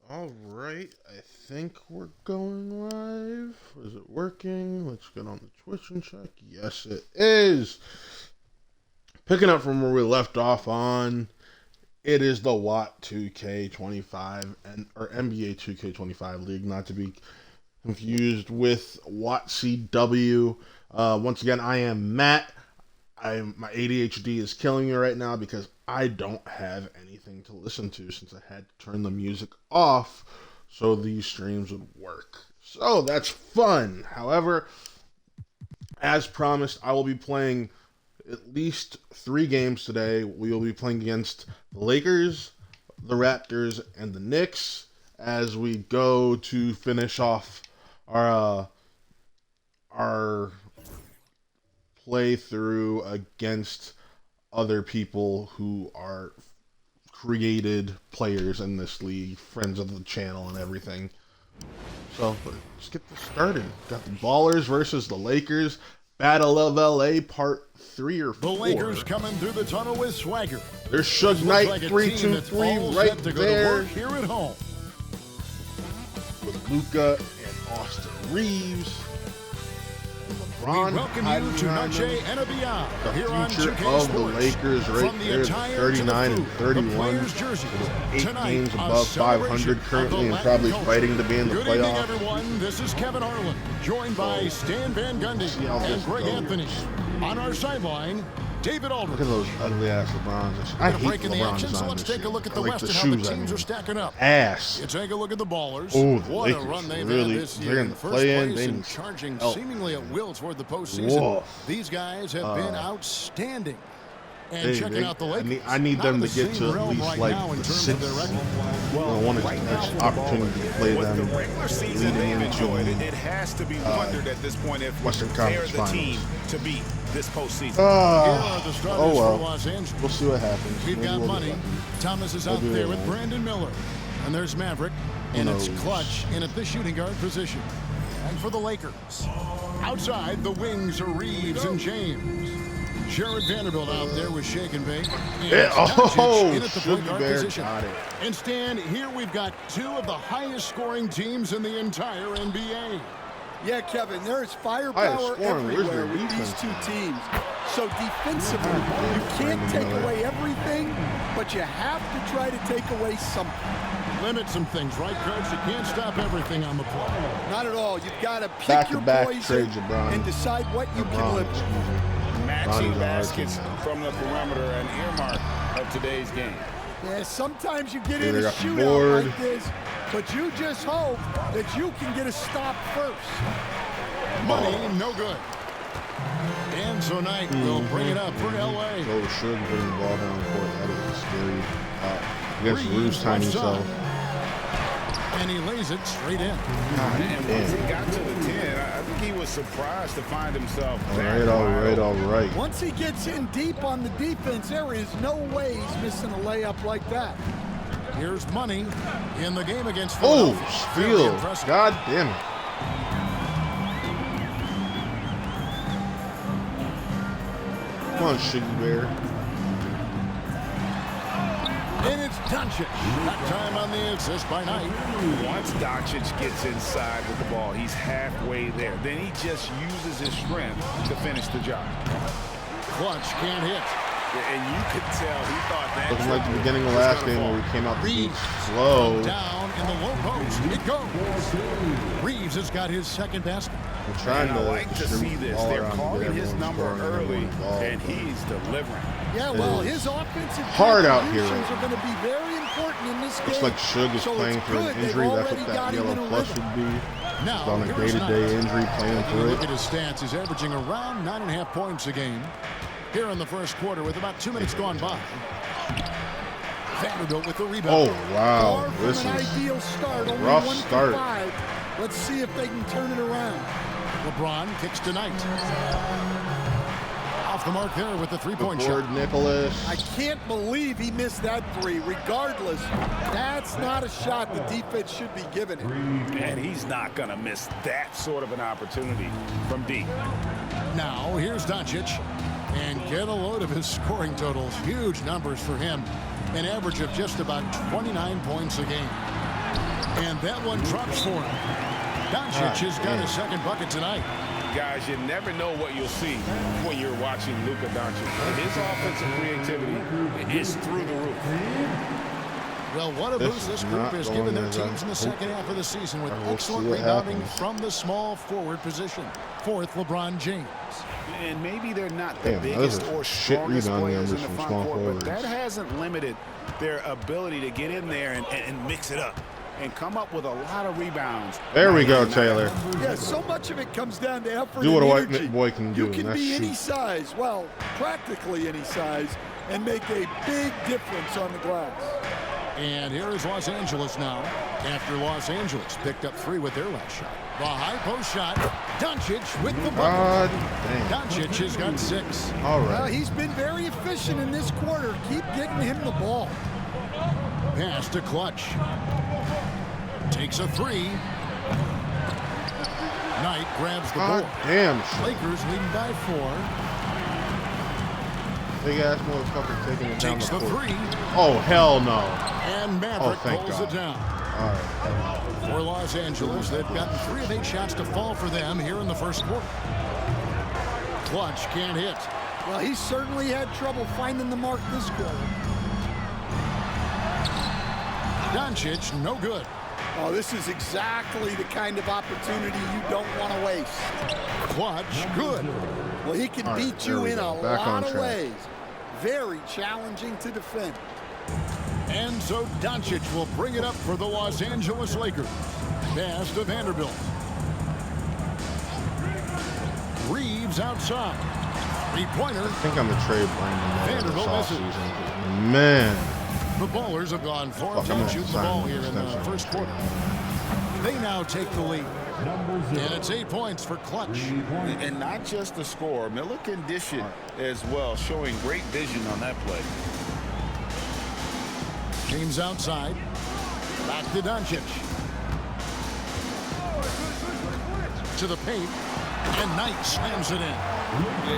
All right, I think we're going live. Is it working? Let's get on the Twitch and check. Yes, it is. Picking up from where we left off on, it is the WAT 2K25 or NBA 2K25 league, not to be confused with WAT CW. Once again, I am Matt. My ADHD is killing me right now because I don't have anything to listen to since I had to turn the music off so these streams would work. So that's fun. However, as promised, I will be playing at least 3 games today. We will be playing against the Lakers, the Raptors, and the Knicks as we go to finish off our playthrough against other people who are created players in this league, friends of the channel and everything. So let's get this started. Got the Ballers versus the Lakers. Battle of LA Part 3 or 4. The Lakers coming through the tunnel with swagger. There's Suge Knight, like 3-2-3 right there. Here at home. With Luka and Austin Reeves. We welcome you to Noche and Beyond. The here on future 2K of Sports. the Lakers right From the there, attire 39 and 31. Jersey. 8 Tonight, games a above 500 celebration currently of the and probably Latin fighting culture. to be in the Good evening, playoffs. everyone. This is Kevin Harlan, joined by Stan Van Gundy See how this and Greg goes. Anthony. On our sideline, David Aldridge. Look at those ugly ass LeBrons. I hate Breaking the LeBron action, so design let's this take a year. look at I the like West the and how the shoes, teams are stacking up. Ass. You take a look at the Ballers. Oh, the What a Lakers run they've really, had this they're year. in the First play-in. place They and need charging help. seemingly at will toward the postseason. Whoa. These guys have been outstanding. And Hey, checking out the Lakers. I need not them in to the get same to at realm least right like now in the terms of their 6th. record. I want right now an for the opportunity to Ballers, play with them the regular season they've leading enjoyed, into it has to be wondered at this point if Western they're Conference the Finals. team to beat this postseason. Here are the starters Oh well, for Los Angeles. we'll see what happens. We've Maybe got we'll money. get lucky. Thomas is out Maybe there we with won't. Brandon Miller. And there's Maverick. And it's knows? Clutch in at the shooting guard position. And for the Lakers, outside the wings are Reeves and James. Jared Vanderbilt out there with Shake and Bake. And Yeah, Doncic in at the Sugar point guard Bear position. got it. And Stan, here we've got 2 of the highest scoring teams in the entire NBA. Yeah, Kevin, there is Highest firepower scoring. Where's everywhere their with these defense? 2 teams. So defensively, you can't take away everything, but you have to try to take away something. Limit some things, right, Coach? You can't stop everything on the play. Not at all. You've got to pick your Back-to-back poison trades, LeBron. and decide what you can live with. Matching Ronnie's baskets Arkansas. from the perimeter, an earmark of today's game. Yeah, sometimes you get Yeah, in they a got the shootout board. like this, but you just hope that you can get a stop first. Money, no good. And so Knight will bring it up for LA. Go to Suge putting the ball down the court. That is scary. Against Reeves, Bruce time left side. himself. And he lays it straight in. And once he got to the 10, I think he was surprised to find himself All right. Once he gets in deep on the defense, there is no way he's missing a layup like that. Here's Money in the game against Oh, Philadelphia. Very steal. impressive. God damn it. Come on, Shiggy Bear. And it's Doncic. That time on the assist by Knight. Once Doncic gets inside with the ball, he's halfway there. Then he just uses his strength to finish the job. Clutch can't hit. And you could tell he thought that. Looking like the beginning of was last gonna game fall. where we came out the gate Reeves slow. down in the low post. It goes. Reeves has got his second basket. We're trying And I to like to distribute see the this. ball They're around to get calling his everyone number scoring and early, everyone involved. and he's delivering. Yeah, It well, is his offensive hard out here contributions right are going to be very important in this Looks game. like Suge is So playing it's through an good they've injury. That's already what that got him in yellow a plus rhythm. would be. Now, It's on a here's day-to-day Knight. injury playing You through look it. at his stats. He's averaging around 9.5 points a game here in the first quarter with about 2 minutes gone by. Vanderbilt with the rebound. Oh, wow. Far from This an is ideal start, only rough 1 start. for 5. Let's see if they can turn it around. LeBron kicks to Knight. Off the mark there with the three-point shot. Board Nicholas. I can't believe he missed that 3. Regardless, that's not a shot the defense should be giving him. And he's not going to miss that sort of an opportunity from deep. Now, here's Doncic. And get a load of his scoring totals. Huge numbers for him. An average of just about 29 points a game. And that one drops for him. Doncic has got his second bucket tonight. Guys, you never know what you'll see when you're watching Luka Doncic. His offensive creativity is through the roof. Well, what a boost this group has given their teams in the second half of the season with excellent rebounding from the small forward position. Fourth, LeBron James. And maybe they're not the biggest or strongest players in the front court, but that hasn't limited their ability to get in there and mix it up and come up with a lot of rebounds. There we go, Taylor. Yeah, so much of it comes down to effort. Do what and a energy. white boy can do. You can be any size, well, practically any size, and make a big difference on the glass. And here is Los Angeles now. After Los Angeles picked up 3 with their last shot. The high post shot. Doncic with the bucket. Doncic has got 6. All right. Well, he's been very efficient in this quarter. Keep getting him the ball. Pass to Clutch. Takes a 3. Knight grabs the ball. Damn. Lakers leading by 4. Big ass motherfucker taking it down Takes the the court. 3. Oh, hell no. And Maverick thank pulls God. it down. All right. For Los Angeles, they've gotten 3 of 8 shots to fall for them here in the first quarter. Clutch can't hit. Well, he certainly had trouble finding the mark this quarter. Doncic, no good. Oh, this is exactly the kind of opportunity you don't want to waste. Clutch, good. Well, he can beat you in a lot of ways. Very challenging to defend. And so Doncic will bring it up for the Los Angeles Lakers. Pass to Vanderbilt. Reeves outside. 3-pointer. I think I'm a trade Brandon Miller this Vanderbilt misses. offseason. Man. The Ballers have gone 4 of 10 shooting the ball here in the first quarter. They now take the lead. And it's 8 points for Clutch. And not just the score. Miller can dish it as well, showing great vision on that play. James outside. Back to Doncic. To the paint. And Knight slams it in.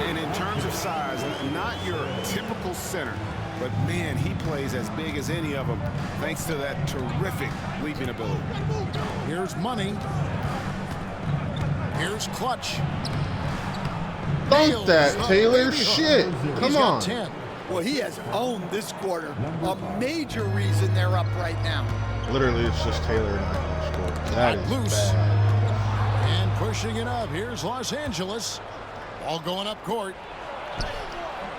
And in terms of size, not your typical center. But, man, he plays as big as any of them thanks to that terrific leaping ability. Here's Money. Here's Clutch. Dunk that, Taylor. Shit. Come on. 10. Well, he has owned this quarter. A major reason they're up right now. Literally, it's just Taylor and I on the score. That is Loose. bad. And pushing it up. Here's Los Angeles. Ball going up court.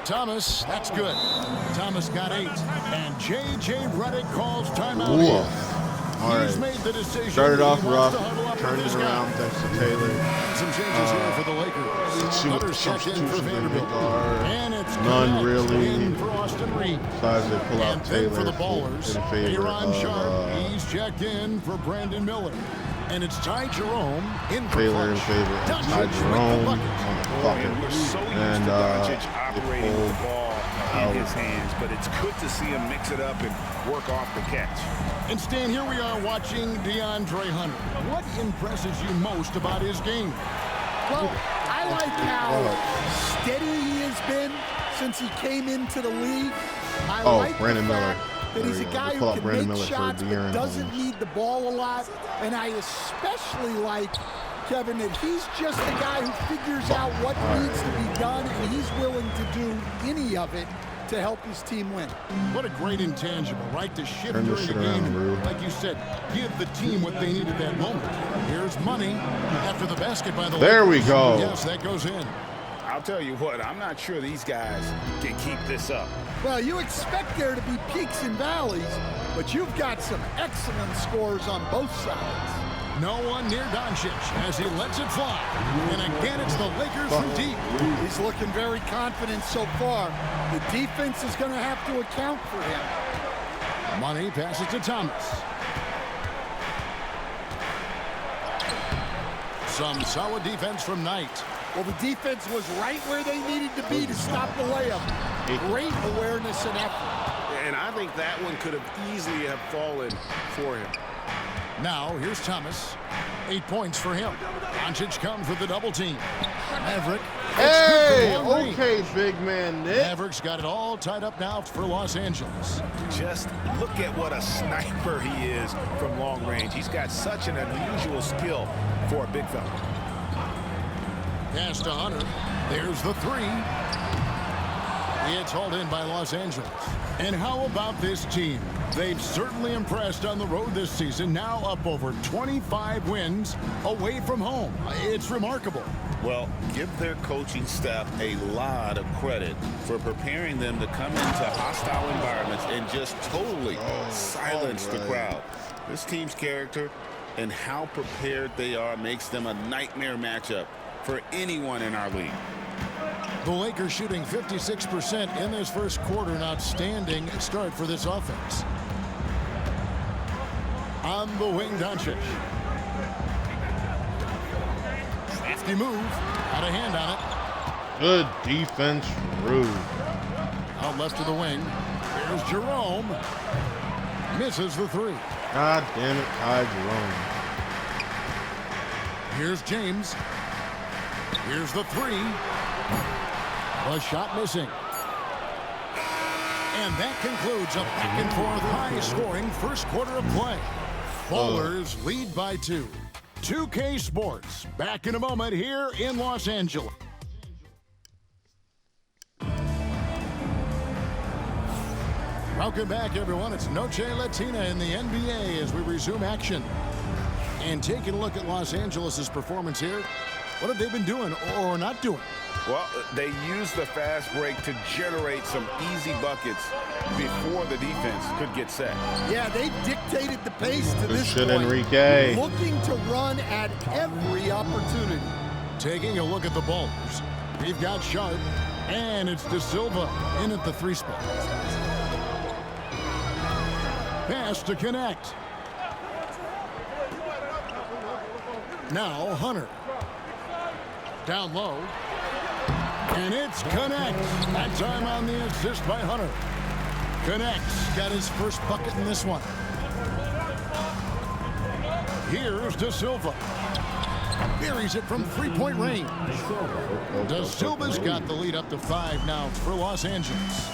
Thomas, that's good. Thomas got 8. And J.J. Redick calls timeout. All right. He's made the decision. Started off rough, turned it around thanks to Taylor. Some changes here for the Lakers. Let's see what the Another check in substitutions for they Vanderbilt. make are. And it's None really. in for Austin Reed. Besides they pull out And then Taylor for the Ballers, in favor Aaron Sharp. of He's checked in for Brandon Miller. And it's Ty Jerome in for Taylor in Clutch. favor of Doncic Ty with the Jerome. bucket. And we're so used And to Doncic it operating with the pulled ball out. in his hands, but it's good to see him mix it up and work off the catch. And Stan, here we are watching DeAndre Hunter. What impresses you most about his game? Well, I like how steady he has been since he came into the league. I like Brandon the Miller. fact that he's a There we go. guy They pull who out can Brandon make Miller for shots but De'Aaron doesn't Holmes. need the ball a lot. And I especially like, Kevin, that he's just a guy who figures out what needs to be done, and he's willing to do any of it to help his team win. What a great intangible, right? To shift Turn this during the shit game. around, bro. Like you said, give the team what they need at that moment. Here's Money after the basket by the There we Lakers. go. Yes, that goes in. I'll tell you what, I'm not sure these guys can keep this up. Well, you expect there to be peaks and valleys, but you've got some excellent scores on both sides. No one near Doncic as he lets it fly. And again, it's the Lakers from deep. He's looking very confident so far. The defense is going to have to account for him. Money passes to Thomas. Some solid defense from Knight. Well, the defense was right where they needed to be to stop the layup. Great awareness and effort. And I think that one could have easily have fallen for him. Now, here's Thomas. 8 points for him. Doncic comes with the double team. Maverick. Hey, okay, big man Nick. Maverick's got it all tied up now for Los Angeles. Just look at what a sniper he is from long range. He's got such an unusual skill for a big fella. Pass to Hunter. There's the three. It's hauled in by Los Angeles. And how about this team? They've certainly impressed on the road this season, now up over 25 wins away from home. It's remarkable. Well, give their coaching staff a lot of credit for preparing them to come into hostile environments and just totally silence the crowd. This team's character and how prepared they are makes them a nightmare matchup for anyone in our league. The Lakers shooting 56% in this first quarter. An outstanding start for this offense. On the wing, Doncic. Crafty move. Got a hand on it. Good defense, Rude. Out left to the wing. Here's Jerome. Misses the three. God damn it, Ty Jerome. Here's James. Here's the three. A shot missing. And that concludes a back-and-forth, high-scoring first quarter of play. Ballers lead by 2. 2K Sports, back in a moment here in Los Angeles. Welcome back, everyone. It's Noche Latina in the NBA as we resume action. And taking a look at Los Angeles' performance here, what have they been doing or not doing? Well, they used the fast break to generate some easy buckets before the defense could get set. Yeah, they dictated the pace to this shit, point. Enrique. Looking to run at every opportunity. Taking a look at the bowlers. We've got Sharp, and it's De Silva in at the 3 spot. Pass to connect. Now Hunter. Down low. And it's Connect. That time on the assist by Hunter. Connect's got his first bucket in this one. Here's De Silva. Buries it from 3-point range. De Silva's got the lead up to 5 now for Los Angeles.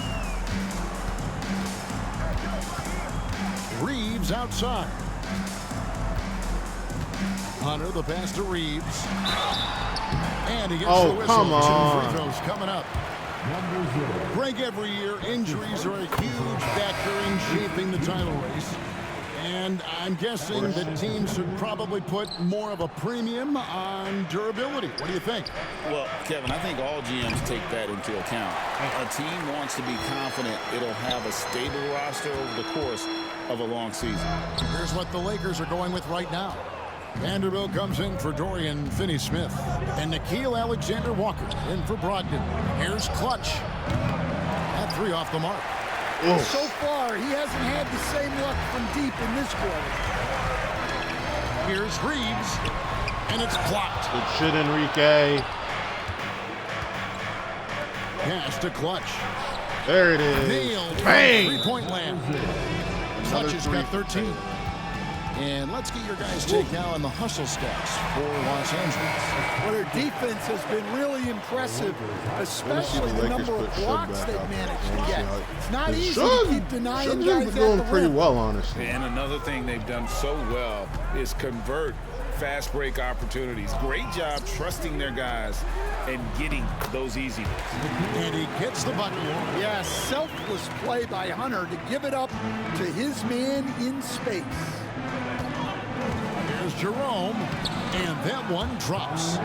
Reeves outside. Hunter, the pass to Reeves. And he gets the whistle. Come on. 2 free throws coming up. Greg, every year, injuries are a huge factor in shaping the title race. And I'm guessing that teams should probably put more of a premium on durability. What do you think? Well, Kevin, I think all GMs take that into account. A team wants to be confident it'll have a stable roster over the course of a long season. Here's what the Lakers are going with right now. Vanderbilt comes in for Dorian Finney-Smith. And Nickeil Alexander-Walker in for Brogdon. Here's Clutch. That 3 off the mark. Oof. So far, he hasn't had the same luck from deep in this quarter. Here's Reeves. And it's blocked. Good shit, Enrique. Pass to Clutch. There it is. Nailed. Bang! 3-point land. Clutch has got 13. And let's get your guys' take now on the hustle stats for Los Angeles. Well, their defense has been really impressive, especially the number of blocks they've managed to get. It's not easy to keep denying guys at the doing rim. pretty well, honestly. And another thing they've done so well is convert fast break opportunities. Great job trusting their guys and getting those easy ones. And he gets the bucket. Yeah, selfless play by Hunter to give it up to his man in space. Here's Jerome, and that one drops.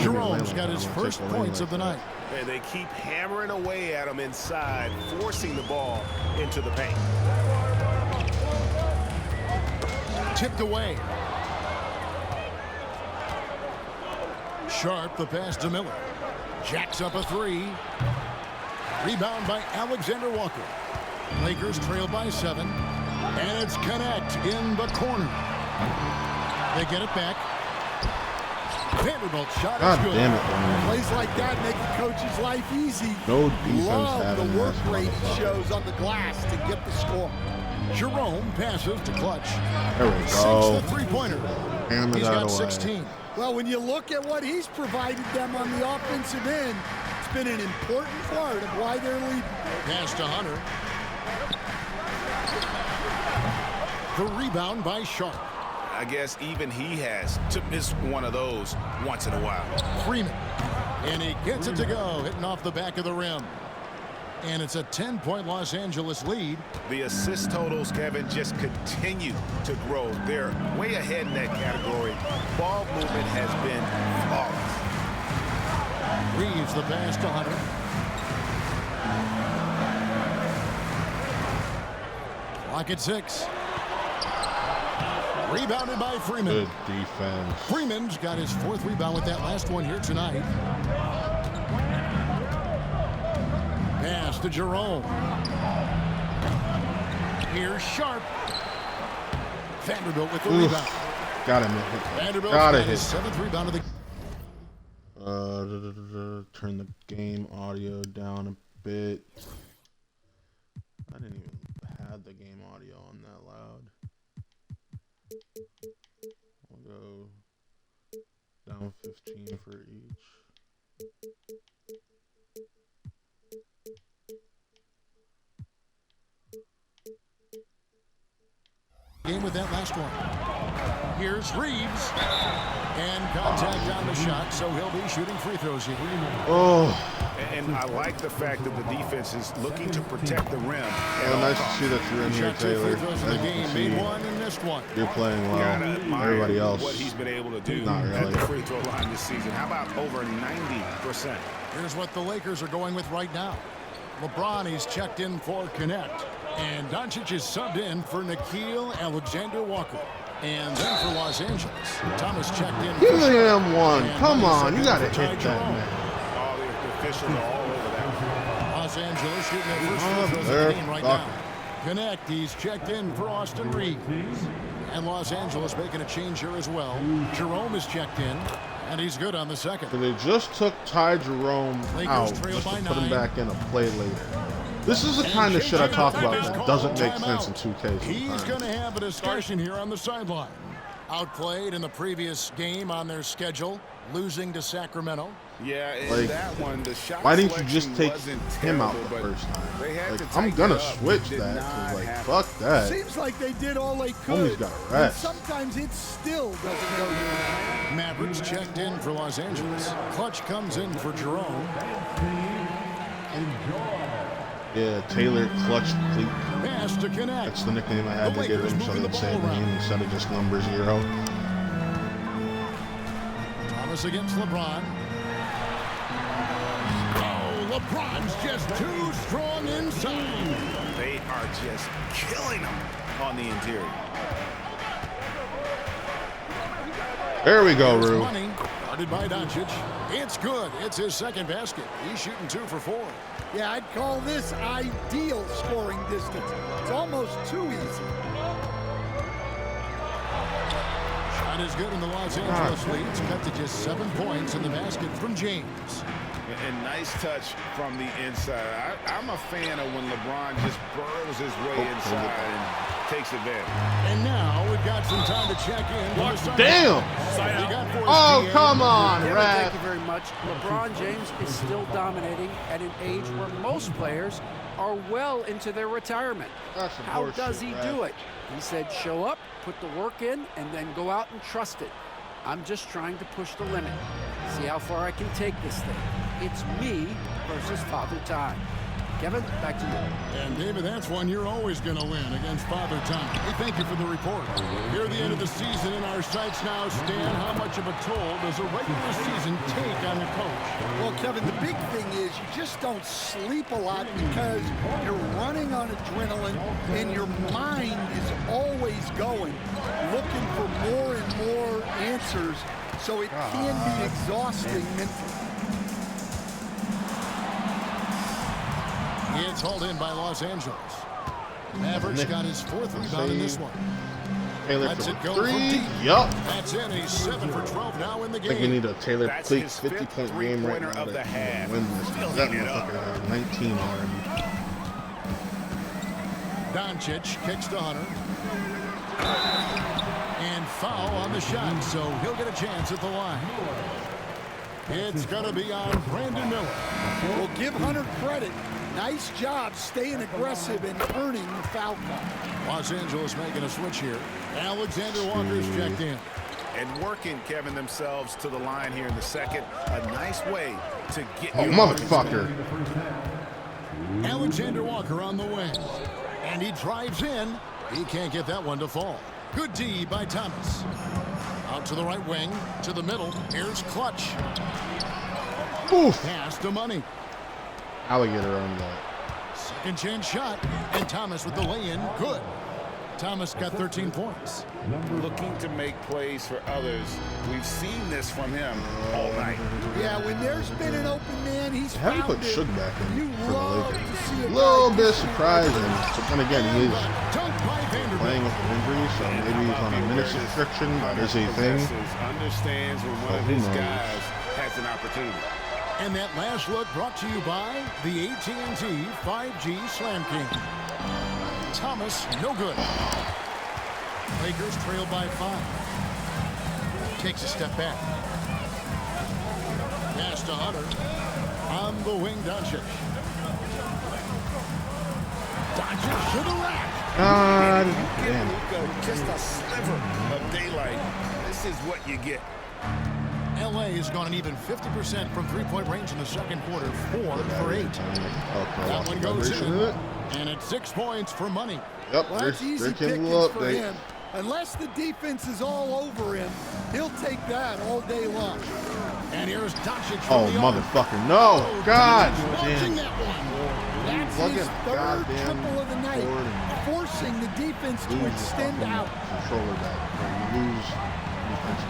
Jerome's got his first points of the night. And they keep hammering away at him inside, forcing the ball into the paint. Tipped away. Sharp, the pass to Miller. Jacks up a 3. Rebound by Alexander Walker. Lakers trail by 7. And it's Connect in the corner. They get it back. Vanderbilt's shot is good. Damn it, man. Plays like that make the coach's life easy. No defense Love the having work this rate he motherfucker. shows on the glass to get the score. Jerome passes to Clutch. There we Sinks go. the 3-pointer. He's got 16. Well, when you look at what he's provided them on the offensive end, it's been an important part of why they're leading. Pass to Hunter. The rebound by Sharp. I guess even he has to miss one of those once in a while. Freeman. And he gets it to go, hitting off the back of the rim. And it's a 10-point Los Angeles lead. The assist totals, Kevin, just continue to grow. They're way ahead in that category. Ball movement has been flawless. Reeves the pass to Hunter. Clock at 6. Rebounded by Freeman. Good defense. Freeman's got his 4th rebound with that last one here tonight. Pass to Jerome. Here's Sharp. Vanderbilt with the rebound. Got him. Vanderbilt Got his 7th rebound of the. Turn the game audio down a bit. I didn't even have the game audio on that loud. We'll go down 15 for each. Game with that last one. Here's Reeves. And contact on the shot, so he'll be shooting free throws here. Oh. And I like the fact that the defense is looking to protect the rim. Well, nice to see that you're in here, Taylor. The game made one and missed one. You're playing well. Everybody else, what he's been able to do not at really. the free throw line this season. How about over 90%? Here's what the Lakers are going with right now. LeBron, he's checked in for Connect. And Doncic is subbed in for Nickeil Alexander-Walker. And then for Los Angeles, Thomas checked in. Give him one. Come on, you got to hit that, man. Oh, the officials are all over that. Los Angeles shooting their first free throws of the game right now. Connect, he's checked in for Austin Reeves. And Los Angeles making a change here as well. Jerome is checked in, and he's good on the second. So they just took Ty Jerome out just to put him back in a play later. This is the kind of shit I talk about that doesn't make sense in 2K sometimes. He's going to have a discussion here on the sideline. Outplayed in the previous game on their schedule, losing to Sacramento. Yeah, like, that one, the shot why didn't you just take him out the first time? Like, I'm gonna switch that. Like, fuck that. Seems like they did all they could. Homie's got rest. Sometimes it still doesn't go your Mavericks checked in for Los Angeles. Clutch comes in for Jerome. Yeah, Taylor Clutch Fleet. Pass to Connect. That's the nickname I had to give him, so they'd say name instead of just number 0. Thomas against LeBron. Oh, LeBron's just too strong inside. They are just killing him on the interior. There we go, Rue. Guarded by Doncic. It's good. It's his second basket. He's shooting 2 for 4. Yeah, I'd call this ideal scoring distance. It's almost too easy. Shot is good in the Los Angeles lead. It's cut to just 7 points in the basket from James. And nice touch from the inside. I'm a fan of when LeBron just burrows his way inside and takes advantage. And now we've got some time to check in. Damn! Oh, come on, Kevin, Rap. thank you very much. LeBron James is still dominating at an age where most players are well into their retirement. How does he do it? He said, show up, put the work in, and then go out and trust it. I'm just trying to push the limit. See how far I can take this thing. It's me versus Father Time. Kevin, back to you. And David, that's one you're always going to win against Father Time. Hey, thank you for the report. Near the end of the season in our sights now, Stan, how much of a toll does a regular season take on the coach? Well, Kevin, the big thing is you just don't sleep a lot because you're running on adrenaline and your mind is always going, looking for more and more answers, so it can be exhausting mentally. It's hauled in by Los Angeles. Mavericks got his 4th rebound in this one. Taylor That's it, go for 3. from deep. Yup. That's in. He's 7 for 12 now in the I game. think we need a Taylor That's Fleet his 50-point game right now of the to half. win this. That motherfucker had 19 already. Doncic kicks to Hunter. And foul on the shot, so he'll get a chance at the line. It's going to be on Brandon Miller. We'll give Hunter credit. Nice job staying aggressive and earning the foul call. Los Angeles making a switch here. Alexander Walker's checked in. And working, Kevin, themselves to the line here in the second. A nice way to get Oh, motherfucker. Alexander Walker on the wing. And he drives in. He can't get that one to fall. Good D by Thomas. Out to the right wing, to the middle. Here's Clutch. Oof. Pass to Money. Alligator on that. Second chance shot. And Thomas with the lay-in. Good. Thomas got 13 points. Looking to make plays for others. We've seen this from him all night. Yeah, when there's been an open man, he's How do you found put it. Suge back in You for the love Lakers? to see A little bit surprising. surprising. But then again, he is Dunk by Vanderbilt. playing with an injury, so maybe he's on a minutes restriction. That is a thing. Understands when one of who his knows? guys has an opportunity. And that last look brought to you by the AT&T 5G Slam King. Thomas, no good. Lakers trail by 5. Takes a step back. Pass to Hunter. On the wing, Doncic. Doncic to the rack. God Give damn. Luka just a sliver of daylight. This is what you get. LA has gone an even 50% from three-point range in the second quarter, 4 for 8. That one goes in, and it's 6 points for Money. Yep, Well, there's that's easy Kim's pickings little for update. him. Unless the defense is all over him, he'll take that all day long. And here's Doncic Oh, from the arc. motherfucker. No. God Watching damn. that one. That's Plug his in third goddamn triple of the night, board and forcing the defense to Lose the extend fucking out. controller back. Or you lose defense.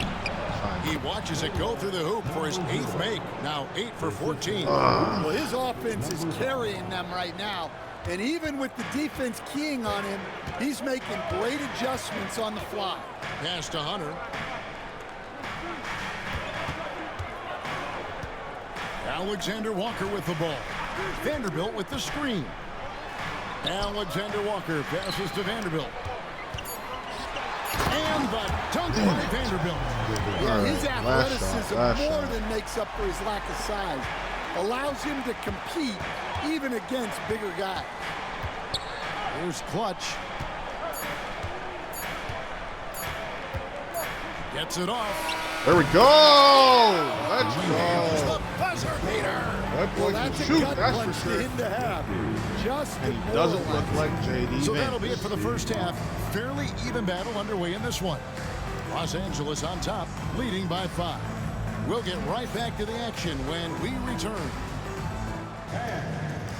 It's fine. He watches it go through the hoop for his 8th make. Now 8 for 14. Well, his offense is carrying them right now. And even with the defense keying on him, he's making great adjustments on the fly. Pass to Hunter. Alexander Walker with the ball. Vanderbilt with the screen. Alexander Walker passes to Vanderbilt. And the dunk by Vanderbilt. Yeah, his athleticism last more shot. than makes up for his lack of size. Allows him to compete even against bigger guys. Here's Clutch. Gets it off. There we go. Let's Here's go. the buzzer beater. That boy Well, can that's a shoot, gut that's for punch sure. to him to have. Just And he doesn't look like JD. So Vance. that'll be it for the first half. Fairly even battle underway in this one. Los Angeles on top, leading by 5. We'll get right back to the action when we return.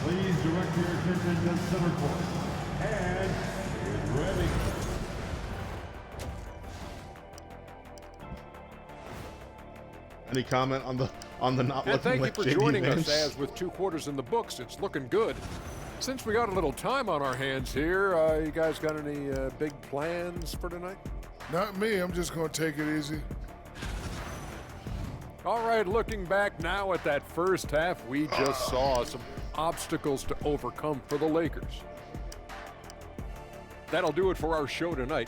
Please direct your attention to center court. And get ready. Any comment on the not And looking thank you like for JD joining Vance? us, as with 2 quarters in the books, it's looking good. Since we got a little time on our hands here, you guys got any big plans for tonight? Not me. I'm just going to take it easy. All right, looking back now at that first half, we just saw some obstacles to overcome for the Lakers. That'll do it for our show tonight.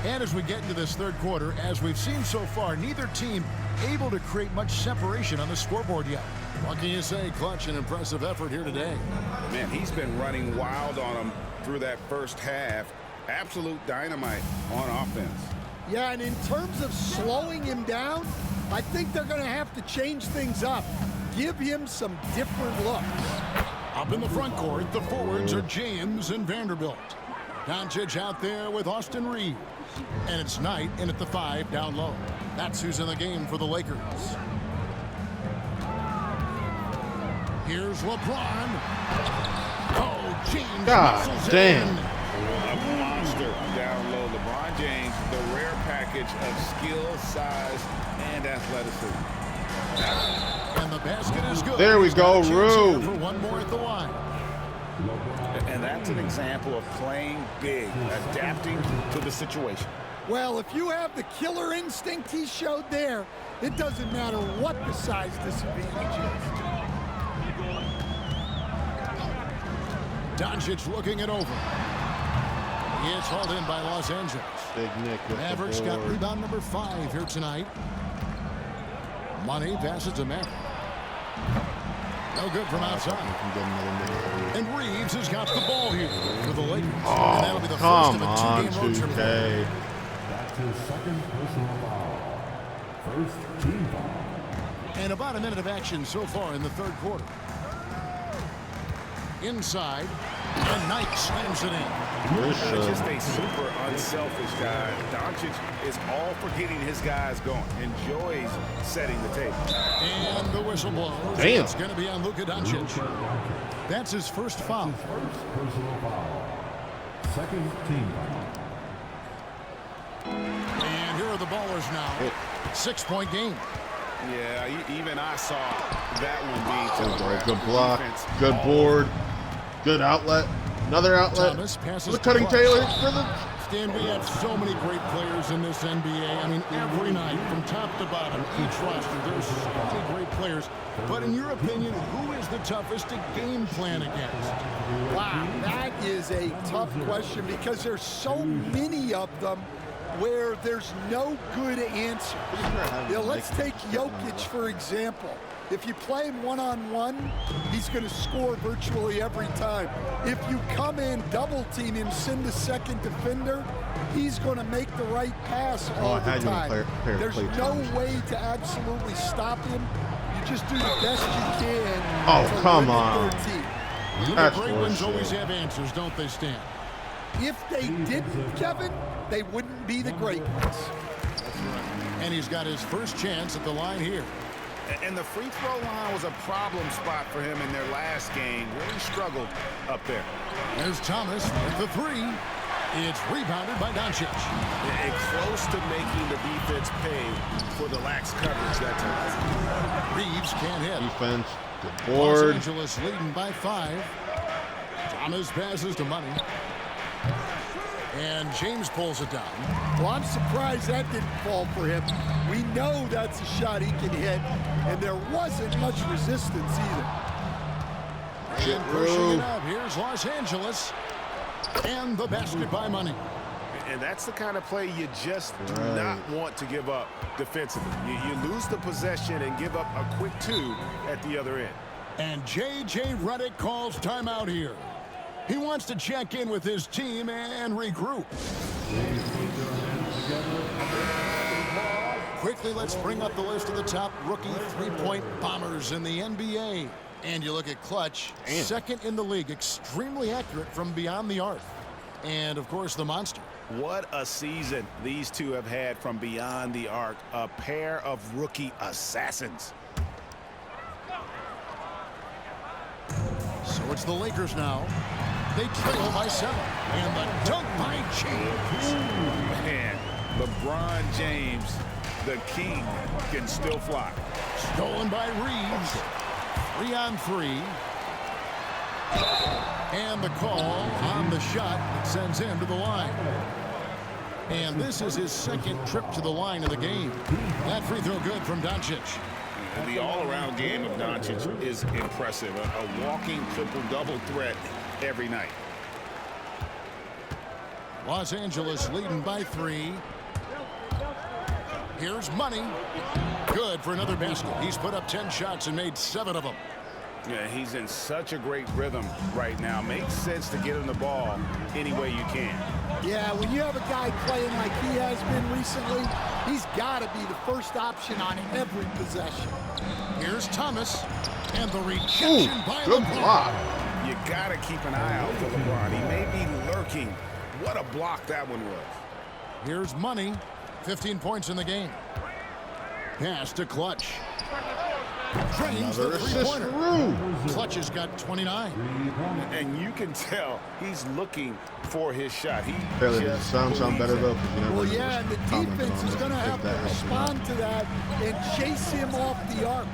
And as we get into this third quarter, as we've seen so far, neither team able to create much separation on the scoreboard yet. What can you say? Clutch, an impressive effort here today. Man, he's been running wild on them through that first half. Absolute dynamite on offense. Yeah, and in terms of slowing him down, I think they're going to have to change things up. Give him some different looks. Up in the front court, the forwards are James and Vanderbilt. Doncic out there with Austin Reeves. And it's Knight in at the 5 down low. That's who's in the game for the Lakers. Here's LeBron. Oh, James. God muscles damn. in. A monster down low. LeBron James, the rare package of skill, size, and athleticism. And the basket is good. There we He's got go, a chance Rue. here for one more at the line. And that's an example of playing big, adapting to the situation. Well, if you have the killer instinct he showed there, it doesn't matter what the size disadvantage is. Doncic looking it over. It's hauled in by Los Angeles. Big Nick with Mavericks got rebound number 5 here tonight. Money passes to Maverick. No good from outside. And Reeves has got the ball here for the Lakers. Oh, and that'll be the come first of a on, 2-game road trip. 2K. That's his second personal foul. First team foul. And about a minute of action so far in the third quarter. Inside, and Knight slams it in. He's just a super unselfish guy. Doncic is all for getting his guys going. Enjoys setting the table. And the whistle blows. Damn. It's going to be on Luka Doncic. That's his first foul. First personal foul. Second team foul. And here are the ballers now. 6-point game. Yeah, even I saw that one being telegraphed. Good block, good board, good outlet, another outlet. Thomas passes The cutting Taylor for the... Stan, we have so many great players in this NBA. I mean, every night, from top to bottom, each roster, there's so many great players. But in your opinion, who is the toughest to game plan against? Wow, that is a tough question because there's so many of them where there's no good answer. Let's take Jokic, for example. If you play him one-on-one, he's going to score virtually every time. If you come in, double-team him, send the second defender, he's going to make the right pass all the time. There's no way to absolutely stop him. You just do the best you can to come limit on. their team. The great ones always have answers, don't they, Stan? If they didn't, Kevin, they wouldn't be the great ones. And he's got his first chance at the line here. And the free throw line was a problem spot for him in their last game. Really struggled up there. There's Thomas with the 3. It's rebounded by Doncic. And close to making the defense pay for the lax coverage that time. Reeves can't hit. Defense, good board. Los Angeles leading by 5. Thomas passes to Money. And James pulls it down. Well, I'm surprised that didn't fall for him. We know that's a shot he can hit, and there wasn't much resistance either. And pushing it up, here's Los Angeles. And the basket by Money. And that's the kind of play you just do not want to give up defensively. You lose the possession and give up a quick 2 at the other end. And J.J. Redick calls timeout here. He wants to check in with his team and regroup. Quickly, let's bring up the list of the top rookie three-point bombers in the NBA. And you look at Clutch, second in the league, extremely accurate from beyond the arc. And, of course, the monster. What a season these two have had from beyond the arc. A pair of rookie assassins. So it's the Lakers now. They trail by 7. And the dunk by James. Man, LeBron James, the king, can still fly. Stolen by Reeves. 3-on-3. And the call on the shot that sends him to the line. And this is his second trip to the line of the game. That free throw good from Doncic. The all-around game of Doncic is impressive. A walking triple-double threat every night. Los Angeles leading by 3. Here's Money. Good for another basket. He's put up 10 shots and made 7 of them. Yeah, he's in such a great rhythm right now. Makes sense to get him the ball any way you can. Yeah, when you have a guy playing like he has been recently, he's got to be the first option on every possession. Here's Thomas, and the rejection by good LeBron. block. You got to keep an eye out for LeBron. He may be lurking. What a block that one was. Here's Money, 15 points in the game. Pass to Clutch. Drains the three-pointer. Clutch has got 29. And you can tell he's looking for his shot. He Barely just sound better though. Well, yeah, and the defense is going to have to respond to that and chase him off the arc.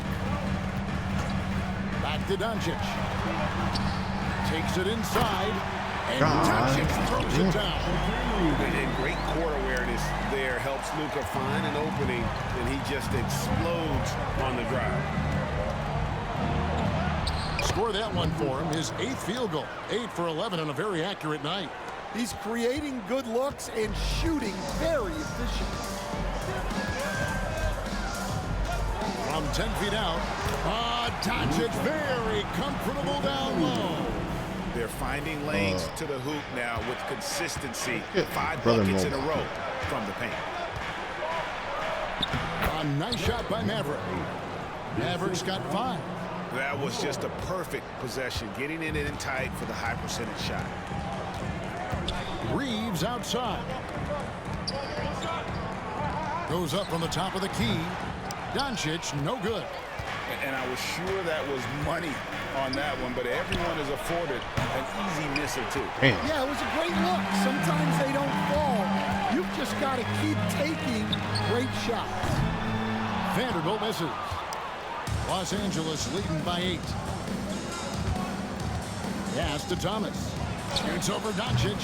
Back to Doncic. Takes it inside. And Doncic throws it down. And great court awareness there helps Luka find an opening, and he just explodes on the drive. Score that one for him, his 8th field goal. 8 for 11 on a very accurate night. He's creating good looks and shooting very efficient. From 10 feet out, Doncic very comfortable down low. They're finding lanes to the hoop now with consistency. 5 Brother buckets in Mo. a row from the paint. A nice shot by Maverick. Maverick's got 5. That was just a perfect possession, getting it in tight for the high percentage shot. Reeves outside. Goes up on the top of the key. Doncic, no good. And I was sure that was money on that one, but everyone is afforded an easy miss or two. Damn. Yeah, it was a great look. Sometimes they don't fall. You've just got to keep taking great shots. Vanderbilt misses. Los Angeles leading by 8. Pass to Thomas. Shoots over Doncic.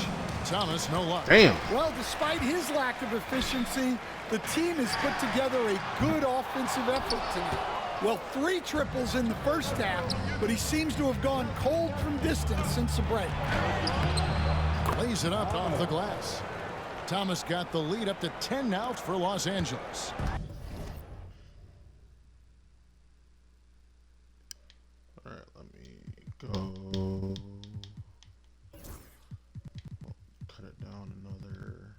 Thomas, no luck. Damn. Well, despite his lack of efficiency, the team has put together a good offensive effort tonight. Well, 3 triples in the first half, but he seems to have gone cold from distance since the break. Lays it up off the glass. Thomas got the lead up to 10 now for Los Angeles. All right, let me go. Cut it down another.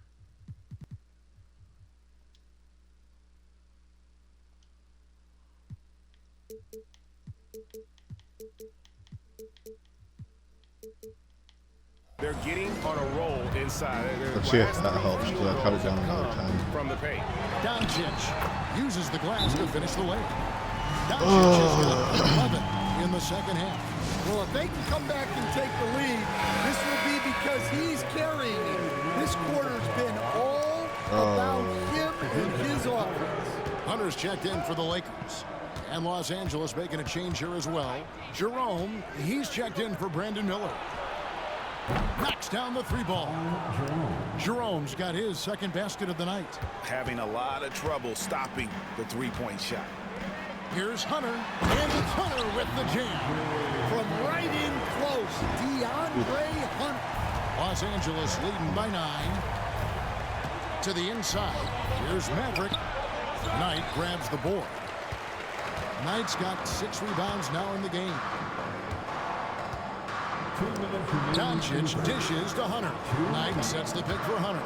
They're getting on a roll inside. Let's see if that helps, because I cut it down another time. From the paint. Doncic uses the glass to finish the lane. Doncic has got 11 in the second half. Well, if they can come back and take the lead, this will be because he's carrying it. This quarter's been all about him and his offense. Hunter's checked in for the Lakers. And Los Angeles making a change here as well. Jerome, he's checked in for Brandon Miller. Knocks down the 3-ball. Jerome's got his second basket of the night. Having a lot of trouble stopping the 3-point shot. Here's Hunter, and it's Hunter with the jam. From right in close, DeAndre Hunter. Los Angeles leading by 9. To the inside, here's Maverick. Knight grabs the board. Knight's got 6 rebounds now in the game. Doncic dishes to Hunter. Knight sets the pick for Hunter.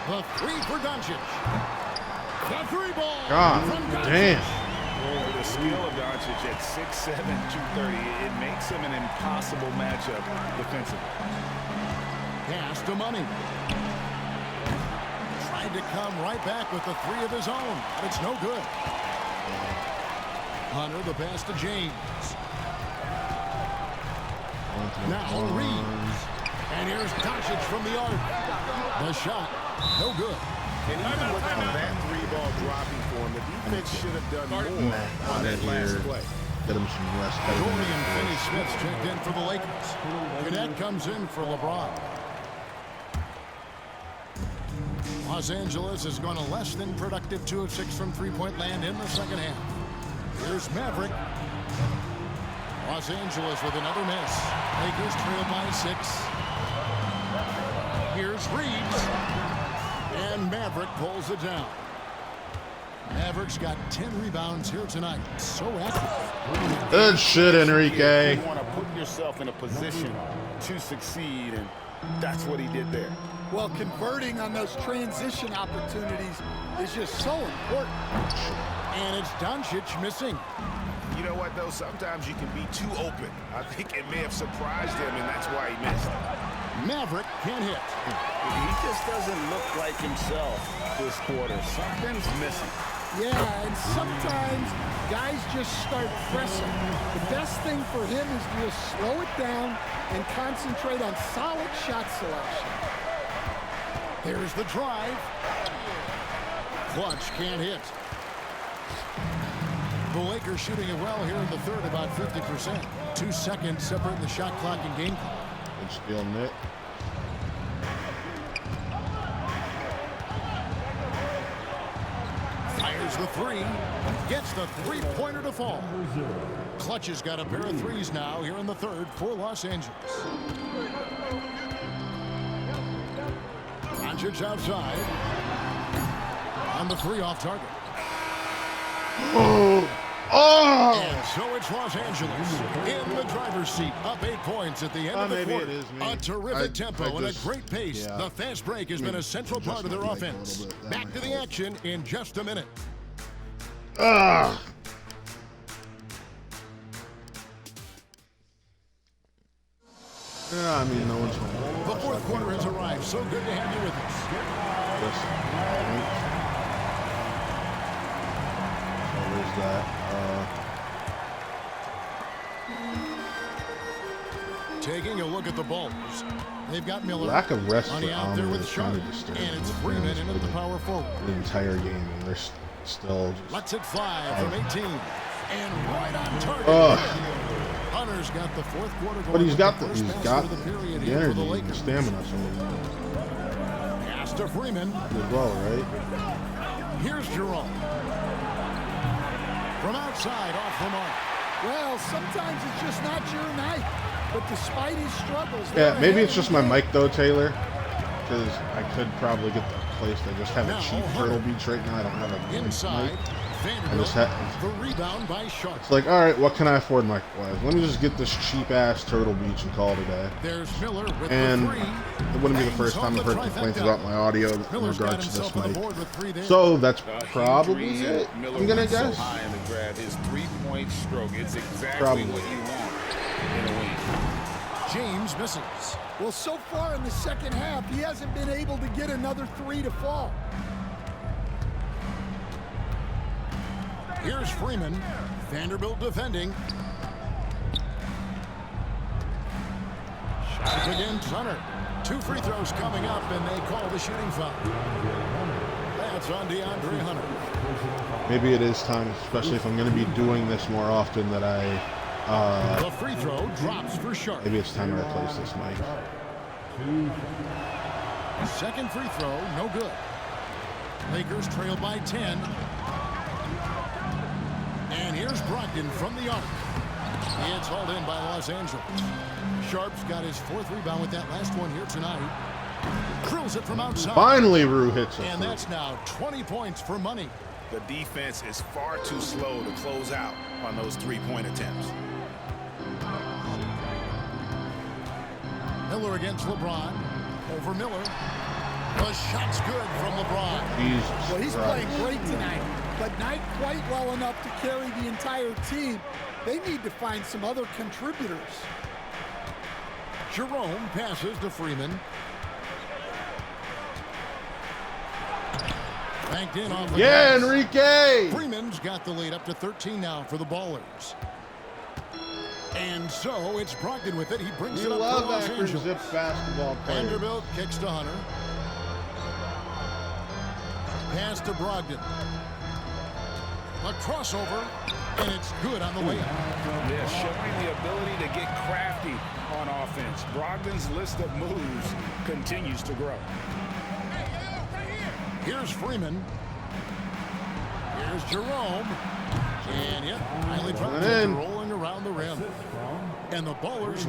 The 3 for Doncic. The 3-ball. God damn. The skill of Doncic at 6'7", 230, it makes him an impossible matchup defensively. Pass to Money. Tried to come right back with the 3 of his own, but it's no good. Hunter, the pass to James. Now Reeves. And here's Doncic from the arc. The shot, no good. And even with that 3-ball dropping for him, the defense should have done more on that last play. Get him some rest. Dorian Finney-Smith's checked in for the Lakers. Cadet comes in for LeBron. Los Angeles has gone a less than productive 2 of 6 from 3-point land in the second half. Here's Maverick. Los Angeles with another miss. Lakers trail by 6. Here's Reeves. And Maverick pulls it down. Maverick's got 10 rebounds here tonight. So active. Good shit, Enrique. You want to put yourself in a position to succeed, and that's what he did there. Well, converting on those transition opportunities is just so important. And it's Doncic missing. You know what, though? Sometimes you can be too open. I think it may have surprised him, and that's why he missed. Maverick can't hit. He just doesn't look like himself this quarter. Something's missing. Yeah, and sometimes guys just start pressing. The best thing for him is to just slow it down and concentrate on solid shot selection. Here's the drive. Clutch can't hit. The Lakers shooting it well here in the third, about 50%. 2 seconds separating the shot clock and game clock. steal, Nick. Fires the three. Gets the three-pointer to fall. Clutch has got a pair of threes now here in the third for Los Angeles. Doncic outside. On the three off target. Oh! And so it's Los Angeles in the driver's seat, up 8 points at the end of the quarter. A terrific tempo and a great pace. The fast break has been a central part of their offense. Back to the action in just a minute. Yeah, I mean, no one's home. The fourth quarter has arrived. So good to have you with us. There's that. Taking a look at the Bulls. They've got Miller. Lack of rest for out there with trying Sharp. to disturb And it's Freeman into the power forward. the entire game, and they're still just... Lets it fly from 18. And right on target. Hunter's got the fourth quarter going. But he's got the period energy and the stamina, so pass to Freeman. as well, right? Here's Jerome. From outside, off the mark. Well, sometimes it's just not your night. But despite his struggles... Yeah, maybe it's just my mic, though, Taylor. Because I could probably get the place. I just have a cheap Turtle Beach right now. I don't have a inside. mic. Vanderbilt, the rebound by Sharp. It's like, all right, what can I afford mic-wise? Let me just get this cheap-ass Turtle Beach and call it a day. There's Miller with and the three. It wouldn't be the first time I've heard complaints about my audio in regards to this mic. So that's probably it, I'm going to guess. So high in the grab, his three-point stroke. It's exactly what you want in a win. James misses. Well, so far in the second half, he hasn't been able to get another three to fall. Here's Freeman. Vanderbilt defending. Shot against Hunter. 2 free throws coming up, and they call the shooting foul. That's on DeAndre Hunter. Maybe it is time, especially if I'm going to be doing this more often, that the free throw drops for Sharp. Maybe it's time to replace this mic. Second free throw, no good. Lakers trail by 10. And here's Brogdon from the arc. It's hauled in by Los Angeles. Sharp's got his 4th rebound with that last one here tonight. Drills it from outside. Finally, Rue hits it. And that's now 20 points for money. The defense is far too slow to close out on those three-point attempts. Miller against LeBron. Over Miller. The shot's good from LeBron. Well, he's playing great tonight, but not quite well enough to carry the entire team. They need to find some other contributors. Jerome passes to Freeman. Banked in off the glass. Enrique! Freeman's got the lead up to 13 now for the Ballers. And so it's Brogdon with it. He brings it up for Los Angeles. Zip basketball players. Vanderbilt kicks to Hunter. Pass to Brogdon. A crossover, and it's good on the way up. Yeah, showing the ability to get crafty on offense. Brogdon's list of moves continues to grow. Here's Freeman. Here's Jerome. And yep, highly dropped it, rolling around the rim. And the Ballers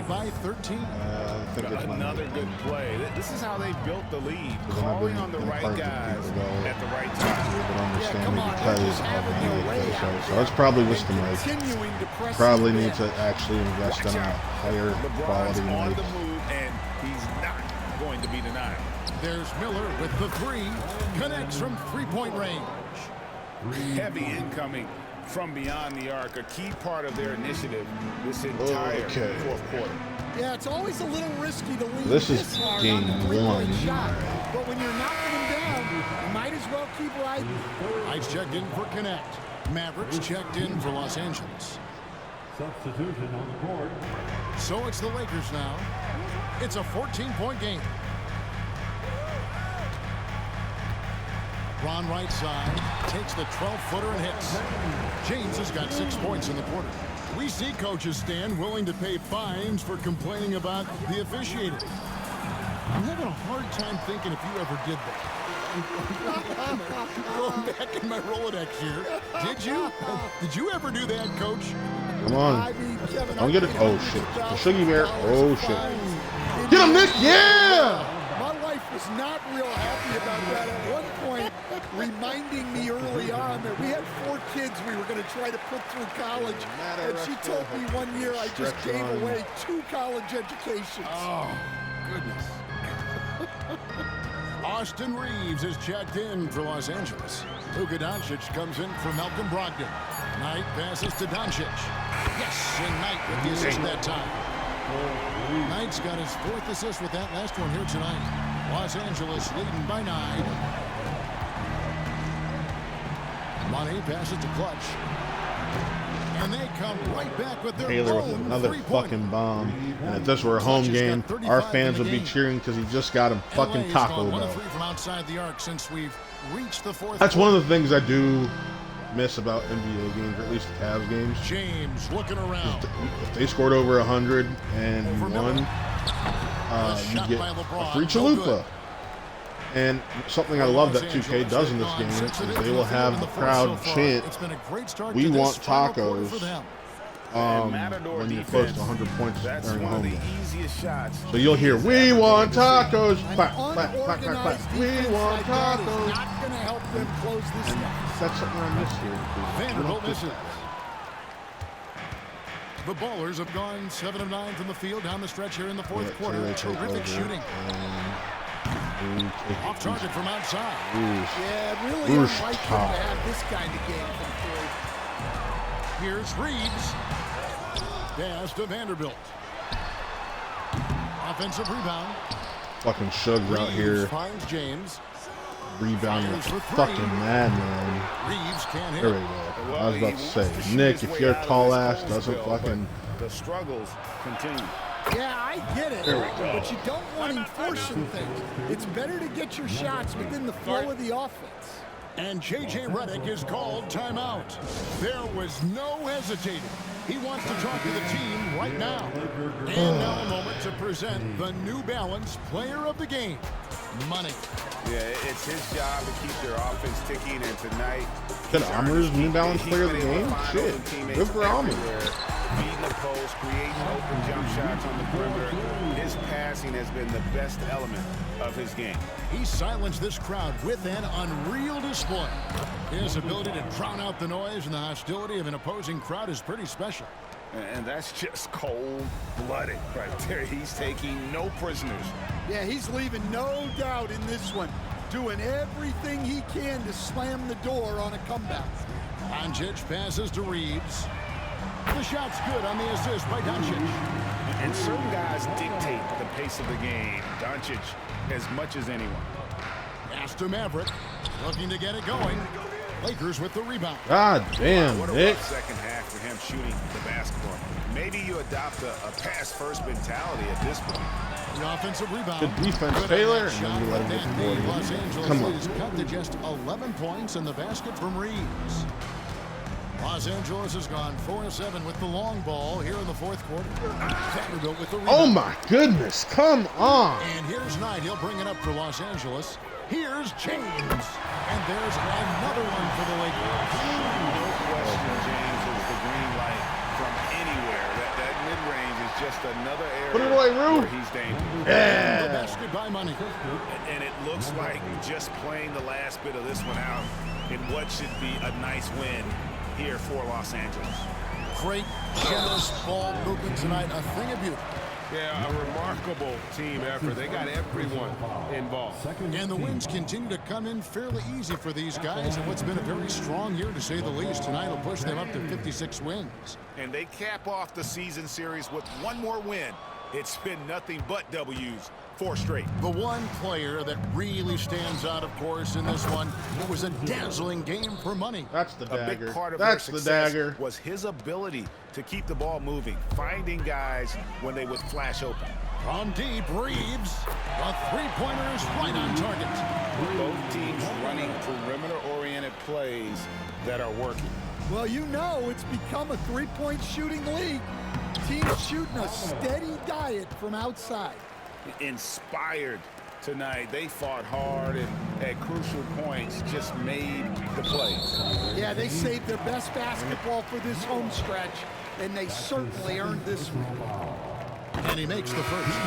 by 13. Another good play. This is how they built the lead. Calling on the right guys at the right time. So it's probably just the mic. Probably need to actually invest in a higher quality mic. And he's not going to be denied. There's Miller with the three. Connects from three-point range. Heavy incoming from beyond the arc, a key part of their initiative this entire fourth quarter. Yeah, it's always a little risky to leave this hard game on the three-point 1. shot. But when you're knocking them down, you might as well keep riding. Knights checked in for Connect. Mavericks checked in for Los Angeles. Substitution on the court. So it's the Lakers now. It's a 14-point game. Ron right side takes the 12-footer and hits. James has got 6 points in the quarter. We see coaches stand willing to pay fines for complaining about the officiating. I'm having a hard time thinking if you ever did that. Going back in my Rolodex here. Did you? Did you ever do that, Coach? Come on. Don't get it. Oh, shit. The Shuggy Bear. Oh, shit. Get him, Nick. Yeah! My wife was not real happy about that. At one point, reminding me early on that we had 4 kids we were going to try to put through college. And she told me one year I just gave away 2 college educations. Oh, goodness. Austin Reeves is checked in for Los Angeles. Luka Doncic comes in for Malcolm Brogdon. Knight passes to Doncic. Yes, and Knight with the assist that time. Knight's got his 4th assist with that last one here tonight. Los Angeles leading by 9. Money passes to Clutch. And they come right back with their Taylor with another fucking bomb. And if this were a home game, our fans would be cheering because he just got him fucking Taco Bell. That's one of the things I do miss about NBA games, or at least the Cavs games. James looking around. If they scored over 100 and won, you get a free chalupa. And something I love that 2K does in this game is they will have the crowd chant, "We want tacos," when you're close to 100 points during a home game. So you'll hear, "We want tacos!" Clap, clap, clap, clap, clap. We want tacos. Not going to help them close this gap. That's something I miss here. Vanderbilt misses. The Ballers have gone 7 of 9 from the field down the stretch here in the 4th quarter. Terrific shooting. Off target from outside. Yeah, really unlikely to have this kind of game come through. Here's Reeves. Pass to Vanderbilt. Offensive rebound. Fucking Suggs out here. Finds James. Rebounding like a fucking madman. Reeves can't hit. There we go. I was about to say, Nick, if your tall ass doesn't fucking... The struggles continue. Yeah, I get it, but you don't want him forcing things. It's better to get your shots within the flow of the offense. And J.J. Redick is called timeout. There was no hesitating. He wants to talk to the team right now. And now a moment to present the New Balance Player of the Game, Money. Yeah, it's his job to keep their offense ticking, and tonight... Good Amr's New Balance Player of the Game? Shit. Good for Amr. Beating the post, creating open jump shots on the perimeter. His passing has been the best element of his game. He silenced this crowd with an unreal display. His ability to drown out the noise and the hostility of an opposing crowd is pretty special. And that's just cold-blooded right there. He's taking no prisoners. Yeah, he's leaving no doubt in this one. Doing everything he can to slam the door on a comeback. Doncic passes to Reeves. The shot's good on the assist by Doncic. And certain guys dictate the pace of the game. Doncic as much as anyone. Pass to Maverick. Looking to get it going. Lakers with the rebound. God damn, what a Nick. rough second half for him shooting the basketball. Maybe you adopt a pass-first mentality at this point. The offensive rebound. Good defense, Taylor. And then you let him get the board. Los Angeles Come on. is cut to just 11 points in the basket from Reeves. Los Angeles has gone 4-7 with the long ball here in the 4th quarter. Vanderbilt with the rebound. Oh my goodness, come on. And here's Knight. He'll bring it up for Los Angeles. Here's James. And there's another one for the Lakers. No question, James is the green light from anywhere. That mid-range is just another area Put it away, Rue. where he's dangerous. Yeah. The basket by Money. And it looks like just playing the last bit of this one out in what should be a nice win here for Los Angeles. Great, generous ball movement tonight. A thing of beauty. Yeah, a remarkable team effort. They got everyone involved. And the wins continue to come in fairly easy for these guys in what's been a very strong year, to say the least. Tonight will push them up to 56 wins. And they cap off the season series with one more win. It's been nothing but W's. 4 straight. The one player that really stands out, of course, in this one, it was a dazzling game for Money. That's the dagger. A big part of That's their the success dagger. was his ability to keep the ball moving, finding guys when they would flash open. From deep, Reeves. The three-pointer is right on target. Both teams running perimeter-oriented plays that are working. Well, you know it's become a three-point shooting league. Teams shooting a steady diet from outside. Inspired tonight. They fought hard and at crucial points just made the plays. Yeah, they saved their best basketball for this home stretch, and they certainly earned this one. And he makes the first.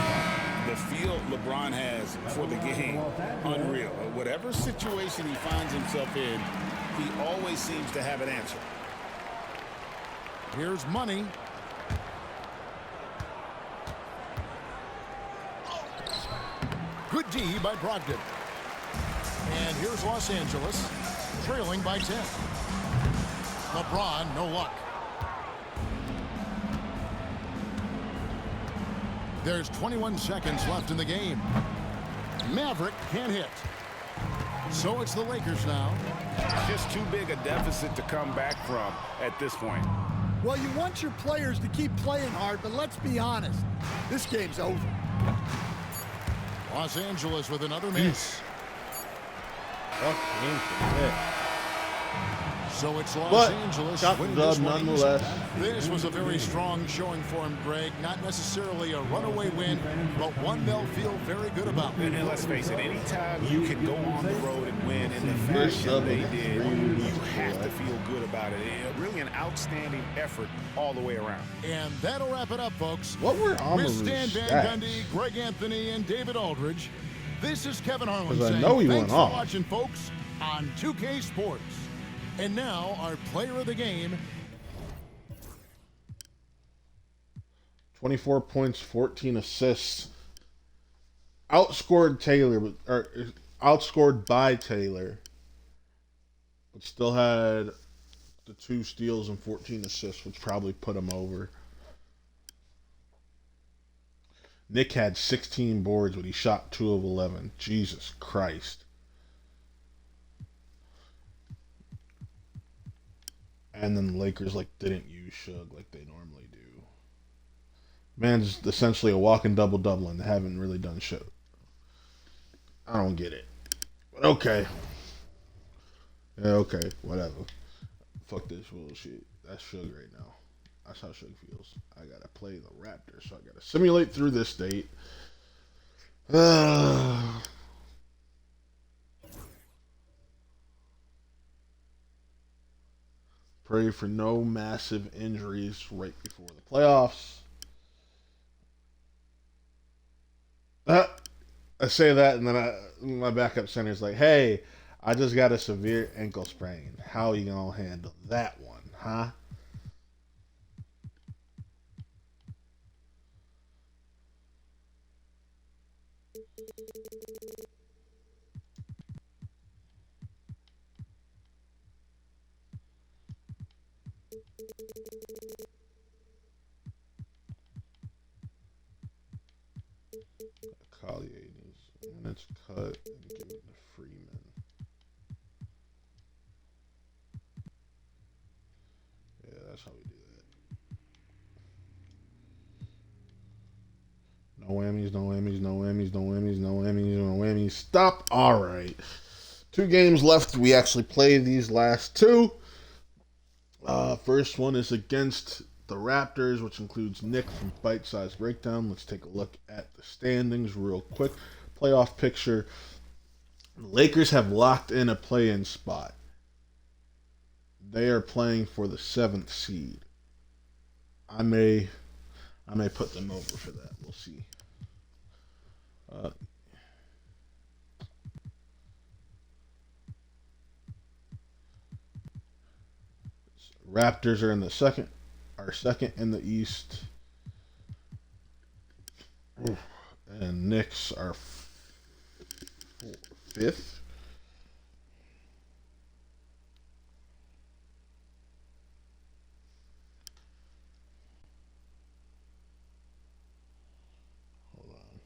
The feel LeBron has for the game, unreal. Whatever situation he finds himself in, he always seems to have an answer. Here's Money. Good D by Brogdon. And here's Los Angeles, trailing by 10. LeBron, no luck. There's 21 seconds left in the game. Maverick can't hit. So it's the Lakers now. Just too big a deficit to come back from at this point. Well, you want your players to keep playing hard, but let's be honest. This game's over. Los Angeles with another miss. So it's Los Angeles winning this one. This was a very strong showing for him, Greg. Not necessarily a runaway win, but one they'll feel very good about. And let's face it, anytime you can go on the road and win in the fashion they did, you have to feel good about it. Really an outstanding effort all the way around. And that'll wrap it up, folks. What were With Stan Van Gundy, Greg Anthony, and David Aldridge, this is Kevin Harlan saying thanks for watching, folks, on 2K Sports. And now, our player of the game. 24 points, 14 assists. Outscored Taylor, or outscored by Taylor. But still had the 2 steals and 14 assists, which probably put him over. Nick had 16 boards, but he shot 2 of 11. Jesus Christ. And then the Lakers didn't use Shug like they normally do. Man's essentially a walking double-double, and they haven't really done shit. I don't get it. But okay. Yeah, okay, whatever. Fuck this bullshit. That's Shug right now. That's how Shug feels. I gotta play the Raptors, so I gotta simulate through this date. Pray for no massive injuries right before the playoffs. I say that, and then my backup center is like, hey, I just got a severe ankle sprain. How are you going to handle that one, huh? Collier needs minutes cut and give it to Freeman. Yeah, that's how we do that. No whammies, no whammies, no whammies, no whammies, no whammies, no whammies. Stop. All right. 2 games left. We actually play these last 2. First one is against the Raptors, which includes Nick from Bite Size Breakdown. Let's take a look at the standings real quick. Playoff picture. The Lakers have locked in a play-in spot. They are playing for the 7th seed. I may put them over for that. We'll see. Raptors are in the second in the East. And Knicks are 5th. Hold on.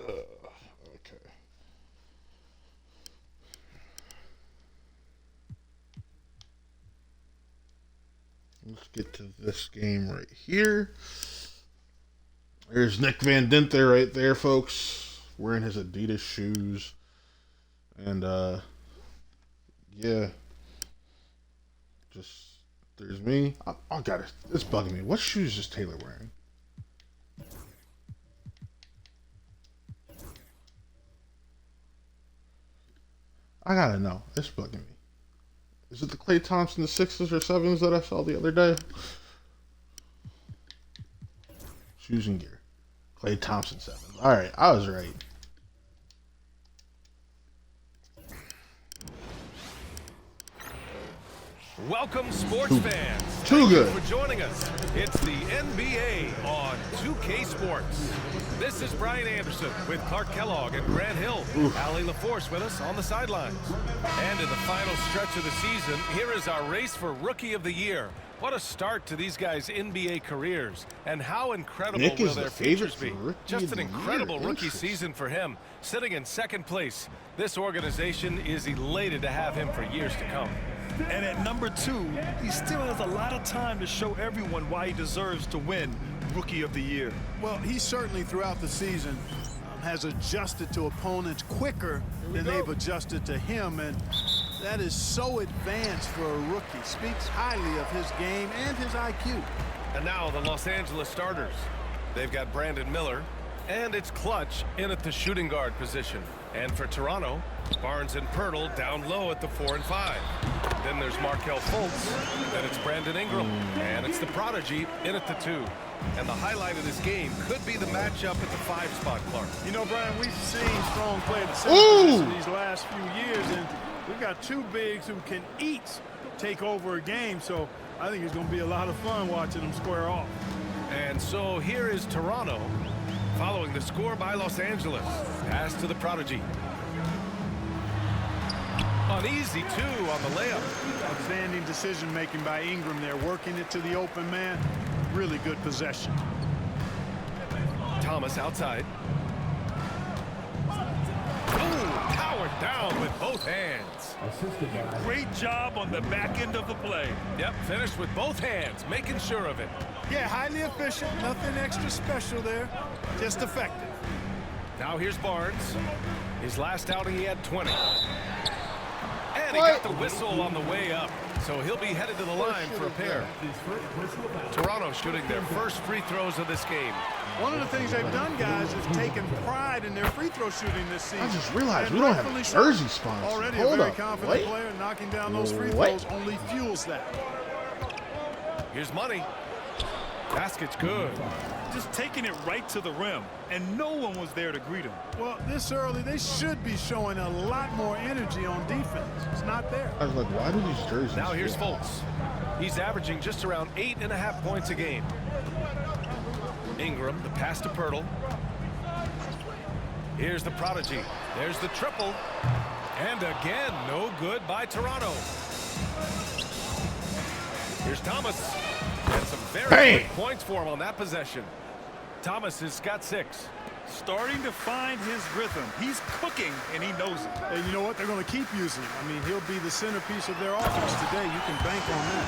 Okay. Let's get to this game right here. There's Nick Van Dinte right there, folks, wearing his Adidas shoes. And, yeah. Just, there's me. I got it. It's bugging me. What shoes is Taylor wearing? I gotta know. It's bugging me. Is it the Klay Thompson, the 6s or 7s that I saw the other day? Shoes and gear. Klay Thompson 7s. Alright, I was right. Welcome, sports fans. Too good. Thank you for joining us. It's the NBA on 2K Sports. This is Brian Anderson with Clark Kellogg and Grant Hill. Allie LaForce with us on the sidelines. And in the final stretch of the season, here is our race for Rookie of the Year. What a start to these guys' NBA careers. And how incredible will their futures be? Just an incredible rookie season for him. Sitting in second place, this organization is elated to have him for years to come. And at number 2, he still has a lot of time to show everyone why he deserves to win Rookie of the Year. Well, he certainly throughout the season has adjusted to opponents quicker than they've adjusted to him, and that is so advanced for a rookie. Speaks highly of his game and his IQ. And now the Los Angeles starters. They've got Brandon Miller, and it's Clutch in at the shooting guard position. And for Toronto, Barnes and Pirtle down low at the 4 and 5. Then there's Markelle Fultz. Then it's Brandon Ingram. And it's the Prodigy in at the 2. And the highlight of this game could be the matchup at the 5 spot, Clark. You know, Brian, we've seen strong play at the center position these last few years, and we've got 2 bigs who can each take over a game, so I think it's going to be a lot of fun watching them square off. And so here is Toronto following the score by Los Angeles. Pass to the Prodigy. An easy 2 on the layup. Outstanding decision-making by Ingram there, working it to the open man. Really good possession. Thomas outside. Oh, powered down with both hands. Great job on the back end of the play. Yep, finished with both hands, making sure of it. Yeah, highly efficient. Nothing extra special there. Just effective. Now here's Barnes. His last outing, he had 20. And he got the whistle on the way up. So he'll be headed to the line for a pair. Toronto shooting their first free throws of this game. One of the things they've done, guys, is taken pride in their free throw shooting this season. I just realized we don't have a jersey sponsor. Already a very confident player, knocking down those free throws only fuels that. Here's Money. Basket's good. Just taking it right to the rim, and no one was there to greet him. Well, this early, they should be showing a lot more energy on defense. It's not there. I was like, why do these jerseys? Now here's Fultz. He's averaging just around 8.5 points a game. Ingram, the pass to Pirtle. Here's the Prodigy. There's the triple. And again, no good by Toronto. Here's Thomas. And some very good points for him on that possession. Thomas has got 6. Starting to find his rhythm. He's cooking, and he knows it. And you know what? They're going to keep using him. I mean, he'll be the centerpiece of their offense today. You can bank on that.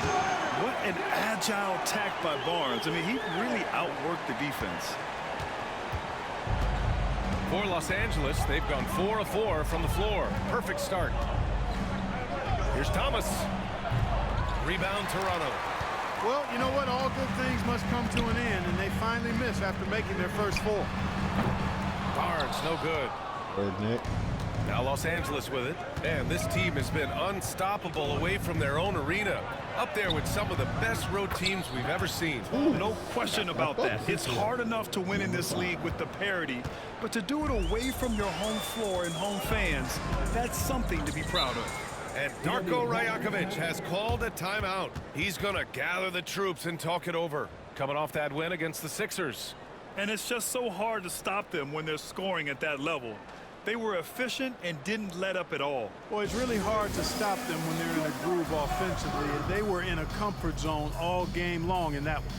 What an agile attack by Barnes. I mean, he really outworked the defense. For Los Angeles, they've gone 4 of 4 from the floor. Perfect start. Here's Thomas. Rebound, Toronto. Well, you know what? All good things must come to an end, and they finally miss after making their first 4. Barnes, no good. Third Nick. Now Los Angeles with it. And this team has been unstoppable away from their own arena. Up there with some of the best road teams we've ever seen. Ooh, no question about that. It's hard enough to win in this league with the parity, but to do it away from your home floor and home fans, that's something to be proud of. And Darko Rajakovic has called a timeout. He's going to gather the troops and talk it over. Coming off that win against the Sixers. And it's just so hard to stop them when they're scoring at that level. They were efficient and didn't let up at all. Well, it's really hard to stop them when they're in a groove offensively. And they were in a comfort zone all game long in that one.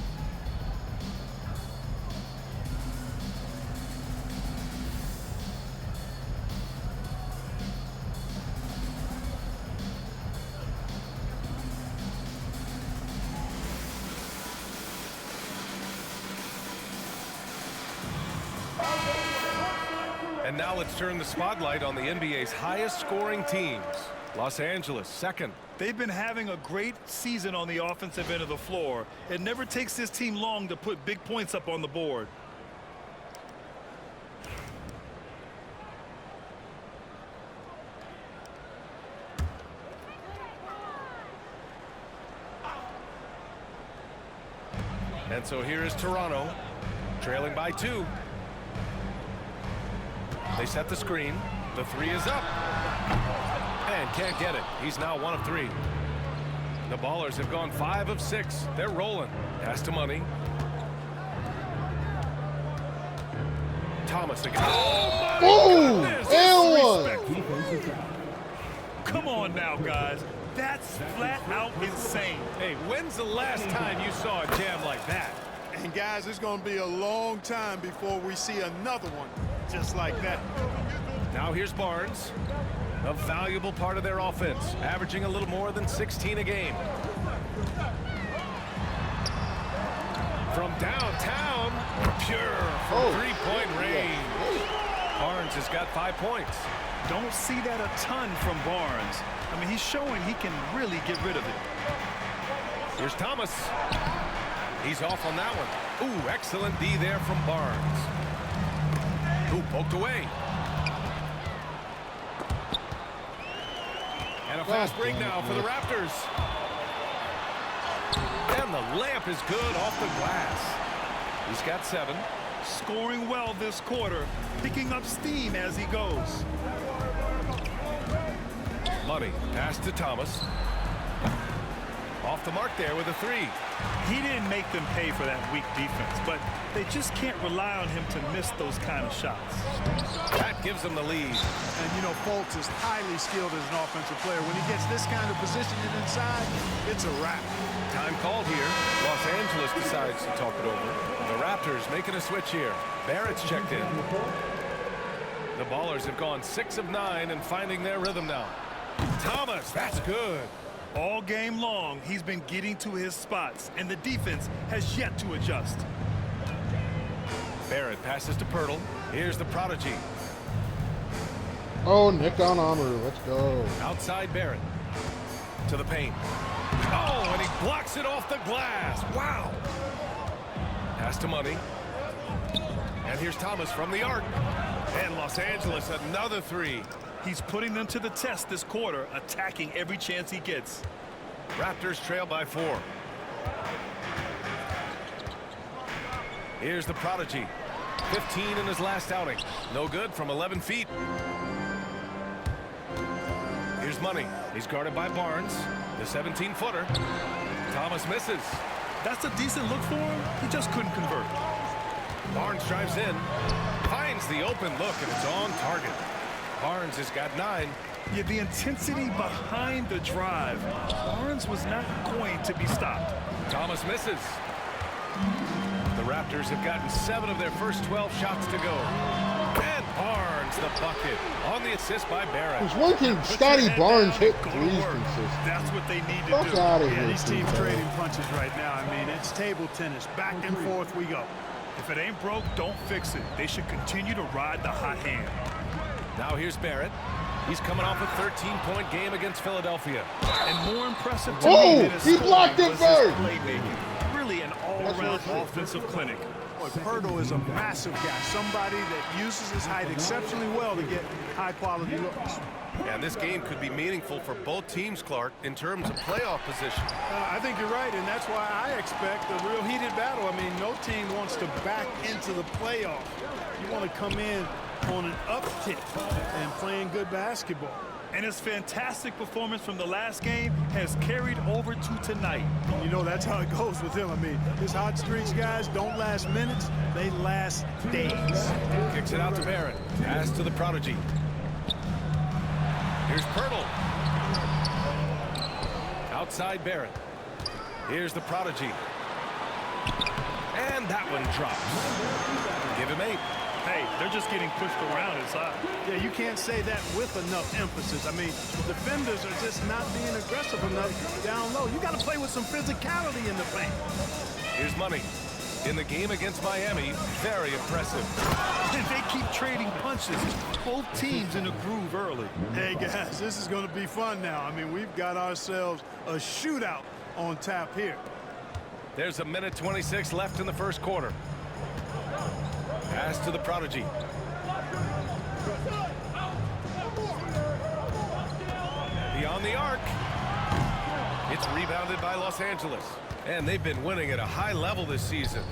And now let's turn the spotlight on the NBA's highest scoring teams. Los Angeles, second. They've been having a great season on the offensive end of the floor. It never takes this team long to put big points up on the board. And so here is Toronto, trailing by 2. They set the screen. The 3 is up. And can't get it. He's now 1 of 3. The Ballers have gone 5 of 6. They're rolling. Pass to Money. Thomas again. Oh, my goodness. Come on now, guys. That's flat out insane. Hey, when's the last time you saw a jam like that? And guys, it's going to be a long time before we see another one just like that. Now here's Barnes, a valuable part of their offense, averaging a little more than 16 a game. From downtown, pure from three-point range. Barnes has got 5 points. Don't see that a ton from Barnes. I mean, he's showing he can really get rid of it. Here's Thomas. He's off on that one. Ooh, excellent D there from Barnes. Ooh, poked away. And a fast break now for the Raptors. And the layup is good off the glass. He's got 7. Scoring well this quarter, picking up steam as he goes. Money, pass to Thomas. Off the mark there with a 3. He didn't make them pay for that weak defense, but they just can't rely on him to miss those kind of shots. That gives them the lead. And, you know, Fultz is highly skilled as an offensive player. When he gets this kind of positioning inside, it's a wrap. Time called here. Los Angeles decides to talk it over. The Raptors making a switch here. Barrett's checked in. The Ballers have gone 6 of 9 and finding their rhythm now. Thomas, that's good. All game long, he's been getting to his spots, and the defense has yet to adjust. Barrett passes to Pirtle. Here's the prodigy. Oh, Nick on Amaru. Let's go. Outside Barrett. To the paint. Oh, and he blocks it off the glass. Wow. Pass to Money. And here's Thomas from the arc. And Los Angeles, another 3. He's putting them to the test this quarter, attacking every chance he gets. Raptors trail by 4. Here's the prodigy. 15 in his last outing. No good from 11 feet. Here's Money. He's guarded by Barnes. The 17-footer. Thomas misses. That's a decent look for him. He just couldn't convert. Barnes drives in. Finds the open look, and it's on target. Barnes has got 9. Yeah, the intensity behind the drive. Barnes was not going to be stopped. Thomas misses. The Raptors have gotten 7 of their first 12 shots to go. And Barnes the bucket on the assist by Barrett. There's one thing, Scotty Barnes hit threes consistent. That's what they need to Fuck do. out of Yeah, here, these teams people. trading punches right now. I mean, it's table tennis. Back and forth we go. If it ain't broke, don't fix it. They should continue to ride the hot hand. Now here's Barrett. He's coming off a 13-point game against Philadelphia. And more impressive to Oh, me than his he blocked scoring it was his first. playmaking. Really an all-around offensive clinic. Boy, Pirtle is a massive guy. Somebody that uses his height exceptionally well to get high-quality looks. And this game could be meaningful for both teams, Clark, in terms of playoff position. I think you're right, and that's why I expect a real heated battle. I mean, no team wants to back into the playoff. You want to come in on an uptick and playing good basketball. And his fantastic performance from the last game has carried over to tonight. You know, that's how it goes with him. I mean, his hot streaks, guys, don't last minutes. They last days. Kicks it out to Barrett. Pass to the prodigy. Here's Pirtle. Outside Barrett. Here's the prodigy. And that one drops. Give him 8. Hey, they're just getting pushed around inside. Yeah, you can't say that with enough emphasis. I mean, the defenders are just not being aggressive enough down low. You got to play with some physicality in the paint. Here's Money. In the game against Miami, very impressive. And they keep trading punches. Both teams in a groove early. Hey, guys, this is going to be fun now. I mean, we've got ourselves a shootout on tap here. There's a minute 26 left in the first quarter. Pass to the prodigy. Beyond the arc. It's rebounded by Los Angeles. And they've been winning at a high level this season.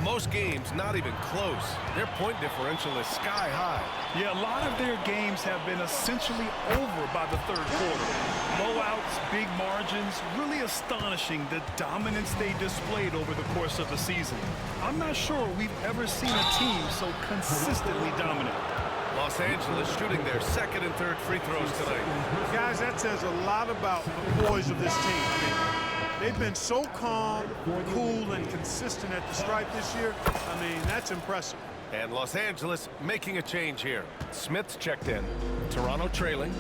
Most games not even close. Their point differential is sky high. Yeah, a lot of their games have been essentially over by the third quarter. Blowouts, big margins, really astonishing the dominance they displayed over the course of the season. I'm not sure we've ever seen a team so consistently dominant. Los Angeles shooting their second and third free throws tonight. Guys, that says a lot about the boys of this team. I mean, they've been so calm, cool, and consistent at the stripe this year. I mean, that's impressive. And Los Angeles making a change here. Smith's checked in. Toronto trailing.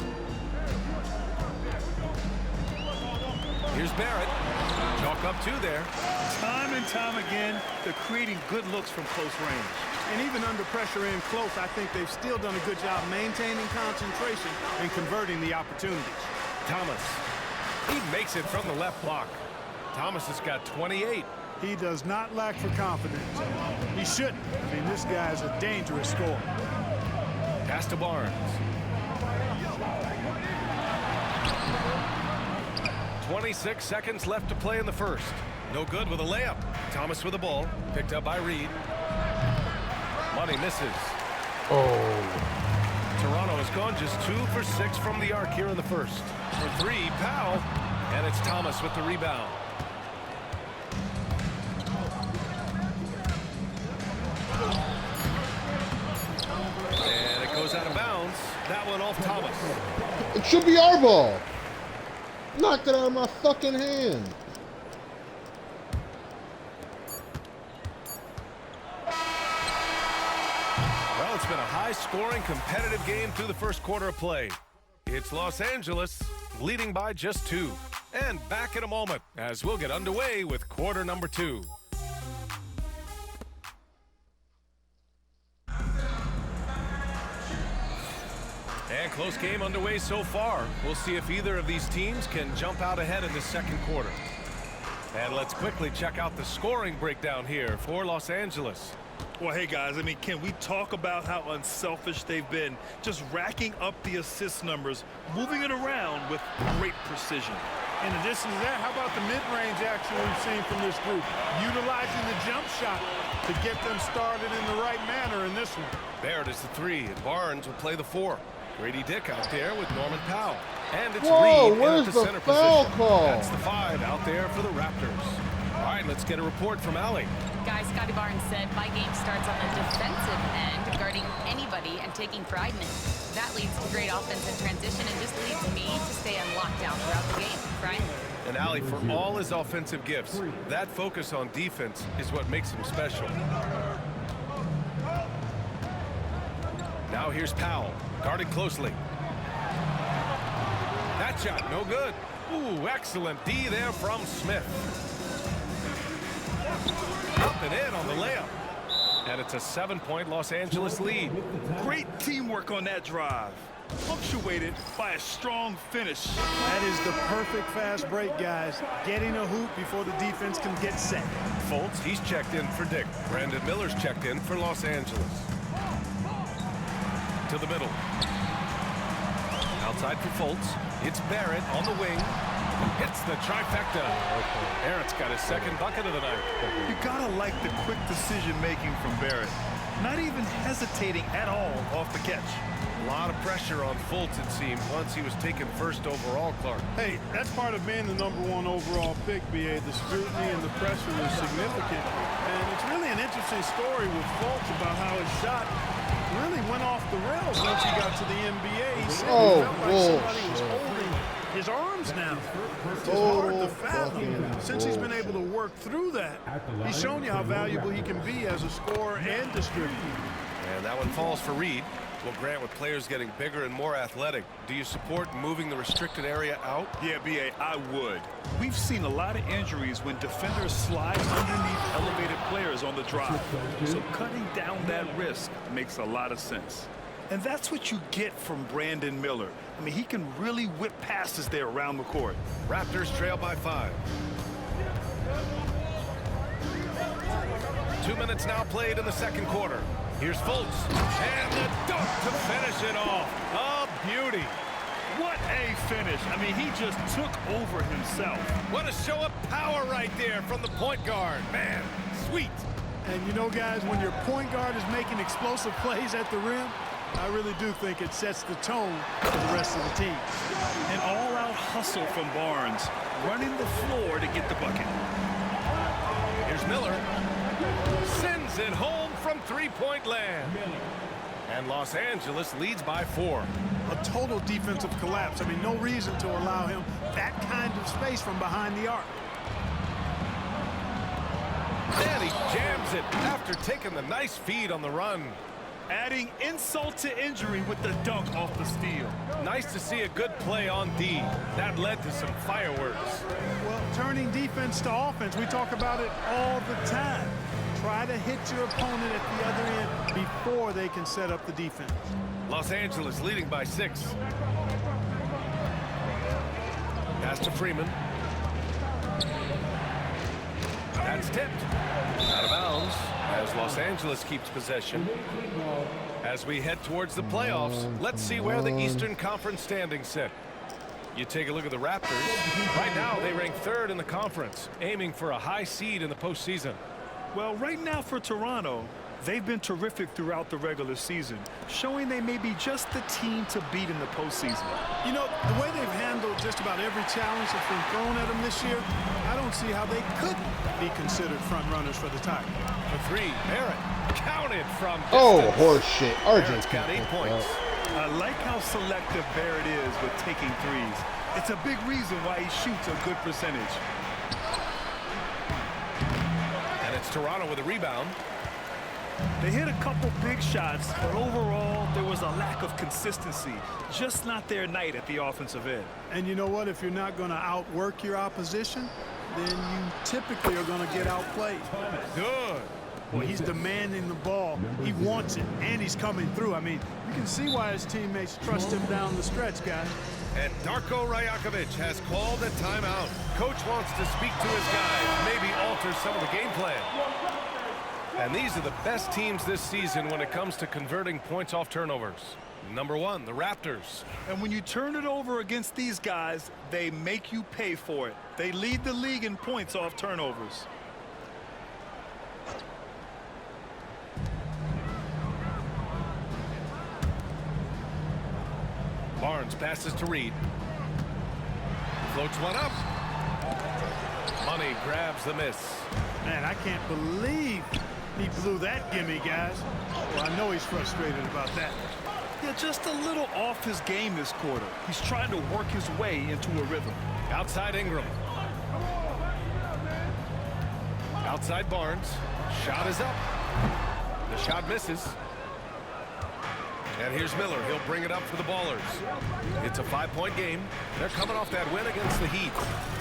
Here's Barrett. Chalk up two there. Time and time again, they're creating good looks from close range. And even under pressure in close, I think they've still done a good job maintaining concentration and converting the opportunities. Thomas. He makes it from the left block. Thomas has got 28. He does not lack for confidence. He shouldn't. I mean, this guy's a dangerous scorer. Pass to Barnes. 26 seconds left to play in the first. No good with a layup. Thomas with the ball. Picked up by Reed. Money misses. Toronto has gone just 2 for 6 from the arc here in the first. For three, Powell. And it's Thomas with the rebound. And it goes out of bounds. That one off Thomas. It should be our ball. Knocked it out of my fucking hand. Well, it's been a high-scoring, competitive game through the first quarter of play. It's Los Angeles leading by just 2. And back in a moment as we'll get underway with quarter number 2. And close game underway so far. We'll see if either of these teams can jump out ahead in the second quarter. And let's quickly check out the scoring breakdown here for Los Angeles. Well, hey, guys, I mean, can we talk about how unselfish they've been? Just racking up the assist numbers, moving it around with great precision. In addition to that, how about the mid-range action we've seen from this group? Utilizing the jump shot to get them started in the right manner in this one. Barrett is the 3, and Barnes will play the 4. Grady Dick out there with Norman Powell. And it's Whoa, Reed where's in the the center foul position. call? That's the 5 out there for the Raptors. All right, let's get a report from Allie. Guys, Scotty Barnes said, my game starts on the defensive end, guarding anybody and taking pride in it. That leads to great offensive transition and just leads me to stay on lockdown throughout the game. Brian? And Allie, for all his offensive gifts, that focus on defense is what makes him special. Now here's Powell, guarded closely. That shot, no good. Ooh, excellent D there from Smith. Up and in on the layup. And it's a 7-point Los Angeles lead. Great teamwork on that drive. Punctuated by a strong finish. That is the perfect fast break, guys. Getting a hoop before the defense can get set. Fultz, he's checked in for Dick. Brandon Miller's checked in for Los Angeles. To the middle. Outside for Fultz. It's Barrett on the wing. Hits the trifecta. Barrett's got his second bucket of the night. You gotta like the quick decision making from Barrett. Not even hesitating at all off the catch. A lot of pressure on Fultz, it seemed, once he was taken first overall, Clark. Hey, that's part of being the #1 overall pick, BA. The scrutiny and the pressure is significant. And it's really an interesting story with Fultz about how his shot really went off the rails once he got to the NBA. He said he felt like somebody was holding his arms now. It's hard to fathom. Since he's been able to work through that, he's shown you how valuable he can be as a scorer and distributor. And that one falls for Reed. Well, Grant, with players getting bigger and more athletic, do you support moving the restricted area out? Yeah, B.A., I would. We've seen a lot of injuries when defenders slide underneath elevated players turnovers on the drive. So cutting down that risk makes a lot of sense. And that's what you get from Brandon Miller. I mean, he can really whip passes there around the court. Raptors trail by 5. 2 minutes now played in the second quarter. Here's Fultz, and the dunk to finish it off. A beauty. What a finish. I mean, he just took over himself. What a show of power right there from the point guard. Man, sweet. And you know, guys, when your point guard is making explosive plays at the rim, I really do think it sets the tone for the rest of the team. An all-out hustle from Barnes, running the floor to get the bucket. Here's Miller. Sends it home from three-point land. And Los Angeles leads by 4. A total defensive collapse. I mean, no reason to allow him that kind of space from behind the arc. And he jams it after taking the nice feed on the run. Adding insult to injury with the dunk off the steal. Nice to see a good play on D. That led to some fireworks. Well, turning defense to offense, we talk about it all the time. Try to hit your opponent at the other end before they can set up the defense. Los Angeles leading by 6. Pass to Freeman. That's tipped. Out of bounds as Los Angeles keeps possession. As we head towards the playoffs, let's see where the Eastern Conference standings sit. You take a look at the Raptors. Right now, they rank 3rd in the conference, aiming for a high seed in the postseason. Well, right now for Toronto, they've been terrific throughout the regular season, showing they may be just the team to beat in the postseason. You know, the way they've handled just about every challenge that's been thrown at them this year, I don't see how they couldn't be considered front runners for the title. For 3, Barrett counted from distance. Oh, horse shit. Barrett's got 8 points. I like how selective Barrett is with taking threes. It's a big reason why he shoots a good percentage. And it's Toronto with a rebound. They hit a couple big shots, but overall, there was a lack of consistency. Just not their night at the offensive end. And you know what? If you're not going to outwork your opposition, then you typically are going to get outplayed. Good. Well, he's demanding the ball. He wants it, and he's coming through. I mean, you can see why his teammates trust him down the stretch, guys. And Darko Rajakovic has called a timeout. Coach wants to speak to his guys, maybe alter some of the game plan. And these are the best teams this season when it comes to converting points off turnovers. Number 1, the Raptors. And when you turn it over against these guys, they make you pay for it. They lead the league in points off turnovers. Barnes passes to Reed. Floats one up. Money grabs the miss. Man, I can't believe he blew that gimme, guys. Well, I know he's frustrated about that. Yeah, just a little off his game this quarter. He's trying to work his way into a rhythm. Outside Ingram. Outside Barnes. Shot is up. The shot misses. And here's Miller. He'll bring it up for the Ballers. It's a 5-point game. They're coming off that win against the Heat.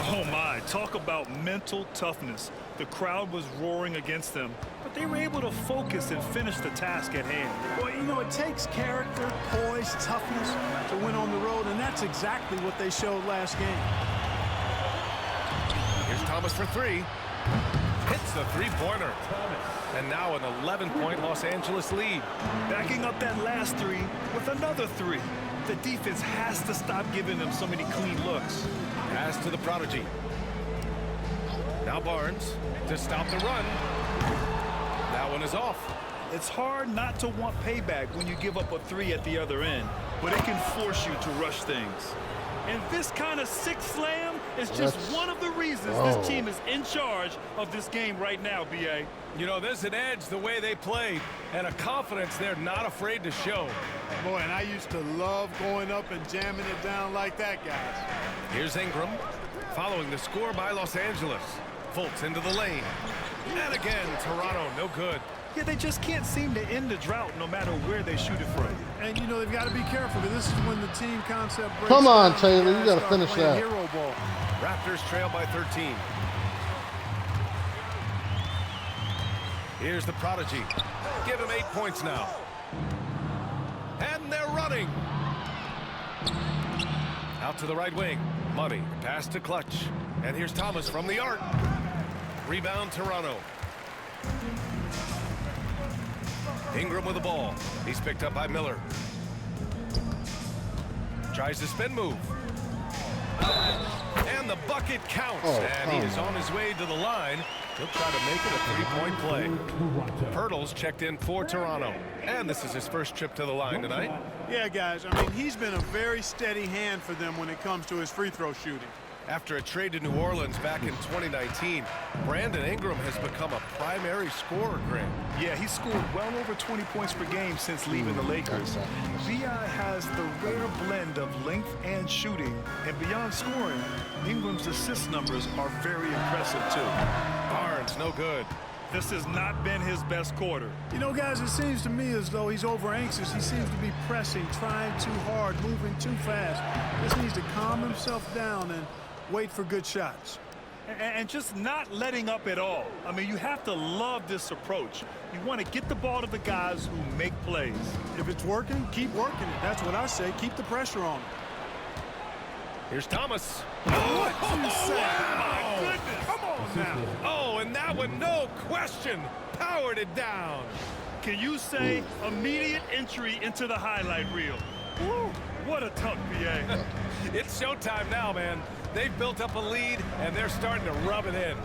Oh, my. Talk about mental toughness. The crowd was roaring against them, but they were able to focus and finish the task at hand. Well, you know, it takes character, poise, toughness to win on the road, and that's exactly what they showed last game. Here's Thomas for 3. Hits the three-pointer. And now an 11-point Los Angeles lead. Backing up that last 3 with another 3. The defense has to stop giving them so many clean looks. Pass to the prodigy. Now Barnes to stop the run. That one is off. It's hard not to want payback when you give up a 3 at the other end, but it can force you to rush things. And this kind of sick slam is just one of the reasons this team is in charge of this game right now, B.A. You know, there's an edge the way they played and a confidence they're not afraid to show. Boy, and I used to love going up and jamming it down like that, guys. Here's Ingram following the score by Los Angeles. Fultz into the lane. And again, Toronto, no good. Yeah, they just can't seem to end the drought no matter where they shoot it from. And, you know, they've got to be careful, because this is when the team concept breaks. Come on, Taylor, you got to finish that. Hero ball. Raptors trail by 13. Here's the prodigy. Give him 8 points now. And they're running. Out to the right wing. Money. Pass to Clutch. And here's Thomas from the arc. Rebound Toronto. Ingram with the ball. He's picked up by Miller. Tries the spin move. And the bucket counts. And he is on his way to the line. He'll try to make it a three-point play. Pirtle's checked in for Toronto. And this is his first trip to the line tonight. Yeah, guys, I mean, he's been a very steady hand for them when it comes to his free throw shooting. After a trade to New Orleans back in 2019, Brandon Ingram has become a primary scorer, Grant. Yeah, he's scored well over 20 points per game since leaving the Lakers. V.I. has the rare blend of length and shooting, and beyond scoring, Ingram's assist numbers are very impressive, too. Barnes, no good. This has not been his best quarter. You know, guys, it seems to me as though he's over anxious. He seems to be pressing, trying too hard, moving too fast. Just needs to calm himself down and wait for good shots. And just not letting up at all. I mean, you have to love this approach. You want to get the ball to the guys who make plays. If it's working, keep working it. That's what I say. Keep the pressure on him. Here's Thomas. What you say? My goodness. Come on now. Oh, and that one, no question, powered it down. Can you say immediate entry into the highlight reel? Woo, what a tough PA. It's showtime now, man. They've built up a lead, and they're starting to rub it in.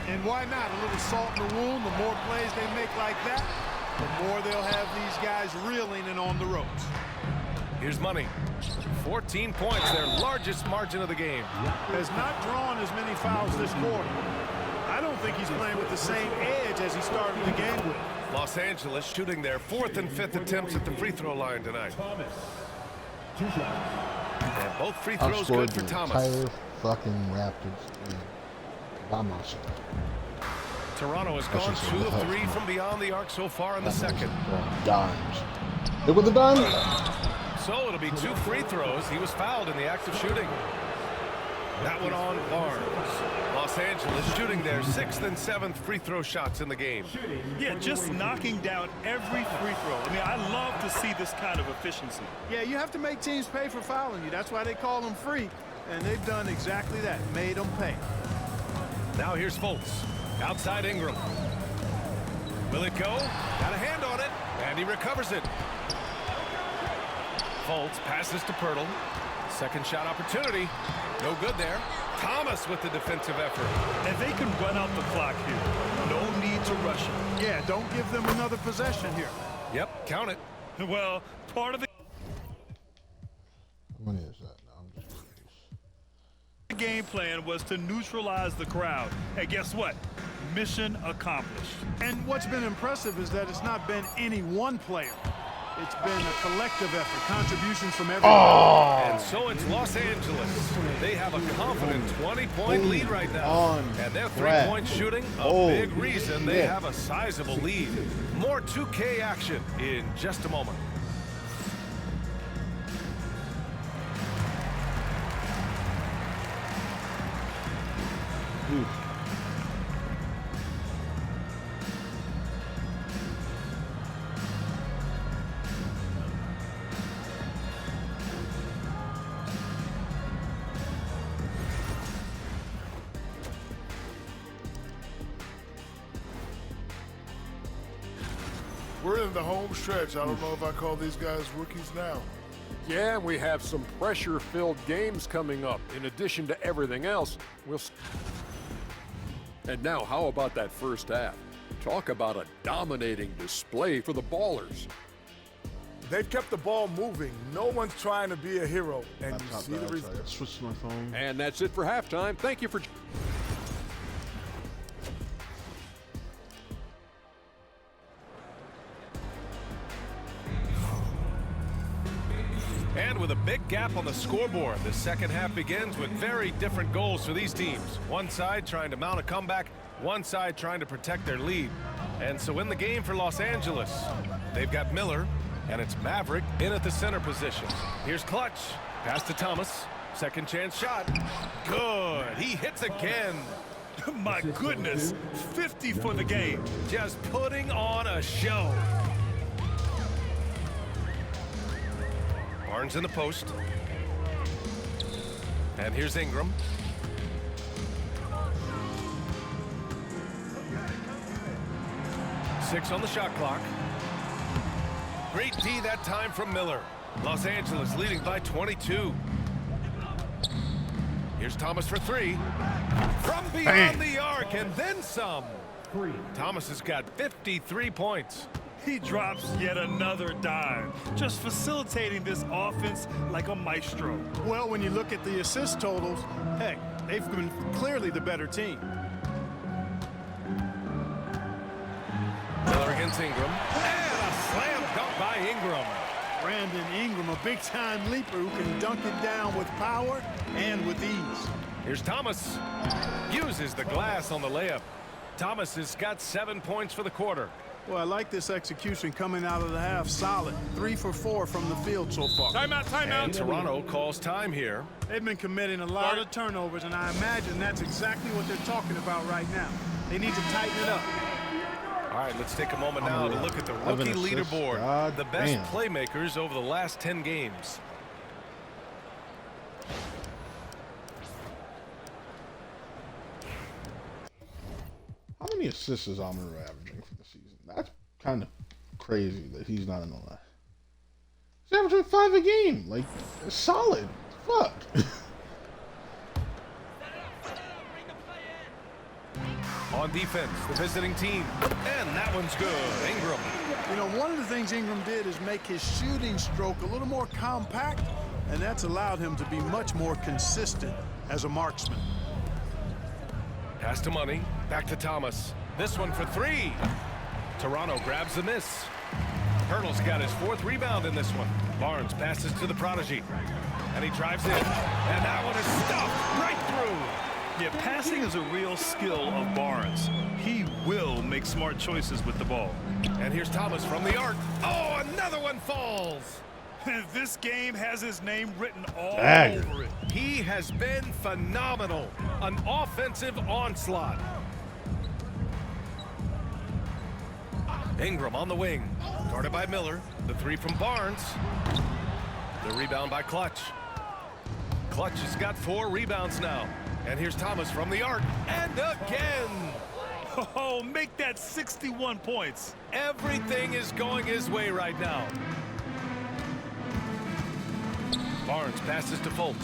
And why not? A little salt in the wound. The more plays they make like that, the more they'll have these guys reeling and on the ropes. Here's Money. 14 points, their largest margin of the game. Has not drawn as many fouls this quarter. I don't think he's playing with the same edge as he started the game with. Los Angeles shooting their 4th and 5th attempts at the free throw line tonight. And both free throws good for Thomas. Entire fucking Raptors game by myself. Toronto has gone 2 of 3 from beyond the arc so far in the second. Dimes. Look with the dime. So it'll be 2 free throws. He was fouled in the act of shooting. That one on Barnes. Los Angeles shooting their 6th and 7th free throw shots in the game. Yeah, just knocking down every free throw. I mean, I love to see this kind of efficiency. Yeah, you have to make teams pay for fouling you. That's why they call them free. And they've done exactly that, made them pay. Now here's Fultz. Outside Ingram. Will it go? Got a hand on it. And he recovers it. Fultz passes to Pirtle. Second shot opportunity. No good there. Thomas with the defensive effort. And they can run out the clock here. No need to rush it. Yeah, don't give them another possession here. Yep, count it. Well, part of the How many is that now? I'm just curious. The game plan was to neutralize the crowd. And guess what? Mission accomplished. And what's been impressive is that it's not been any one player. It's been a collective effort, contributions from everyone. Oh! And so it's Los Angeles. They have a confident 20-point lead right now. And their three-point shooting, a big reason they have a sizable lead. More 2K action in just a moment. We're in the home stretch. I don't know if I call these guys rookies now. Yeah, we have some pressure-filled games coming up. In addition to everything else, And now, how about that first half? Talk about a dominating display for the Ballers. They've kept the ball moving. No one's trying to be a hero. And you see the result. I switched my phone. And that's it for halftime. Thank you for... And with a big gap on the scoreboard, the second half begins with very different goals for these teams. One side trying to mount a comeback, one side trying to protect their lead. And so in the game for Los Angeles, they've got Miller, and it's Maverick in at the center position. Here's Clutch, pass to Thomas, second chance shot. Good, he hits again. My goodness, 50 for the game. Just putting on a show. Barnes in the post. And here's Ingram. Six on the shot clock. Great D that time from Miller. Los Angeles leading by 22. Here's Thomas for three. From beyond the arc and then some. Thomas has got 53 points. He drops yet another dime, just facilitating this offense like a maestro. Well, when you look at the assist totals, heck, they've been clearly the better team. Miller against Ingram. And a slam dunk by Ingram. Brandon Ingram, a big-time leaper who can dunk it down with power and with ease. Here's Thomas. Uses the glass on the layup. Thomas has got 7 points for the quarter. Well, I like this execution coming out of the half solid. 3 for 4 from the field so far. Timeout, timeout. And Toronto calls time here. They've been committing a lot of turnovers, and I imagine that's exactly what they're talking about right now. They need to tighten it up. All right, let's take a moment now to look at the rookie leaderboard. The best playmakers over the last 10 games. How many assists is Amaro averaging for the season? That's kind of crazy that he's not in the last. He's averaging 5 a game. Like, solid. Fuck. On defense, the visiting team. And that one's good. Ingram. You know, one of the things Ingram did is make his shooting stroke a little more compact, and that's allowed him to be much more consistent as a marksman. Pass to Money. Back to Thomas. This one for three. Toronto grabs the miss. Hurdle's got his 4th rebound in this one. Barnes passes to the prodigy. And he drives in. And that one is stuffed right through. Yeah, passing is a real skill of Barnes. He will make smart choices with the ball. And here's Thomas from the arc. Oh, another one falls. This game has his name written all Dang. over it. He has been phenomenal. An offensive onslaught. Ingram on the wing. Guarded by Miller. The 3 from Barnes. The rebound by Clutch. Clutch has got 4 rebounds now. And here's Thomas from the arc. And again. Oh, make that 61 points. Everything is going his way right now. Barnes passes to Fultz.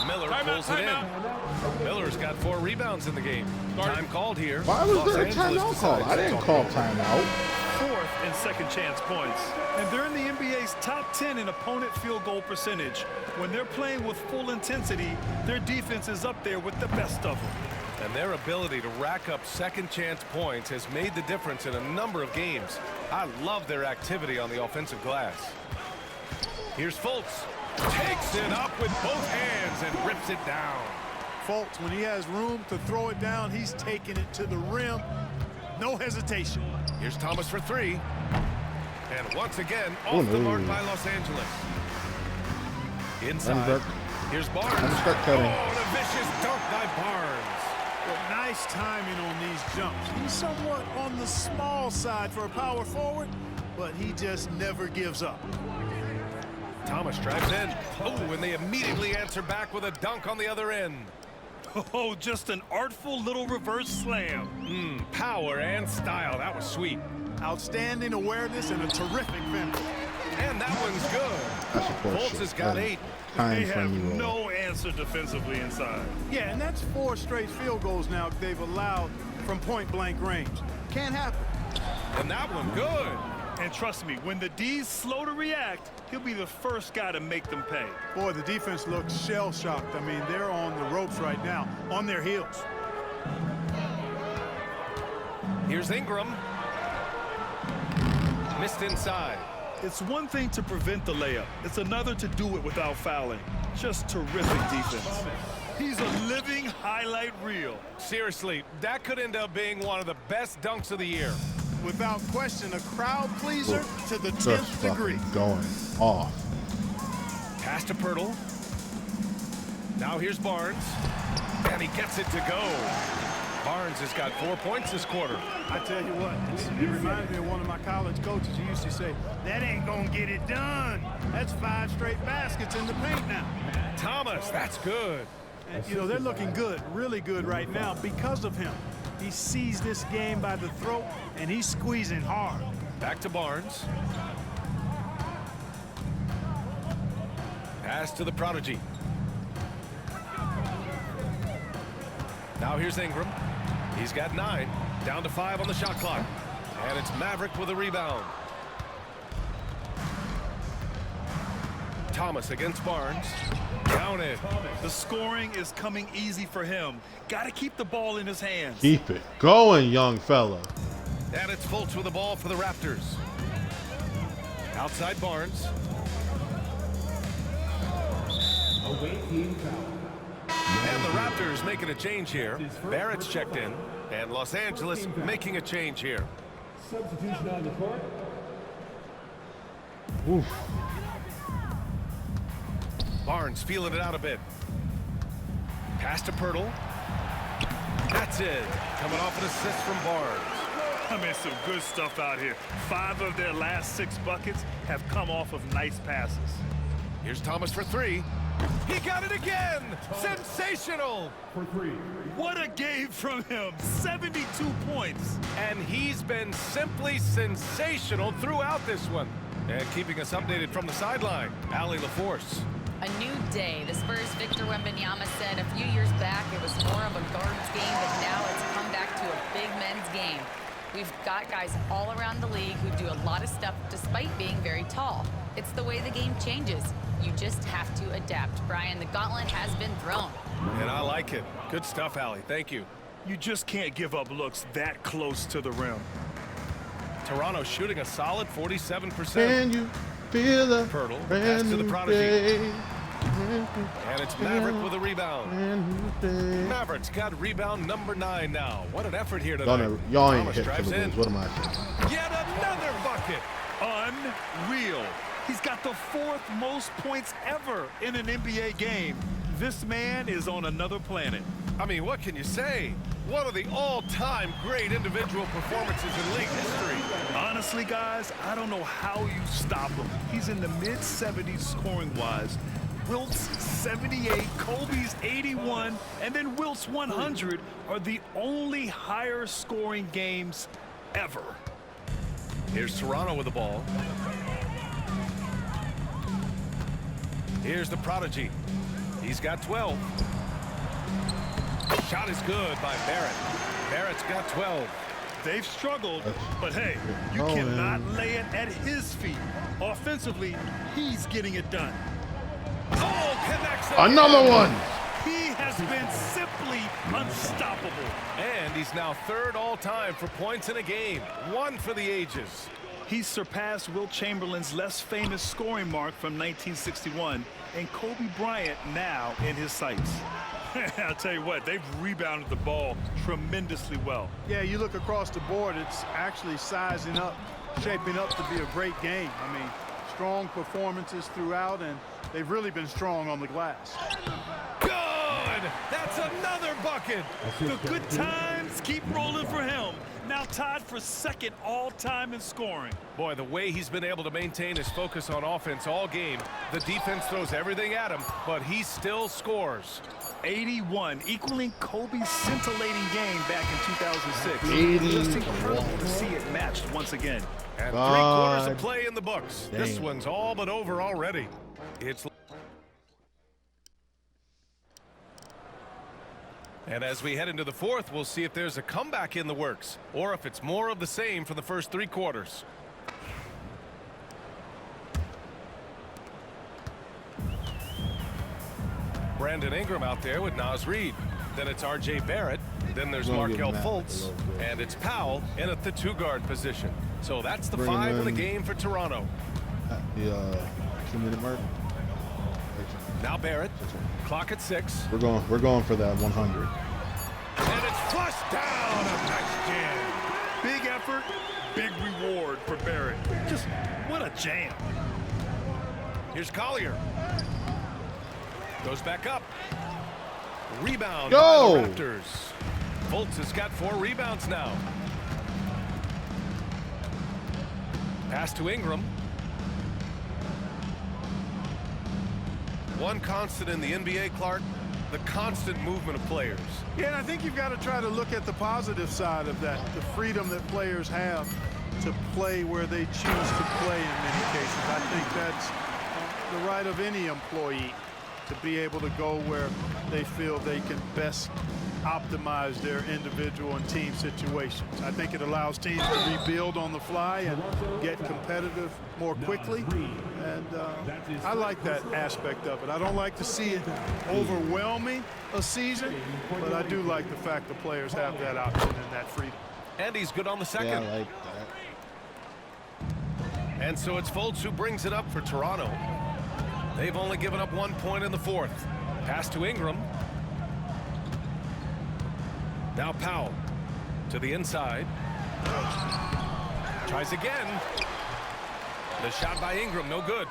Miller pulls it in. Miller's got 4 rebounds in the game. Time called here. Why was there a timeout call? I didn't call timeout. 4th and second chance points. And they're in the NBA's top 10 in opponent field goal percentage. When they're playing with full intensity, their defense is up there with the best of them. And their ability to rack up second chance points has made the difference in a number of games. I love their activity on the offensive glass. Here's Fultz. Takes it up with both hands and rips it down. Fultz, when he has room to throw it down, he's taking it to the rim. No hesitation. Here's Thomas for 3. And once again, off the mark by Los Angeles. Inside. Here's Barnes. Oh, and a vicious dunk by Barnes. Well, nice timing on these jumps. He's somewhat on the small side for a power forward, but he just never gives up. Thomas drives in. Oh, and they immediately answer back with a dunk on the other end. Oh, just an artful little reverse slam. Power and style. That was sweet. Outstanding awareness and a terrific finish. And that one's good. Fultz has got 8. They have no answer defensively inside. Yeah, and that's 4 straight field goals now they've allowed from point-blank range. Can't happen. And that one good. And trust me, when the D's slow to react, he'll be the first guy to make them pay. Boy, the defense looks shell-shocked. I mean, they're on the ropes right now, on their heels. Here's Ingram. Missed inside. It's one thing to prevent the layup. It's another to do it without fouling. Just terrific defense. He's a living highlight reel. Seriously, that could end up being one of the best dunks of the year. Without question, a crowd pleaser to the 10th degree. Going off. Pass to Pirtle. Now here's Barnes, and he gets it to go. Barnes has got 4 points this quarter. I tell you what, it reminds me of one of my college coaches. He used to say, that ain't gonna get it done. That's 5 straight baskets in the paint now. Thomas, that's good. And, you know, they're looking good, really good right now because of him. He sees this game by the throat, and he's squeezing hard. Back to Barnes. Pass to the prodigy. Now here's Ingram. He's got 9. Down to 5 on the shot clock. And it's Maverick with a rebound. Thomas against Barnes. Down it. The scoring is coming easy for him. Got to keep the ball in his hands. Keep it going, young fella. And it's Fultz with the ball for the Raptors. Outside Barnes. And the Raptors making a change here. Barrett's checked in. And Los Angeles making a change here. Substitution on the court. Oof. Barnes feeling it out a bit. Pass to Pirtle. That's it. Coming off an assist from Barnes. I mean, some good stuff out here. 5 of their last 6 buckets have come off of nice passes. Here's Thomas for 3. He got it again. Sensational. For 3. What a game from him. 72 points. And he's been simply sensational throughout this one. And keeping us updated from the sideline, Allie LaForce. A new day. The Spurs' Victor Wembanyama said a few years back it was more of a guards game, but now it's come back to a big men's game. We've got guys all around the league who do a lot of stuff despite being very tall. It's the way the game changes. You just have to adapt. Brian, the gauntlet has been thrown. And I like it. Good stuff, Allie. Thank you. You just can't give up looks that close to the rim. Toronto shooting a solid 47%. Can you feel the Pirtle, pass to the prodigy. day? And it's Maverick with a rebound. Maverick's got rebound number 9 now. What an effort here tonight. Y'all ain't Thomas hit drives for the in. Bulls. What am I saying? Yet another bucket. Unreal. He's got the 4th most points ever in an NBA game. This man is on another planet. I mean, what can you say? One of the all-time great individual performances in league history. Honestly, guys, I don't know how you stop him. He's in the mid-70s scoring-wise. Wilt's 78, Kobe's 81, and then Wilt's 100 are the only higher scoring games ever. Here's Toronto with the ball. Here's the prodigy. He's got 12. Shot is good by Barrett. Barrett's got 12. They've struggled, but hey, you cannot lay it at his feet. Offensively, he's getting it done. Oh, connects another one. He has been simply unstoppable. And he's now 3rd all-time for points in a game. 1 for the ages. He's surpassed Wilt Chamberlain's less famous scoring mark from 1961 and Kobe Bryant now in his sights. I'll tell you what, they've rebounded the ball tremendously well. Yeah, you look across the board, it's actually sizing up, shaping up to be a great game. I mean, strong performances throughout, and they've really been strong on the glass. Good! That's another bucket. The good times keep rolling for him. Now tied for 2nd all-time in scoring. Boy, the way he's been able to maintain his focus on offense all game, the defense throws everything at him, but he still scores. 81, equaling Kobe's scintillating game back in 2006. 81. Just incredible to see it matched once again. And 3 quarters of play in the books. Dang. This one's all but over already. It's And as we head into the 4th, we'll see if there's a comeback in the works or if it's more of the same for the first 3 quarters. Brandon Ingram out there with Naz Reid. Then it's R.J. Barrett. Then there's Markelle Fultz. And it's Powell in at the 2-guard position. So that's the 5 in the game for Toronto. Now Barrett. Clock at 6. We're going for that 100. And it's flushed down. A nice jam. Big effort, big reward for Barrett. Just what a jam. Here's Collier. Goes back up. Rebound Go! by the Raptors. Fultz has got 4 rebounds now. Pass to Ingram. One constant in the NBA, Clark, the constant movement of players. Yeah, and I think you've got to try to look at the positive side of that, the freedom that players have to play where they choose to play in many cases. I think that's the right of any employee to be able to go where they feel they can best optimize their individual and team situations. I think it allows teams to rebuild on the fly and get competitive more quickly. And I like that aspect of it. I don't like to see it overwhelming a season, but I do like the fact the players have that option and that freedom. And he's good on the second. Yeah, I like that. And so it's Fultz who brings it up for Toronto. They've only given up 1 point in the 4th. Pass to Ingram. Now Powell to the inside. Tries again. The shot by Ingram, no good.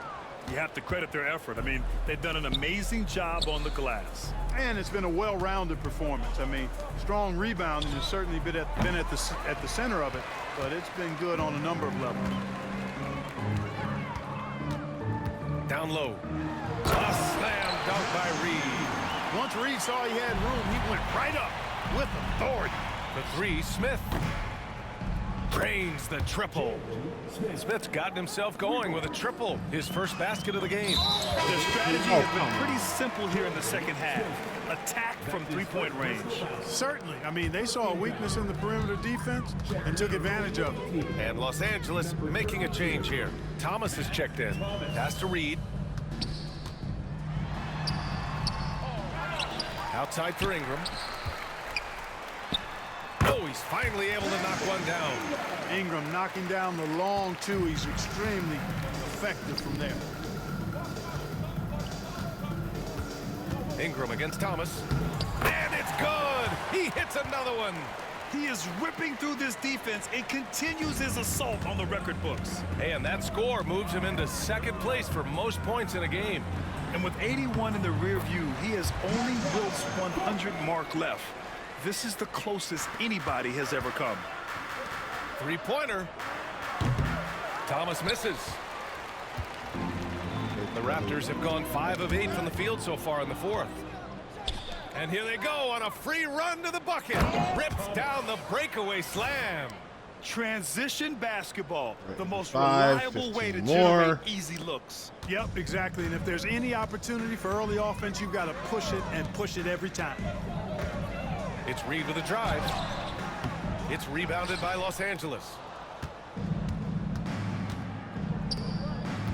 You have to credit their effort. I mean, they've done an amazing job on the glass. And it's been a well-rounded performance. I mean, strong rebounding has certainly been at the center of it, but it's been good on a number of levels. Down low. A slam dunk by Reed. Once Reed saw he had room, he went right up with authority. The 3, Smith. Drains the triple. Smith's gotten himself going with a triple. His first basket of the game. Their strategy has been pretty simple here in the second half. Attack from 3-point range. Certainly. I mean, they saw a weakness in the perimeter defense and took advantage of it. And Los Angeles making a change here. Thomas has checked in. Pass to Reed. Outside for Ingram. Oh, he's finally able to knock one down. Ingram knocking down the long 2. He's extremely effective from there. Ingram against Thomas. And it's good. He hits another one. He is ripping through this defense and continues his assault on the record books. And that score moves him into 2nd place for most points in a game. And with 81 in the rear view, he has only Wilt's 100 mark left. This is the closest anybody has ever come. 3-pointer. Thomas misses. The Raptors have gone 5 of 8 from the field so far in the 4th. And here they go on a free run to the bucket. Rips down the breakaway slam. Transition basketball, the most 5, reliable way to more. generate easy looks. Yep, exactly. And if there's any opportunity for early offense, you've got to push it and push it every time. It's Reed with a drive. It's rebounded by Los Angeles.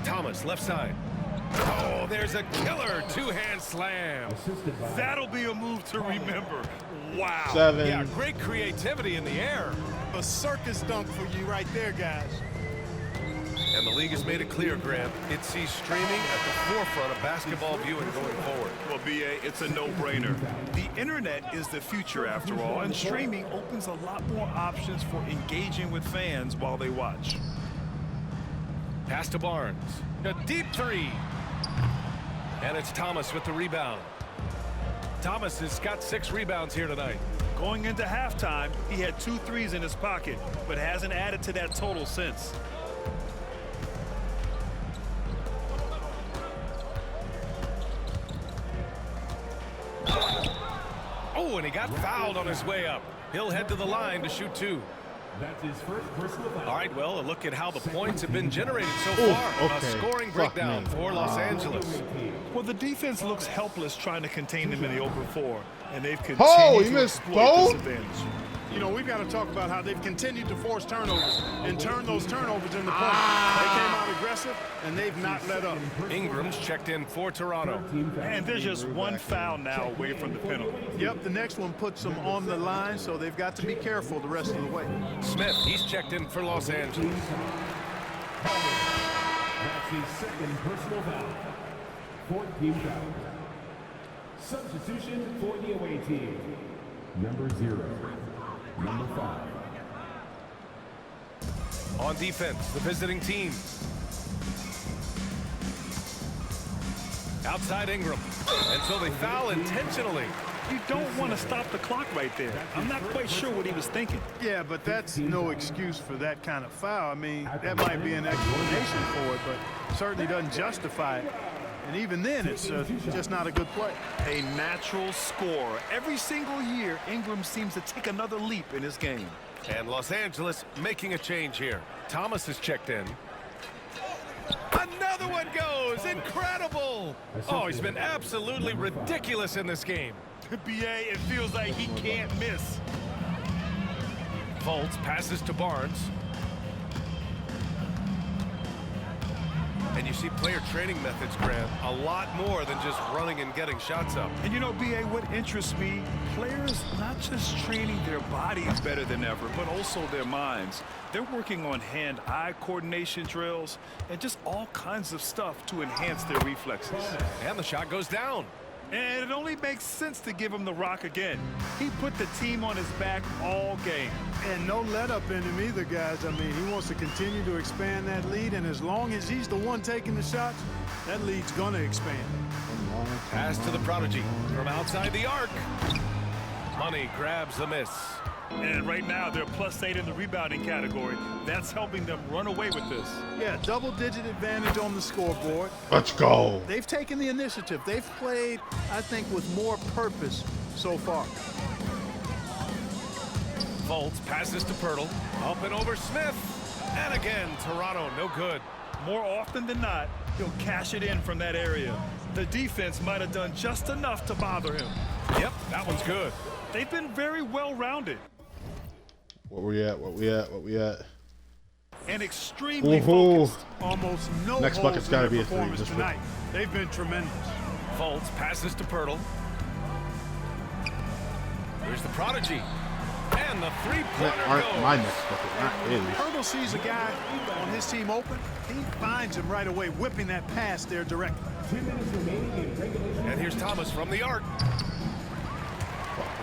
Thomas, left side. Oh, there's a killer 2-hand slam. That'll be a move to remember. Wow. 7. Yeah, great creativity in the air. A circus dunk for you right there, guys. And the league has made it clear, Grant, it sees streaming at the forefront of basketball viewing going forward. Well, B.A., it's a no-brainer. The internet is the future, after all, and streaming opens a lot more options for engaging with fans while they watch. Pass to Barnes. A deep 3. And it's Thomas with the rebound. Thomas has got 6 rebounds here tonight. Going into halftime, he had 2 threes in his pocket, but hasn't added to that total since. Oh, and he got fouled on his way up. He'll head to the line to shoot 2. That's his first personal foul. All right, well, a look at how the points have been generated so far. Okay. A scoring breakdown for Los Angeles. Well, the defense looks helpless trying to contain them in the open 4, and they've he continued to missed exploit both? this advantage. You know, we've got to talk about how they've continued to force turnovers and turn those turnovers into points. They came out aggressive, and they've not let up. Ingram's checked in for Toronto. And there's just one foul now away from the penalty. Yep, the next one puts them on the line, so they've got to be careful the rest of the way. Smith, he's checked in for Los Angeles. That's his second personal foul. 14 fouls. Substitution for the away team. Number 0. Number 5. On defense, the visiting team. Outside Ingram. And so they foul intentionally. You don't want to stop the clock right there. I'm not quite sure what he was thinking. Yeah, but that's no excuse for that kind of foul. I mean, that might be an explanation for it, but certainly doesn't justify it. And even then, it's just not a good play. A natural scorer. Every single year, Ingram seems to take another leap in his game. And Los Angeles making a change here. Thomas is checked in. Another one goes. Incredible. Oh, he's been absolutely ridiculous in this game. BA, it feels like he can't miss. Fultz passes to Barnes. And you see player training methods, Grant, a lot more than just running and getting shots up. And you know, BA, what interests me, players not just training their bodies better than ever, but also their minds. They're working on hand-eye coordination drills and just all kinds of stuff to enhance their reflexes. And the shot goes down. And it only makes sense to give him the rock again. He put the team on his back all game. And no let-up in him either, guys. I mean, he wants to continue to expand that lead, and as long as he's the one taking the shots, that lead's going to expand. Pass to the prodigy from outside the arc. Money grabs the miss. And right now, they're +8 in the rebounding category. That's helping them run away with this. Yeah, double-digit advantage on the scoreboard. Let's go. They've taken the initiative. They've played, I think, with more purpose so far. Fultz passes to Pirtle. Up and over Smith. And again, Toronto, no good. More often than not, he'll cash it in from that area. The defense might have done just enough to bother him. Yep, that one's good. They've been very well-rounded. What we at? What we at? What we at? And extremely focused. Almost no next bucket's got to be a three. Tonight. They've been tremendous. Fultz passes to Pirtle. Here's the prodigy. And the three-pointer goes. My next bucket, not his. Pirtle sees a guy on his team open. He finds him right away, whipping that pass there directly. And here's Thomas from the arc.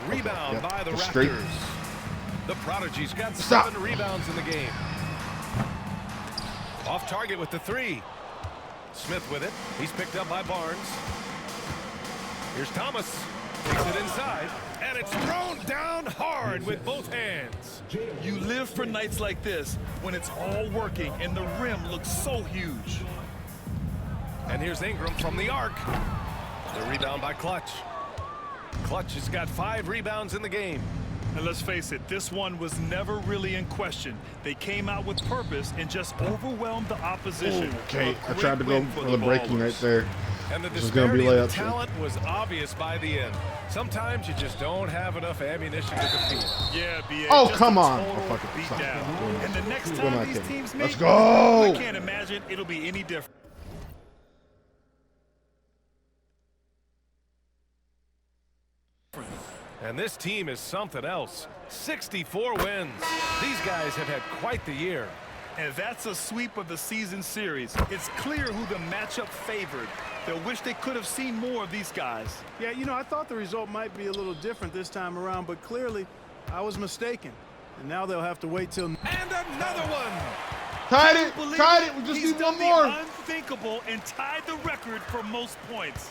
Rebound by the Straight. Raptors. The prodigy's got 7 rebounds in the game. Off target with the 3. Smith with it. He's picked up by Barnes. Here's Thomas. Takes it inside. And it's thrown down hard with both hands. You live for nights like this when it's all working and the rim looks so huge. And here's Ingram from the arc. The rebound by Clutch. Clutch has got 5 rebounds in the game. And let's face it, this one was never really in question. They came out with purpose and just overwhelmed the opposition. Okay, I tried to go for the breaking right there. And the This is gonna be disparity of layup. talent was obvious by the end. Sometimes you just don't have enough ammunition to compete. Yeah, BA. Oh, just come a on. total Oh, fuck it. beat Stop. down. And the next We're time not these kidding. teams meet, Let's go. I can't imagine it'll be any different. And this team is something else. 64 wins. These guys have had quite the year. And that's a sweep of the season series. It's clear who the matchup favored. They'll wish they could have seen more of these guys. Yeah, you know, I thought the result might be a little different this time around, but clearly I was mistaken. And now they'll have to wait till... And another one! Tied it! Tied it! We just need one more! He's done the unthinkable and tied the record for most points.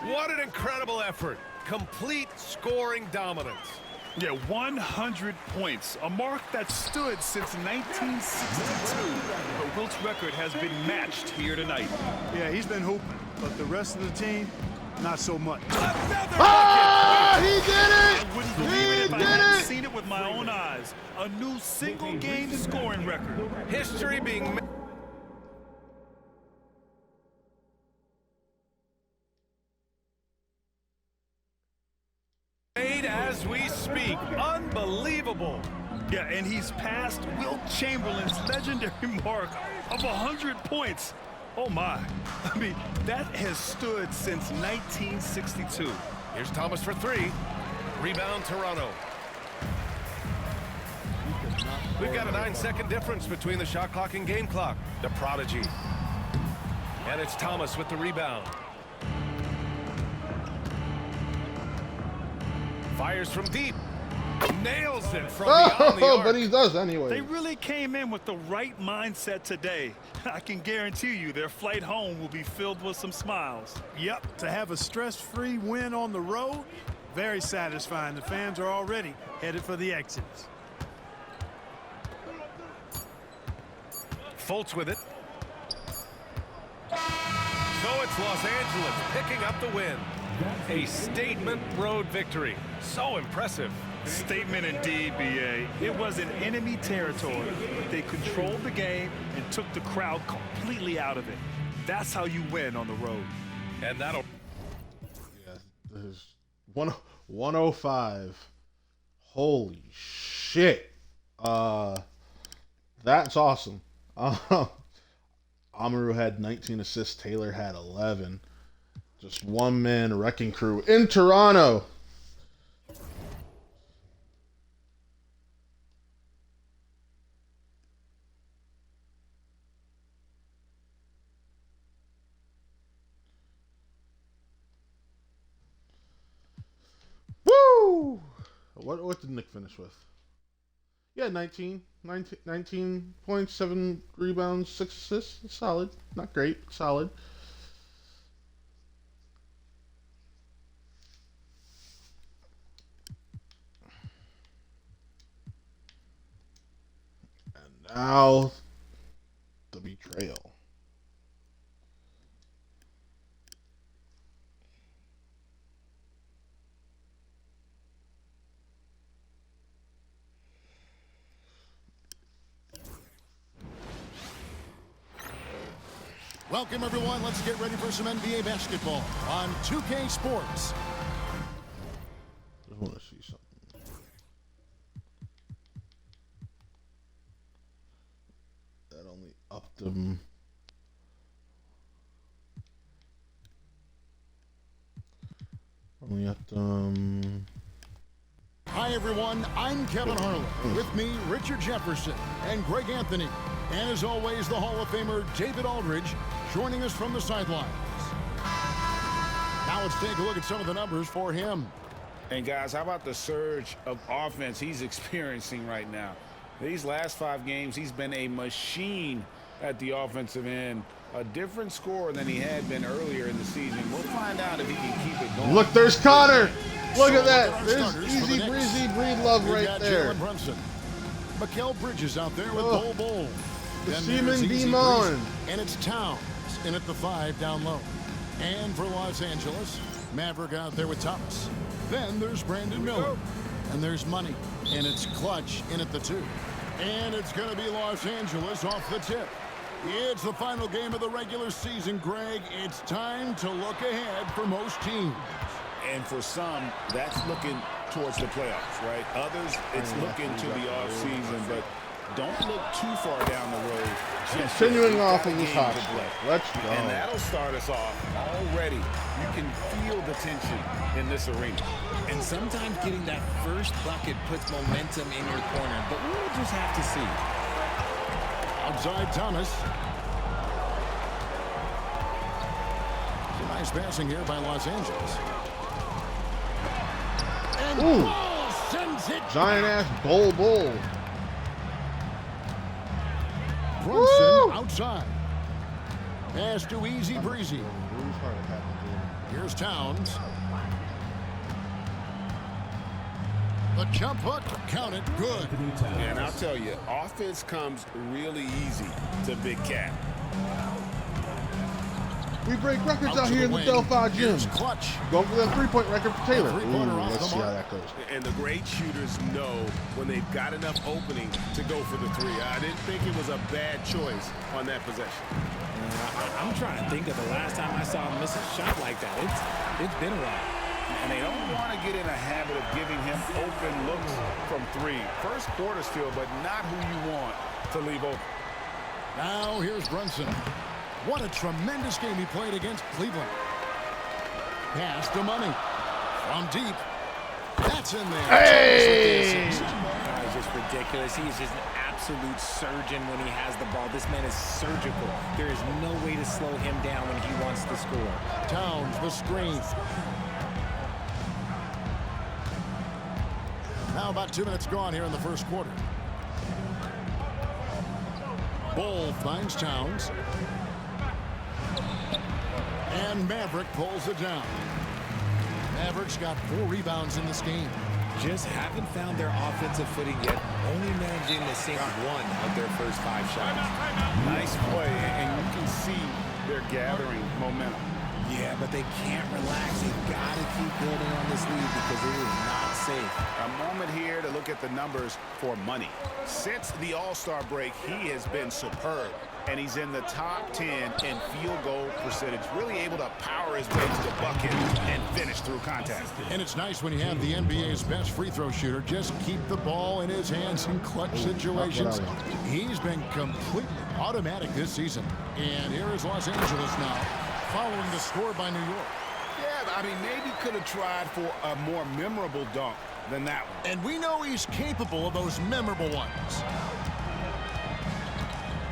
What an incredible effort. Complete scoring dominance. Yeah, 100 points, a mark that stood since 1962. But Wilt's record has been matched here tonight. Yeah, he's been hooping, but the rest of the team, not so much. Ah! He did it! I wouldn't believe it if I hadn't seen it with my own eyes. A new single-game scoring record. History being made as we speak. Unbelievable. Yeah, and he's passed Wilt Chamberlain's legendary mark of 100 points. Oh, my. I mean, that has stood since 1962. Here's Thomas for 3. Rebound, Toronto. We've got a 9-second difference between the shot clock and game clock. The prodigy. And it's Thomas with the rebound. Fires from deep. Nails it from beyond the arc. But he does anyway. They really came in with the right mindset today. I can guarantee you their flight home will be filled with some smiles. Yep, to have a stress-free win on the road, Very satisfying. The fans are already headed for the exits. Fultz with it. So it's Los Angeles picking up the win. A statement road victory. So impressive. Statement indeed, BA. It was in enemy territory, but they controlled the game and took the crowd completely out of it. That's how you win on the road. And that'll... Yeah, there's 105. Holy shit. That's awesome. Amaru had 19 assists. Taylor had 11. Just one man wrecking crew in Toronto. Woo! What did Nick finish with? Yeah, 19 points, 7 rebounds, 6 assists. Solid. Not great, solid. And now, the betrayal. Welcome, everyone. Let's get ready for some NBA basketball on 2K Sports. I want to see something. That only upped them. Only upped them. Hi, everyone. I'm Kevin Harlan. With me, Richard Jefferson and Greg Anthony. And as always, the Hall of Famer David Aldridge joining us from the sidelines. Now let's take a look at some of the numbers for him. And guys, how about the surge of offense he's experiencing right now? These last 5 games, he's been a machine at the offensive end. A different scorer than he had been earlier in the season. We'll find out if he can keep it going. Look, there's Connor. Look at that. There's easy breezy Breedlove right there. Mikal Bridges out there with Bol Bol. The Seaman Demon. And it's Towns in at the 5 down low. And for Los Angeles, Maverick out there with Thomas. Then there's Brandon Miller. And there's Money. And it's Clutch in at the 2. And it's going to be Los Angeles off the tip. It's the final game of the regular season, Greg. It's time to look ahead for most teams. And for some, that's looking towards the playoffs, right? Others, it's looking to the offseason, but don't look too far down the road. Continuing off of this hot play. Let's go. And that'll start us off already. You can feel the tension in this arena. And sometimes getting that first bucket puts momentum in your corner, but we'll just have to see. Outside Thomas. Some nice passing here by Los Angeles. And Ball sends it. Giant ass Bol Bol. Brunson outside. Pass to Easy Breezy. Here's Towns. The jump hook, count it, good. And I'll tell you, offense comes really easy to Big Cat. We break records out here in the Delphi gym. Clutch. Going for that 3-point record for Taylor. Let's see how that goes. And the great shooters know when they've got enough opening to go for the 3. I didn't think it was a bad choice on that possession. I'm trying to think of the last time I saw him miss a shot like that. It's been a while. And they don't want to get in a habit of giving him open looks from 3. First quarter still, but not who you want to leave open. Now here's Brunson. What a tremendous game he played against Cleveland. Pass to Money. From deep. That's in there. Hey! It's just ridiculous. He is just an absolute surgeon when he has the ball. This man is surgical. There is no way to slow him down when he wants to score. Towns, the screen. Now about 2 minutes gone here in the first quarter. Bol finds Towns. And Maverick pulls it down. Mavericks got 4 rebounds in this game. Just haven't found their offensive footing yet, only managing to sink 1 of their first 5 shots. Nice play, and you can see they're gathering momentum. Yeah, but they can't relax. They've got to keep building on this lead because it is not safe. A moment here to look at the numbers for money. Since the All-Star break, he has been superb, and he's in the top 10 in field goal percentage, really able to power his way to the bucket and finish through contact. And it's nice when you have the NBA's best free throw shooter just keep the ball in his hands in clutch situations. He's been completely automatic this season. And here is Los Angeles now, following the score by New York. Yeah, I mean, maybe could have tried for a more memorable dunk than that one. And we know he's capable of those memorable ones.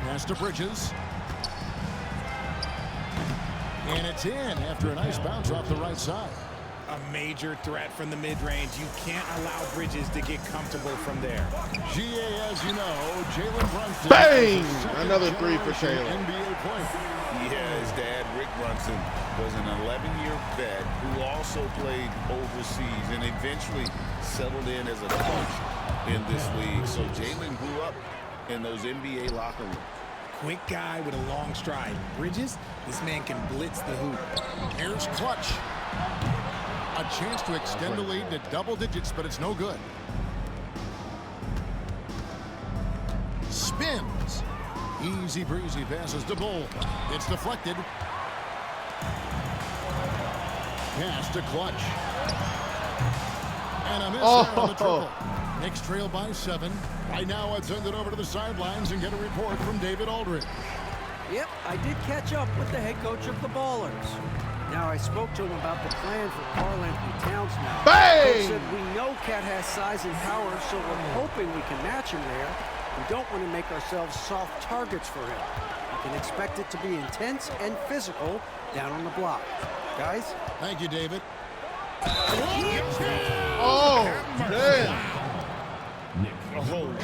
Pass to Bridges. And it's in after a nice bounce off the right side. A major threat from the mid-range. You can't allow Bridges to get comfortable from there. GA, as you know, Jalen Brunson. Bang! Another 3 for Taylor. NBA point. Yeah, his dad, Rick Brunson, was an 11-year vet who also played overseas and eventually settled in as a coach in this league. So Jalen grew up in those NBA locker rooms. Quick guy with a long stride. Bridges, this man can blitz the hoop. Here's Clutch. A chance to extend the lead to double digits, but it's no good. Spins. Easy breezy passes to Bull. It's deflected. Pass to Clutch. And a miss there on the triple. Knicks trail by 7. Right now, I'd send it over to the sidelines and get a report from David Aldridge. Yep, I did catch up with the head coach of the Ballers. Now, I spoke to him about the plan for Karl Anthony Towns now. Bang! He said, we know Cat has size and power, so we're hoping we can match him there. We don't want to make ourselves soft targets for him. You can expect it to be intense and physical down on the block. Guys? Thank you, David. Oh, damn. Oh, my.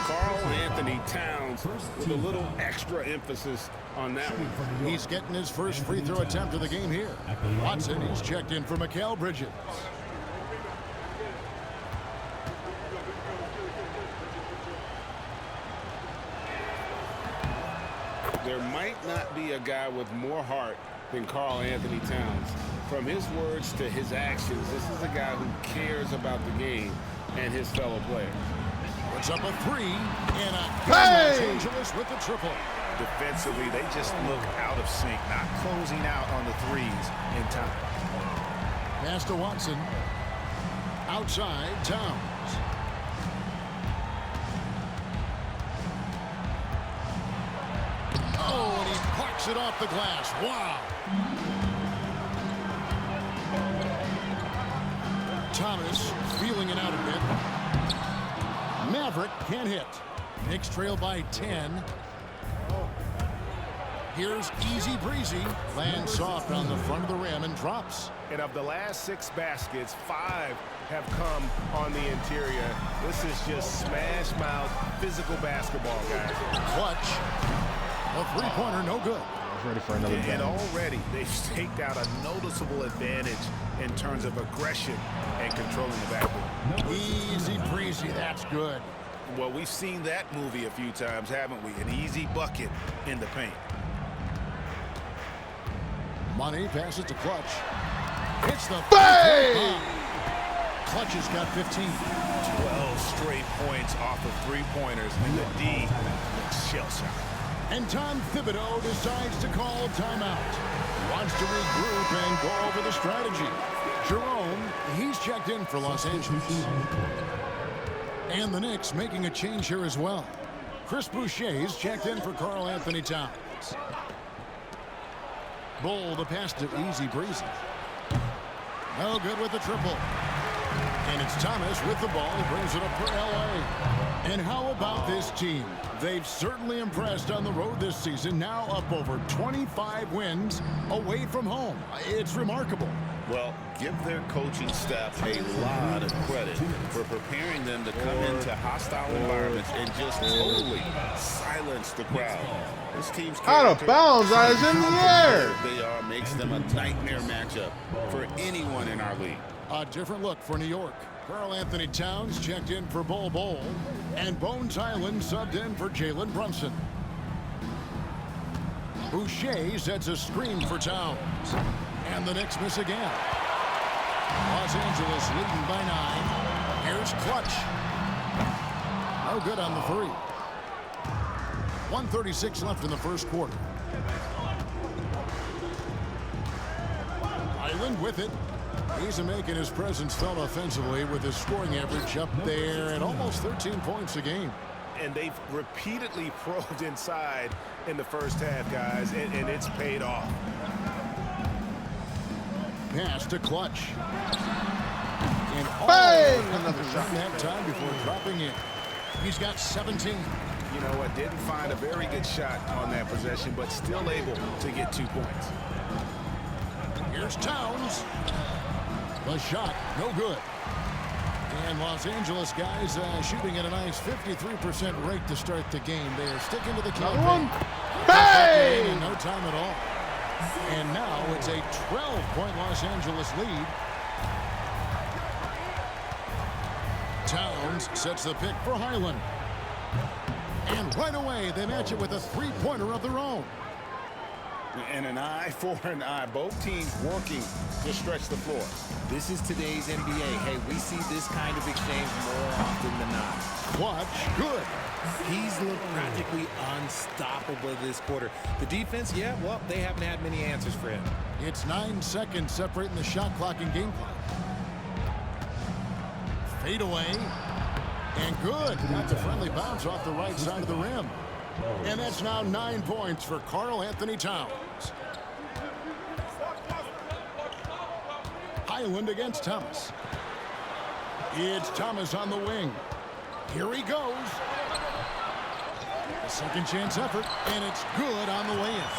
Karl Anthony Towns with a little extra emphasis on that one. He's getting his first free throw attempt of the game here. Watson, he's checked in for Mikal Bridges. There might not be a guy with more heart than Karl Anthony Towns. From his words to his actions, this is a guy who cares about the game and his fellow players. Puts up a 3 and a Los Angeles with the triple. Defensively, they just look out of sync, not closing out on the threes in time. Pass to Watson. Outside, Towns. Oh, and he plucks it off the glass. Wow. Thomas feeling it out a bit. Maverick can't hit. Knicks trail by 10. Here's Easy Breezy. Lands soft on the front of the rim and drops. And of the last 6 baskets, 5 have come on the interior. This is just smash mouth physical basketball, guys. Clutch. A 3-pointer, no good. Ready for another And already they've staked out a noticeable advantage in terms of aggression and controlling the backboard. Easy Breezy, that's good. Well, we've seen that movie a few times, haven't we? An easy bucket in the paint. Money passes to Clutch. It's the bang! Clutch has got 15. 12 straight points off of 3-pointers, and the D looks shell-shocked. And Tom Thibodeau decides to call timeout. Wants to regroup and go over the strategy. Jerome, he's checked in for Los Angeles. And the Knicks making a change here as well. Chris Boucher's checked in for Karl Anthony Towns. Bull, the pass to Easy Breezy. No good with the triple. And it's Thomas with the ball, brings it up for LA. And how about this team? They've certainly impressed on the road this season, now up over 25 wins away from home. It's remarkable. Well, give their coaching staff a lot of credit for preparing them to come into hostile environments and just totally silence the crowd. This team's out of bounds, eyes in the air. They are makes them a nightmare matchup for anyone in our league. A different look for New York. Karl Anthony Towns checked in for Bol, and Bones Hyland subbed in for Jalen Brunson. Boucher sets a screen for Towns. And the Knicks miss again. Los Angeles leading by 9. Here's Clutch. No good on the three. 1:36 left in the first quarter. Hyland with it. He's making his presence felt offensively with his scoring average up there at almost 13 points a game. And they've repeatedly probed inside in the first half, guys, and it's paid off. Pass to Clutch. And bang! Another shot. Didn't have time before dropping in. He's got 17. You know what? Didn't find a very good shot on that possession, but still able to get 2 points. Here's Towns. The shot, no good. And Los Angeles guys shooting at a nice 53% rate to start the game. They are sticking to the campaign. Hey! No time at all. And now it's a 12-point Los Angeles lead. Towns sets the pick for Hyland. And right away, they match it with a three-pointer of their own. And an eye for an eye. Both teams working to stretch the floor. This is today's NBA. Hey, we see this kind of exchange more often than not. Clutch, good. He's looked practically unstoppable this quarter. The defense, yeah, well, they haven't had many answers for him. It's 9 seconds separating the shot clock and game clock. Fade away. And good. Got the friendly bounce off the right side of the rim. And that's now 9 points for Karl Anthony Towns. Hyland against Thomas. It's Thomas on the wing. Here he goes. A second chance effort, and it's good on the way in.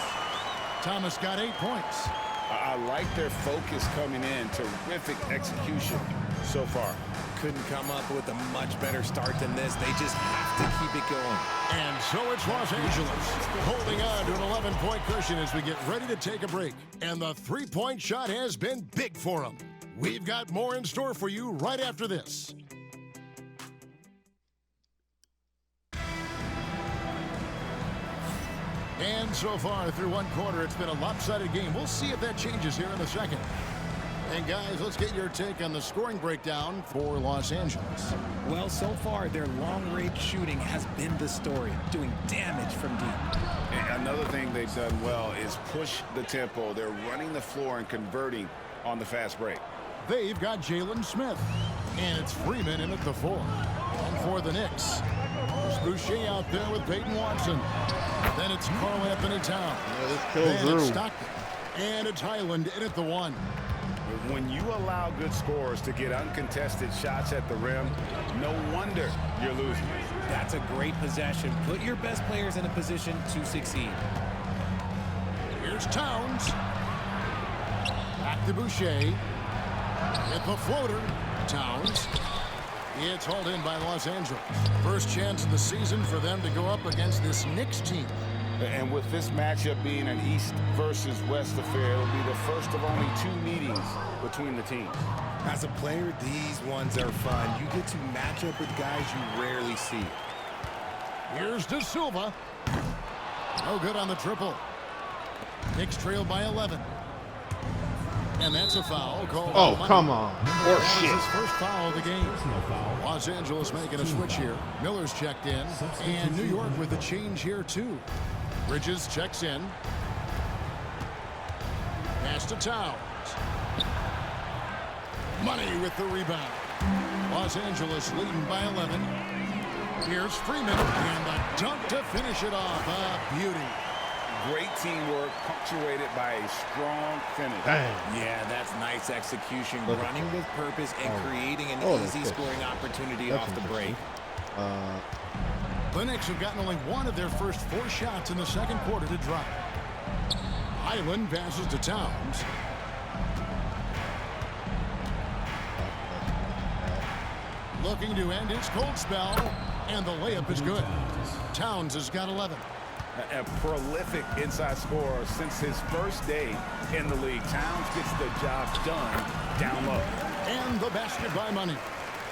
Thomas got 8 points. I like their focus coming in. Terrific execution so far. Couldn't come up with a much better start than this. They just have to keep it going. And so it's Los Angeles holding on to an 11-point cushion as we get ready to take a break. And the three-point shot has been big for them. We've got more in store for you right after this. And so far through one quarter, it's been a lopsided game. We'll see if that changes here in a second. And guys, let's get your take on the scoring breakdown for Los Angeles. Well, so far, their long-range shooting has been the story, doing damage from deep. And another thing they've done well is push the tempo. They're running the floor and converting on the fast break. They've got Jalen Smith. And it's Freeman in at the 4. And for the Knicks, there's Boucher out there with Peyton Watson. Then it's Karl Anthony Towns. Then it's Stockton. And it's Hyland in at the 1. When you allow good scorers to get uncontested shots at the rim, no wonder you're losing. That's a great possession. Put your best players in a position to succeed. Here's Towns. Back to Boucher. Hit the floater. Towns. It's hauled in by Los Angeles. First chance of the season for them to go up against this Knicks team. And with this matchup being an East versus West affair, it'll be the first of only 2 meetings between the teams. As a player, these ones are fun. You get to match up with guys you rarely see. Here's De Silva. No good on the triple. Knicks trail by 11. And that's a foul called. Oh, come on. Or shit. His first foul of the game. Los Angeles making a switch here. Miller's checked in. And New York with a change here, too. Bridges checks in. Pass to Towns. Money with the rebound. Los Angeles leading by 11. Here's Freeman. And the dunk to finish it off. A beauty. Great teamwork punctuated by a strong finish. Dang. Yeah, that's nice execution. Running with purpose and creating an easy scoring opportunity off the break. The Knicks have gotten only one of their first 4 shots in the second quarter to drop. Hyland passes to Towns. Looking to end his cold spell, and the layup is good. Towns has got 11. A prolific inside scorer since his first day in the league. Towns gets the job done down low. And the basket by Money.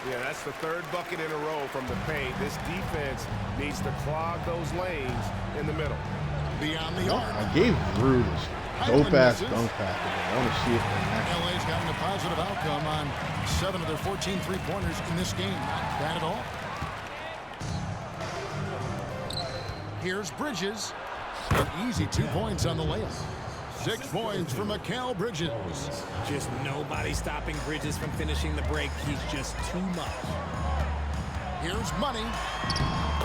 Yeah, that's the third bucket in a row from the paint. This defense needs to clog those lanes in the middle. Beyond the arc. I gave Drew this dope-ass dunk package. I want to see it in action. LA's gotten a positive outcome on 7 of their 14 three-pointers in this game. Not bad at all. Here's Bridges. An easy 2 points on the layup. 6 points for Mikal Bridges. Just nobody stopping Bridges from finishing the break. He's just too much. Here's Money.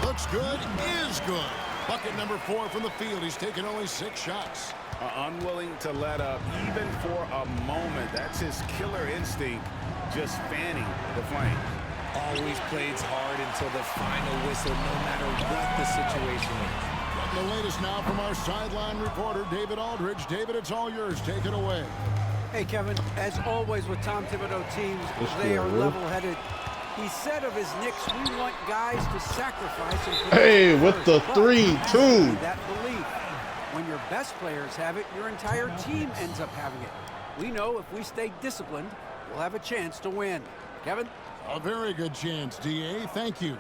Looks good, is good. Bucket number 4 from the field. He's taken only 6 shots. Unwilling to let up even for a moment. That's his killer instinct, just fanning the flame. Always plays hard until the final whistle, no matter what the situation is. The latest now from our sideline reporter, David Aldridge. David, it's all yours. Take it away. Hey, Kevin, as always with Tom Thibodeau teams, they are level-headed. He said of his Knicks, we want guys to sacrifice. Hey, with the 3-2. That belief. When your best players have it, your entire team ends up having it. We know if we stay disciplined, we'll have a chance to win. Kevin? A very good chance, D.A. Thank you.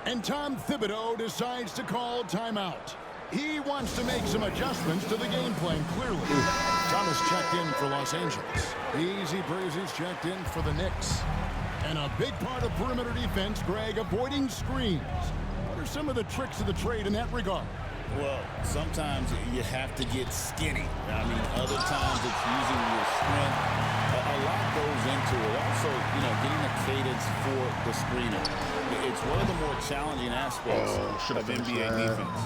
And Tom Thibodeau decides to call timeout. He wants to make some adjustments to the game plan, clearly. Thomas checked in for Los Angeles. Easy Breezy's checked in for the Knicks. And a big part of perimeter defense, Greg, avoiding screens. What are some of the tricks of the trade in that regard? Well, sometimes you have to get skinny. I mean, other times it's using your strength. A lot goes into it. Also, getting a cadence for the screener. It's one of the more challenging aspects of NBA defense.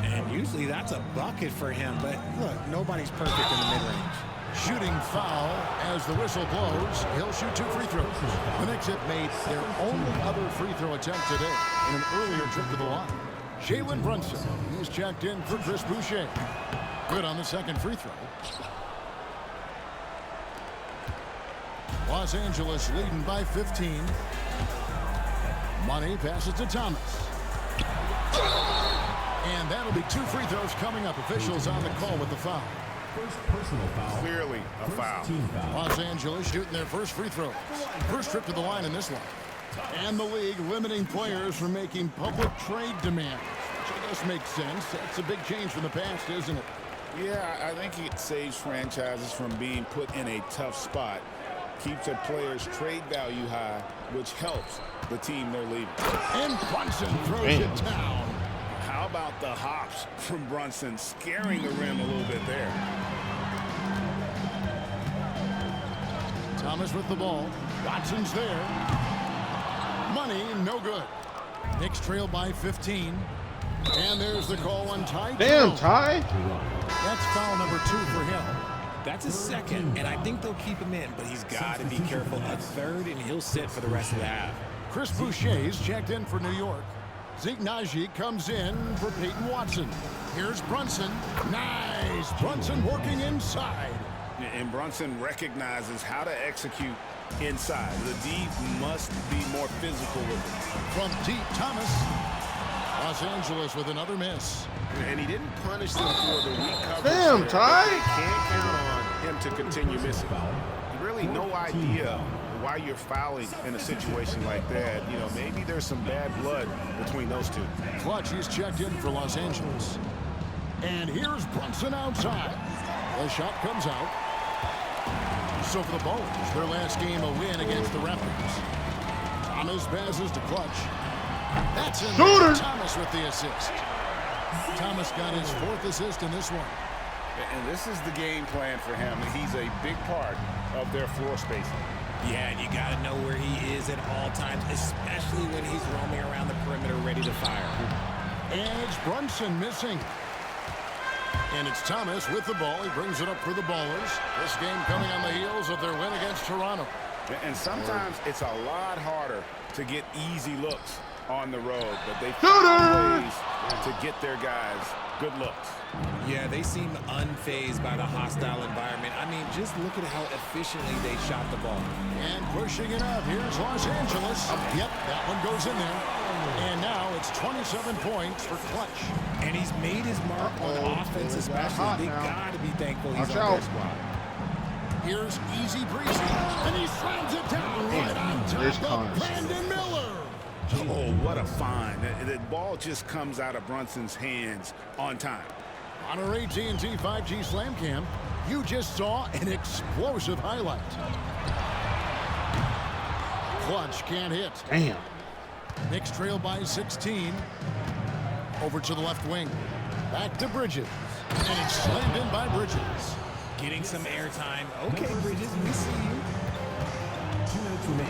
And usually that's a bucket for him, but look, nobody's perfect in the mid-range. Shooting foul as the whistle blows. He'll shoot 2 free throws. The Knicks have made their only other free throw attempt today in an earlier trip to the line. Jalen Brunson, he's checked in for Chris Boucher. Good on the second free throw. Los Angeles leading by 15. Money passes to Thomas. And that'll be 2 free throws coming up. Officials on the call with the foul. First personal foul. Clearly a foul. Los Angeles shooting their first free throw. First trip to the line in this one. And the league limiting players from making public trade demands, which I guess makes sense. That's a big change from the past, isn't it? Yeah, I think it saves franchises from being put in a tough spot. Keeps their players' trade value high, which helps the team they're leaving. And Brunson throws it down. How about the hops from Brunson, scaring the rim a little bit there. Thomas with the ball. Watson's there. Money, no good. Knicks trail by 15. And there's the call on Ty. Damn, Ty. That's foul number 2 for him. That's his second, and I think they'll keep him in, but he's got to be careful. A third, and he'll sit for the rest of the half. Chris Boucher's checked in for New York. Zeke Naji comes in for Peyton Watson. Here's Brunson. Nice. Brunson working inside. And Brunson recognizes how to execute inside. The D must be more physical with it. From deep, Thomas. Los Angeles with another miss. And he didn't punish them for the weak coverage. Damn, Ty. They can't count on him to continue missing. Really no idea why you're fouling in a situation like that. Maybe there's some bad blood between those two. Clutch, he's checked in for Los Angeles. And here's Brunson outside. The shot comes out. So for the Bulls, their last game a win against the Raptors. Thomas passes to Clutch. That's in. Thomas with the assist. Thomas got his 4th assist in this one. And this is the game plan for him. He's a big part of their floor spacing. Yeah, and you got to know where he is at all times, especially when he's roaming around the perimeter ready to fire. And it's Brunson missing. And it's Thomas with the ball. He brings it up for the Ballers. This game coming on the heels of their win against Toronto. And sometimes it's a lot harder to get easy looks on the road, but they find ways to get their guys good looks. Yeah, they seem unfazed by the hostile environment. I mean, just look at how efficiently they shot the ball. And pushing it up, here's Los Angeles. Yep, that one goes in there. And now it's 27 points for Clutch. And he's made his mark on offense especially. They got to be thankful he's on their squad. Here's Easy Breezy, and he slams it down right on top of Brandon Miller. Oh, what a find. The ball just comes out of Brunson's hands on time. On our AT&T 5G Slam Cam, you just saw an explosive highlight. Clutch can't hit. Damn. Knicks trail by 16. Over to the left wing. Back to Bridges. And it's slammed in by Bridges. Getting some airtime. Okay, Bridges, we see you. 2 minutes remaining.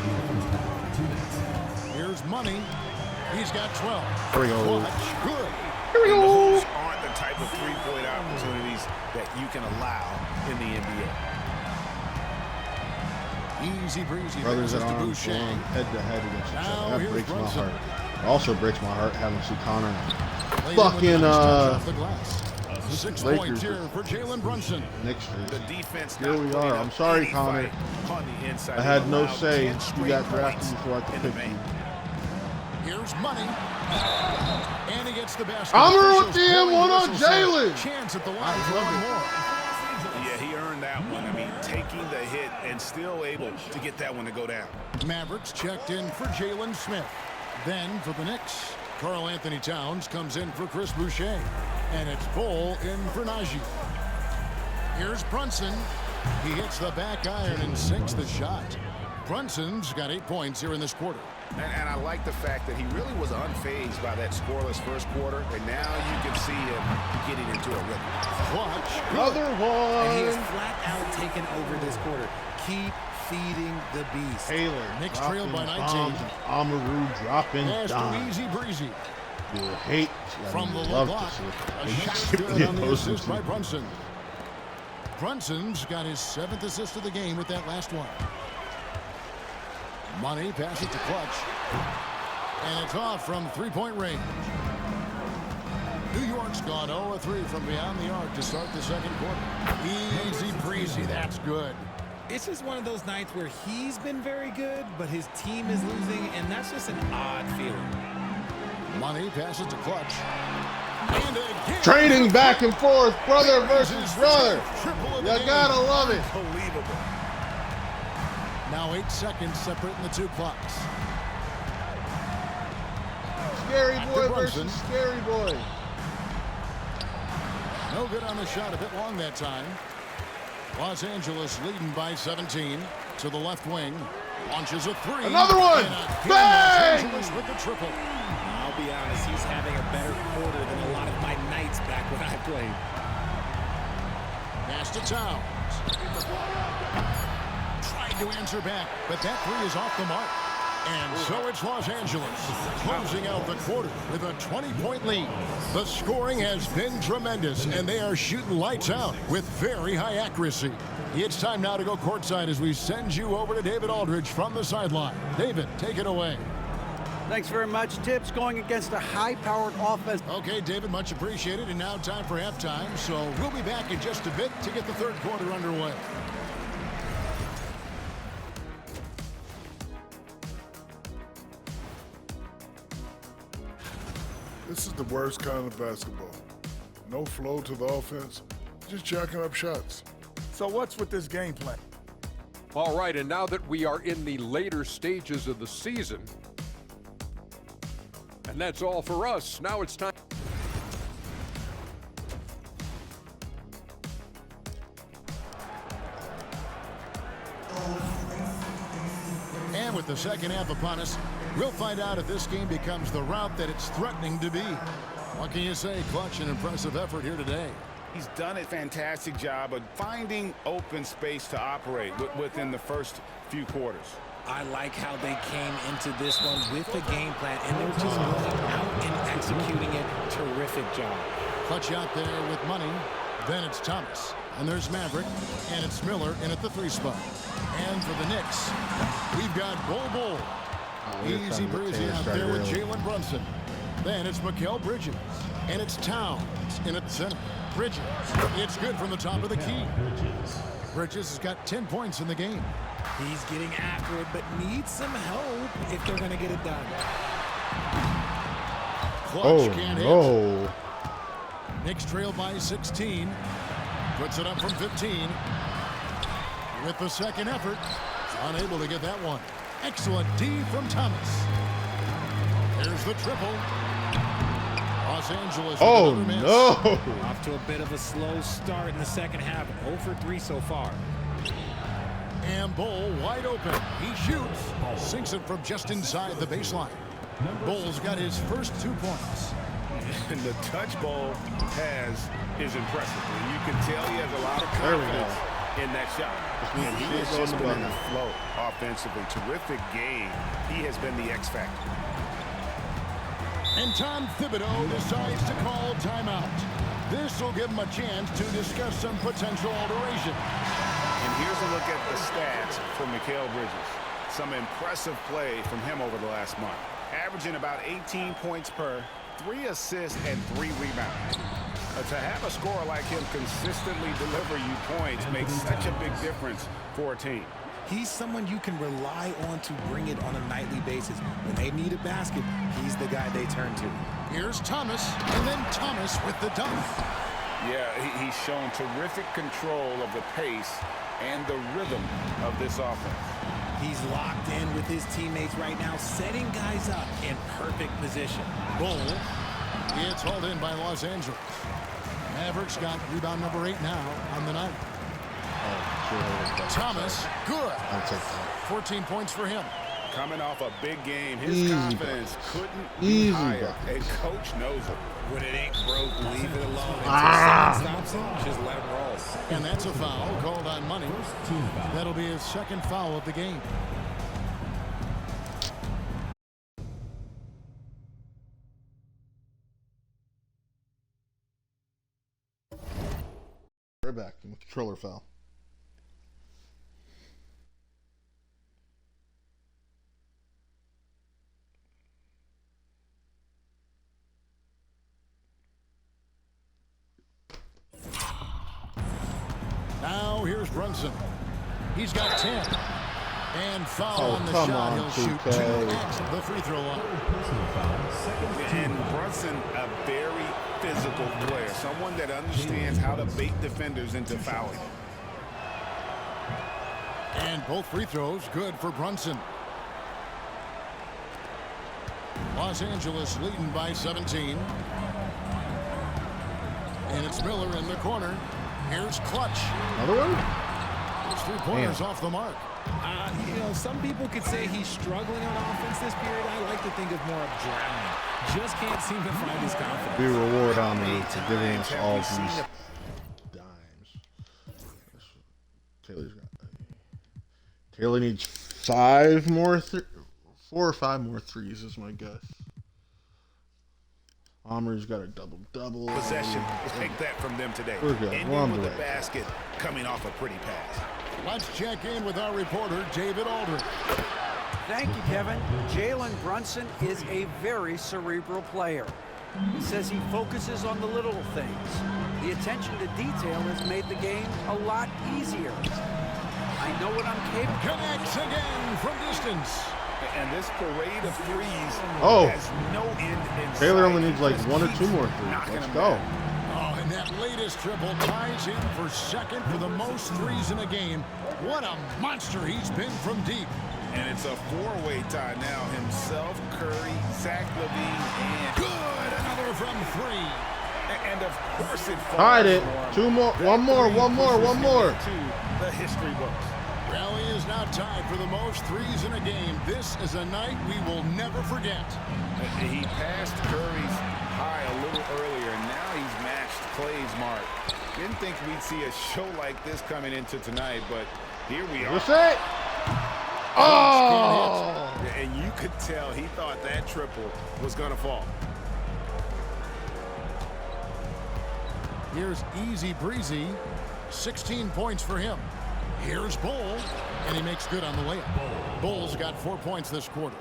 Here's Money. He's got 12. Here we go. Clutch, good. Here we go. Those aren't the type of three-point opportunities that you can allow in the NBA. Easy Breezy. Brothers at arms going head-to-head against each other. That breaks my heart. It also breaks my heart having to see Connor fucking 6 Lakers points here for Jalen Brunson. Knicks. The defense Here we are. I'm sorry, Connor. I had no say. You got drafted before I could pick you. Here's Money. And he gets the basket. I'm with the M1 on Jalen. Chance at the line for one more. Yeah, he earned that one. I mean, taking the hit and still able to get that one to go down. Mavericks checked in for Jalen Smith. Then for the Knicks, Karl Anthony Towns comes in for Chris Boucher. And it's Bull in for Najee. Here's Brunson. He hits the back iron and sinks the shot. Brunson's got 8 points here in this quarter. And I like the fact that he really was unfazed by that scoreless first quarter. And now you can see him getting into a rhythm. Clutch. Another one. And he is flat out taken over this quarter. Keep feeding the beast. Taylor. Knicks trailed by 19. Amaru dropping Pass to dimes. Easy Breezy. You hate. From the love block. to A see shot skip good the on the opposing assist by team. Brunson. Brunson's got his 7th assist of the game with that last one. Money passes to Clutch. And it's off from three-point range. New York's gone 0-3 from beyond the arc to start the second quarter. Easy breezy, that's good. It's just one of those nights where he's been very good, but his team is losing, and that's just an odd feeling. Money passes to Clutch. And again, Trading back and forth, brother versus brother. You gotta love it. Unbelievable. Now 8 seconds separating the two clocks. Scary boy versus scary boy. No good on the shot, a bit long that time. Los Angeles leading by 17 to the left wing. Launches a 3. Another one. Bang! Los Angeles with the triple. I'll be honest, he's having a better quarter than a lot of my nights back when I played. Pass to Towns. Tried to answer back, but that 3 is off the mark. And so it's Los Angeles closing out the quarter with a 20-point lead. The scoring has been tremendous, and they are shooting lights out with very high accuracy. It's time now to go courtside as we send you over to David Aldridge from the sideline. David, take it away. Thanks very much. Tips going against a high-powered offense. Okay, David, much appreciated. And now time for halftime. So we'll be back in just a bit to get the third quarter underway. This is the worst kind of basketball. No flow to the offense, just jacking up shots. So what's with this game plan? All right, and now that we are in the later stages of the season, and that's all for us, now it's time. And with the second half upon us, we'll find out if this game becomes the route that it's threatening to be. What can you say? Clutch, an impressive effort here today. He's done a fantastic job of finding open space to operate within the first few quarters. I like how they came into this one with a game plan, and they're just going out and executing it. Terrific job. Clutch out there with Money. Then it's Thomas. And there's Maverick. And it's Miller in at the 3 spot. And for the Knicks, we've got Bull. Easy breezy out there with Jalen Brunson. Then it's Mikal Bridges. And it's Towns in at the center. Bridges. It's good from the top of the key. Bridges has got 10 points in the game. He's getting after it, but needs some help if they're going to get it done. Clutch can't hit. Knicks trail by 16. Puts it up from 15. With the second effort, unable to get that one. Excellent D from Thomas. There's the triple. Los Angeles. Oh, no. Off to a bit of a slow start in the second half. 0 for 3 so far. And Bull wide open. He shoots. Sinks it from just inside the baseline. Bull's got his first 2 points. And the touch Bull has is impressive. And you can tell he has a lot of confidence in that shot. And he has just been in the flow offensively. Terrific game. He has been the X factor. And Tom Thibodeau decides to call timeout. This will give him a chance to discuss some potential alteration. And here's a look at the stats for Mikal Bridges. Some impressive play from him over the last month. Averaging about 18 points per, 3 assists, and 3 rebounds. To have a scorer like him consistently deliver you points makes such a big difference for a team. He's someone you can rely on to bring it on a nightly basis. When they need a basket, he's the guy they turn to. Here's Thomas, and then Thomas with the dunk. Yeah, he's shown terrific control of the pace and the rhythm of this offense. He's locked in with his teammates right now, setting guys up in perfect position. Bull, it's hauled in by Los Angeles. Mavericks got rebound number 8 now on the night. Thomas, good. 14 points for him. Coming off a big game, his confidence couldn't be higher. And coach knows it. When it ain't broke, leave it alone. Until someone stops it, just let him roll. And that's a foul called on Money. That'll be his second foul of the game. We're back. Controller foul. Now here's Brunson. He's got 10. And foul on the shot. He'll shoot 2 at the free throw line. And Brunson, a very physical player. Someone that understands how to bait defenders into fouling. And both free throws good for Brunson. Los Angeles leading by 17. And it's Miller in the corner. Here's Clutch. Another one? Those 3-pointers off the mark. You know, some people could say he's struggling on offense this period. I like to think of more of drowning. Just can't seem to find his confidence. Be reward on me for giving us all these dimes. Taylor needs 5 more, 4 or 5 more threes is my guess. Amr's got a double-double. Possession. Take that from them today. We're good. Ending We're on with the the way. basket coming off a pretty pass. Let's check in with our reporter, David Aldridge. Thank you, Kevin. Jalen Brunson is a very cerebral player. He says he focuses on the little things. The attention to detail has made the game a lot easier. I know what I'm capable of. Connects again from distance. And this parade of threes has no end in sight. Taylor only needs like 1 or 2 more threes. Let's go. Oh, and that latest triple ties him for second for the most threes in a game. What a monster he's been from deep. And it's a 4-way tie now. Himself, Curry, Zach LaVine, and good. Another from 3. And of course it falls. Tied it. 2 more. 1 more. 1 more. 1 more. To the history books. Rally is now tied for the most threes in a game. This is a night we will never forget. He passed Curry's high a little earlier, and now he's matched Clay's mark. Didn't think we'd see a show like this coming into tonight, but here we are. What's that? Oh! And you could tell he thought that triple was going to fall. Here's Easy Breezy. 16 points for him. Here's Bull, and he makes good on the layup. Bull's got 4 points this quarter.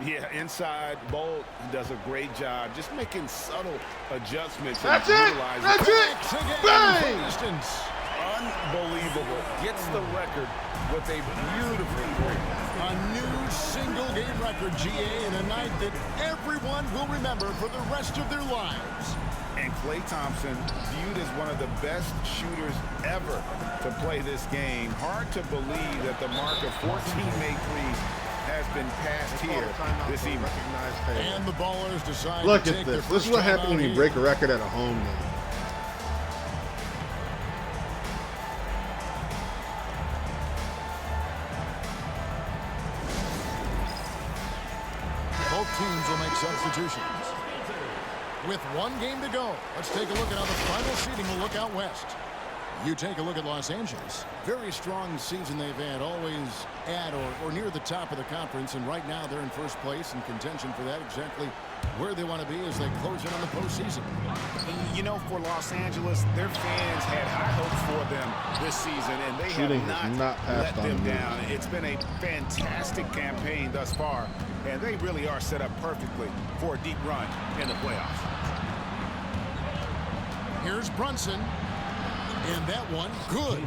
Yeah, inside, Bolt does a great job just making subtle adjustments. That's it! That's it! Bang! Unbelievable. Gets the record with a beautiful three. A new single-game record, GA, in a night that everyone will remember for the rest of their lives. And Klay Thompson, viewed as one of the best shooters ever to play this game. Hard to believe that the mark of 14 made threes has been passed here this evening. And the Ballers decide Look to at take this. their This first is what time happens out when you here. break a record at a home game. Both teams will make substitutions. With one game to go, let's take a look at how the final seeding will look out west. You take a look at Los Angeles. Very strong season they've had, always at or near the top of the conference, and right now they're in first place in contention for that, exactly where they want to be as they close in on the postseason. You know, for Los Angeles, their fans had high hopes for them this season, and they have not let them down. It's been a fantastic campaign thus far, and they really are set up perfectly for a deep run in the playoffs. Here's Brunson. And that one, good.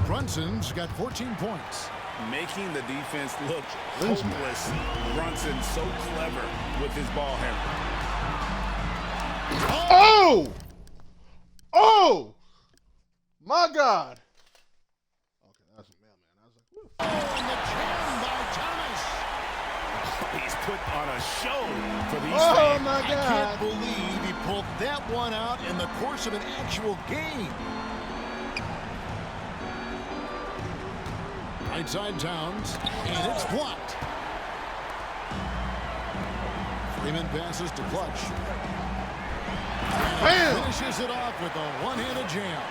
Brunson's got 14 points. Making the defense look hopeless. Brunson so clever with his ball handling. Oh! Oh! My God. Okay, that's a mailman. I was like, woo. Oh, and the jam by Thomas. He's put on a show for these fans. Oh, my God. I can't believe he pulled that one out in the course of an actual game. Right side Towns, and it's blocked. Freeman passes to Clutch. And finishes it off with a one-handed jam.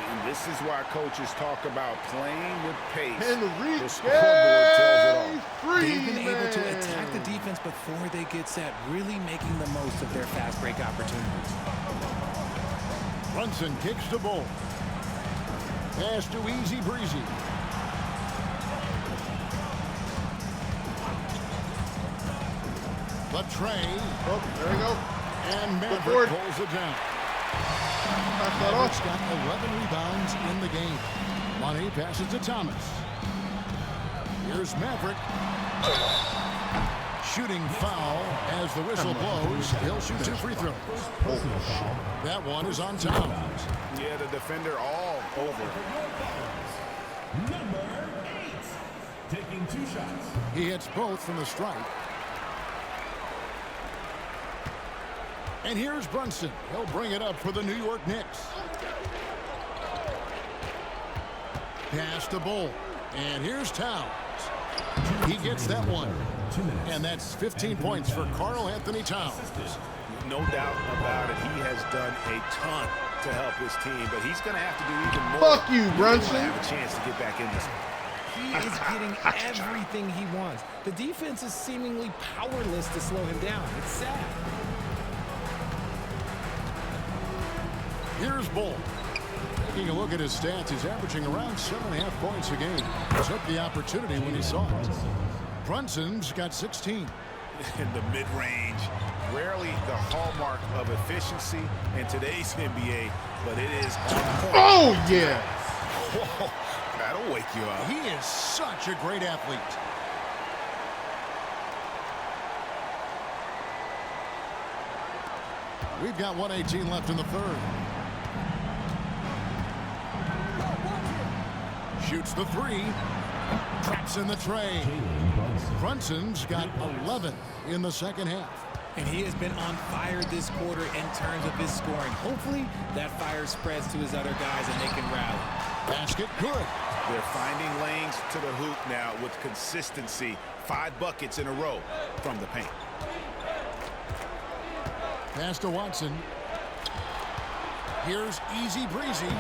And this is why coaches talk about playing with pace. Enrique The scoreboard tells it all. They've been able to attack the defense before they get set, really making the most of their fast break opportunities. Brunson kicks the ball. Pass to Easy Breezy. The tray. Oh, there we go. And Maverick pulls it down. Maverick's got 11 rebounds in the game. Money passes to Thomas. Here's Maverick. Shooting foul as the whistle blows. He'll shoot 2 free throws. That one is on Towns. Yeah, the defender all over. Number 8, taking 2 shots. He hits both from the stripe. And here's Brunson. He'll bring it up for the New York Knicks. Pass to Bull. And here's Towns. He gets that one. And that's 15 points for Karl Anthony Towns. No doubt about it. He has done a ton to help his team, but he's going to have to do even more. Fuck you, Brunson. He's going to have a chance to get back in this one. He is getting everything he wants. The defense is seemingly powerless to slow him down. It's sad. Here's Bull. Taking a look at his stats, he's averaging around 7.5 points a game. Took the opportunity when he saw it. Brunson's got 16. In the mid-range, rarely the hallmark of efficiency in today's NBA, but it is on point. Oh, yeah. Whoa, that'll wake you up. He is such a great athlete. We've got 1:18 left in the third. Shoots the three. Traps in the tray. Brunson's got 11 in the second half. And he has been on fire this quarter in terms of his scoring. Hopefully that fire spreads to his other guys and they can rally. Basket good. They're finding lanes to the hoop now with consistency. 5 buckets in a row from the paint. Pass to Watson. Here's Easy Breezy.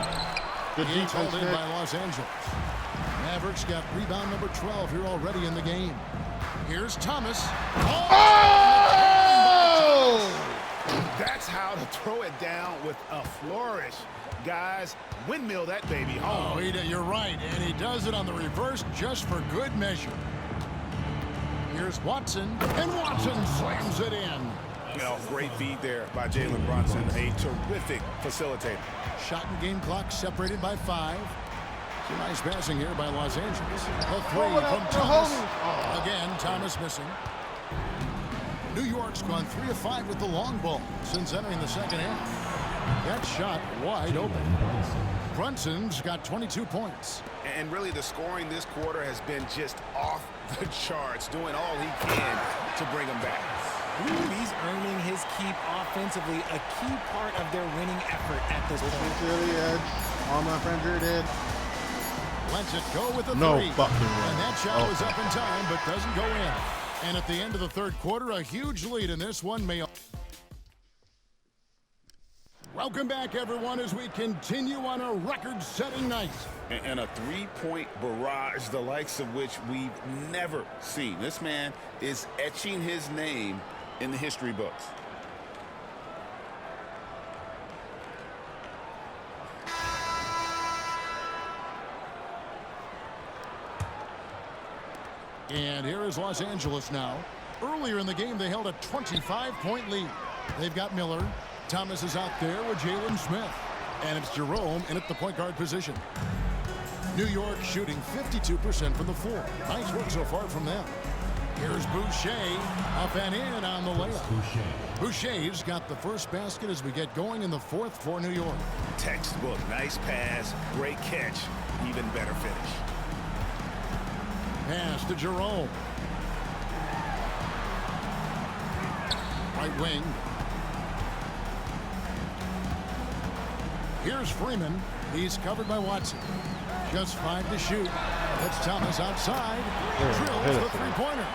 Good It's held defense, in Nick. by Los Angeles. Mavericks got rebound number 12 here already in the game. Here's Thomas. That's how to throw it down with a flourish. Guys, windmill that baby home. Oh, you're right, and he does it on the reverse just for good measure. Here's Watson, and Watson slams it in. You know, great feed there by Jalen Brunson, a terrific facilitator. Shot and game clock separated by 5. Some nice passing here by Los Angeles. A 3 from Thomas. Again, Thomas missing. New York's gone 3 of 5 with the long ball since entering the second half. That shot wide open. Brunson's got 22 points. And really the scoring this quarter has been just off the charts, doing all he can to bring them back. Ooh, he's earning his keep offensively, a key part of their winning effort at this point. To the edge. All my friends are dead. Lets it go with a 3. No fucking way. And that shot was up in time, but doesn't go in. And at the end of the third quarter, a huge lead in this one. Welcome back, everyone, as we continue on a record-setting night. And a 3-point barrage, the likes of which we've never seen. This man is etching his name in the history books. And here is Los Angeles now. Earlier in the game, they held a 25-point lead. They've got Miller. Thomas is out there with Jalen Smith. And it's Jerome in at the point guard position. New York shooting 52% from the floor. Nice work so far from them. Here's Boucher up and in on the layup. Boucher's got the first basket as we get going in the fourth for New York. Textbook, nice pass, great catch, even better finish. Pass to Jerome. Right wing. Here's Freeman. He's covered by Watson. Just 5 to shoot. It's Thomas outside. Drills the three-pointer.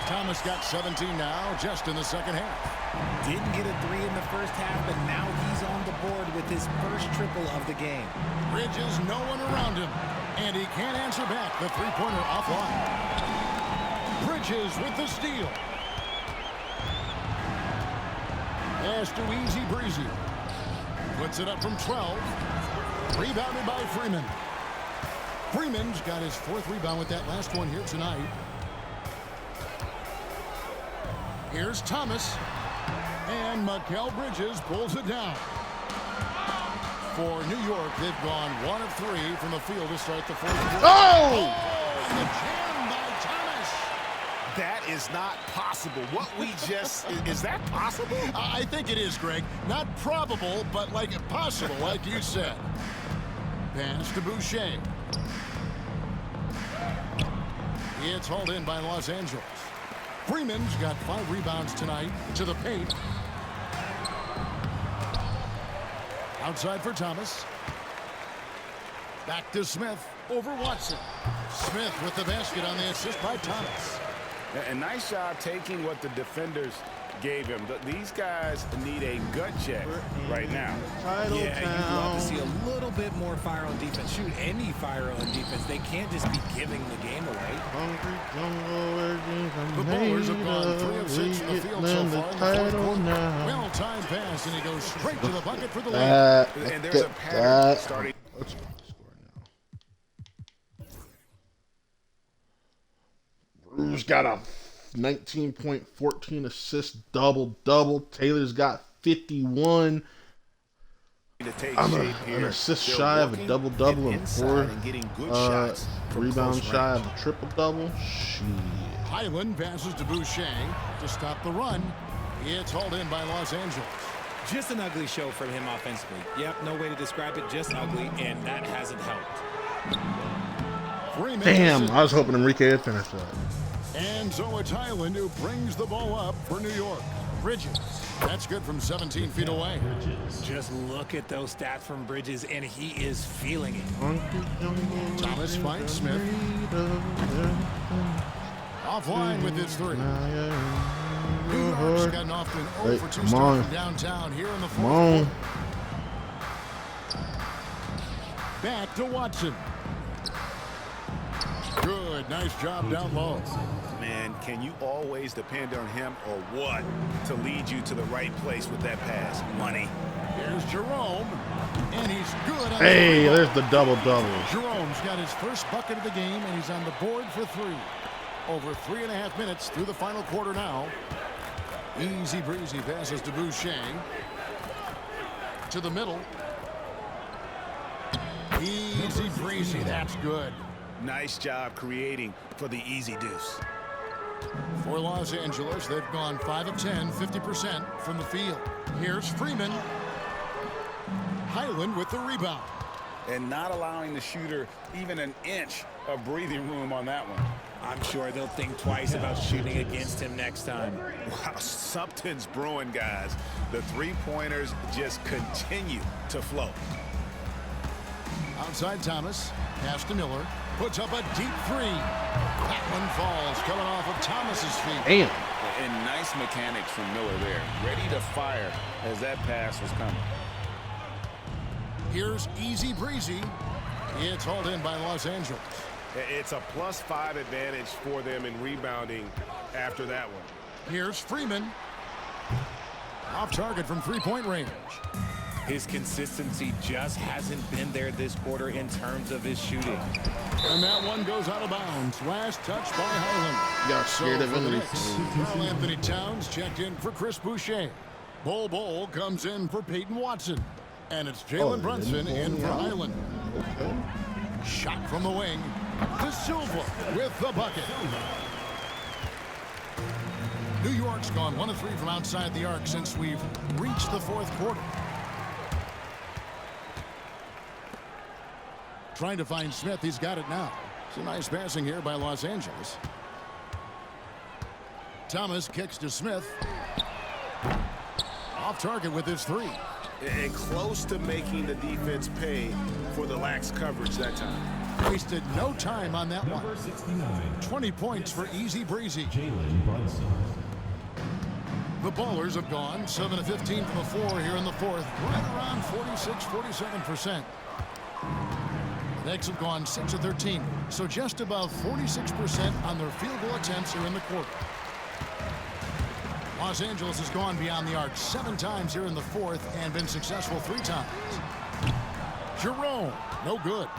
Thomas got 17 now, just in the second half. Didn't get a 3 in the first half, but now he's on the board with his first triple of the game. Bridges, no one around him. And he can't answer back. The three-pointer offline. Bridges with the steal. Pass to Easy Breezy. Puts it up from 12. Rebounded by Freeman. Freeman's got his 4th rebound with that last one here tonight. Here's Thomas. And Mikal Bridges pulls it down. For New York, they've gone 1 of 3 from the field to start the fourth quarter. Oh! And the jam by Thomas. That is not possible. What we just, is that possible? I think it is, Greg. Not probable, but like possible, like you said. Pass to Boucher. It's hauled in by Los Angeles. Freeman's got 5 rebounds tonight to the paint. Outside for Thomas. Back to Smith over Watson. Smith with the basket on the assist by Thomas. And nice job taking what the defenders gave him. These guys need a gut check right now. Yeah, you'd love to see a little bit more fire on defense. Shoot, any fire on defense. They can't just be giving the game away. The Bowlers have gone 3 of 6 in the field so far in the fourth quarter. Well-timed pass, and he goes straight to the bucket for the lead. And there's a pattern starting. Let's go to the score now. Bruce got a 19.14 assist double-double. Taylor's got 51. I'm an assist shy of a double-double and 4 rebounds shy of a triple-double. Shit. Highland passes to Boucher to stop the run. It's hauled in by Los Angeles. Just an ugly show from him offensively. Yep, no way to describe it, just ugly, and that hasn't helped. Damn, I was hoping Enrique had finished that. And so it's Highland who brings the ball up for New York. Bridges. That's good from 17 feet away. Just look at those stats from Bridges, and he is feeling it. Thomas finds Smith. Offline with his 3. New York's gotten off to an 0 for 2 start from downtown here in the fourth quarter. Back to Watson. Good, nice job down low. Man, can you always depend on him or what to lead you to the right place with that pass? Money. Here's Jerome, and he's good. Hey, there's the double-double. Jerome's got his first bucket of the game, and he's on the board for 3. Over 3.5 minutes through the final quarter now. Easy breezy passes to Boucher. To the middle. Easy breezy, that's good. Nice job creating for the easy deuce. For Los Angeles, they've gone 5 of 10, 50% from the field. Here's Freeman. Highland with the rebound. And not allowing the shooter even an inch of breathing room on that one. I'm sure they'll think twice about shooting against him next time. Wow, something's brewing, guys. The three-pointers just continue to flow. Outside Thomas, pass to Miller, puts up a deep three. That one falls, coming off of Thomas's feet. Damn. And nice mechanics from Miller there. Ready to fire as that pass was coming. Here's Easy Breezy. It's hauled in by Los Angeles. It's a +5 advantage for them in rebounding after that one. Here's Freeman. Off target from three-point range. His consistency just hasn't been there this quarter in terms of his shooting. And that one goes out of bounds. Last touch by Highland. Got scared of anything. Carl Anthony Towns checked in for Chris Boucher. Bol comes in for Peyton Watson. And it's Jalen Brunson in for Highland. Okay. Shot from the wing. De Silva with the bucket. New York's gone 1 of 3 from outside the arc since we've reached the fourth quarter. Trying to find Smith. He's got it now. It's a nice passing here by Los Angeles. Thomas kicks to Smith. Off target with his three. And close to making the defense pay for the lax coverage that time. Wasted no time on that one. 20 points for Easy Breezy. The Ballers have gone 7 of 15 from the floor here in the fourth. Right around 46-47%. The Knicks have gone 6 of 13. So just above 46% on their field goal attempts here in the quarter. Los Angeles has gone beyond the arc 7 times here in the fourth and been successful 3 times. Jerome, no good.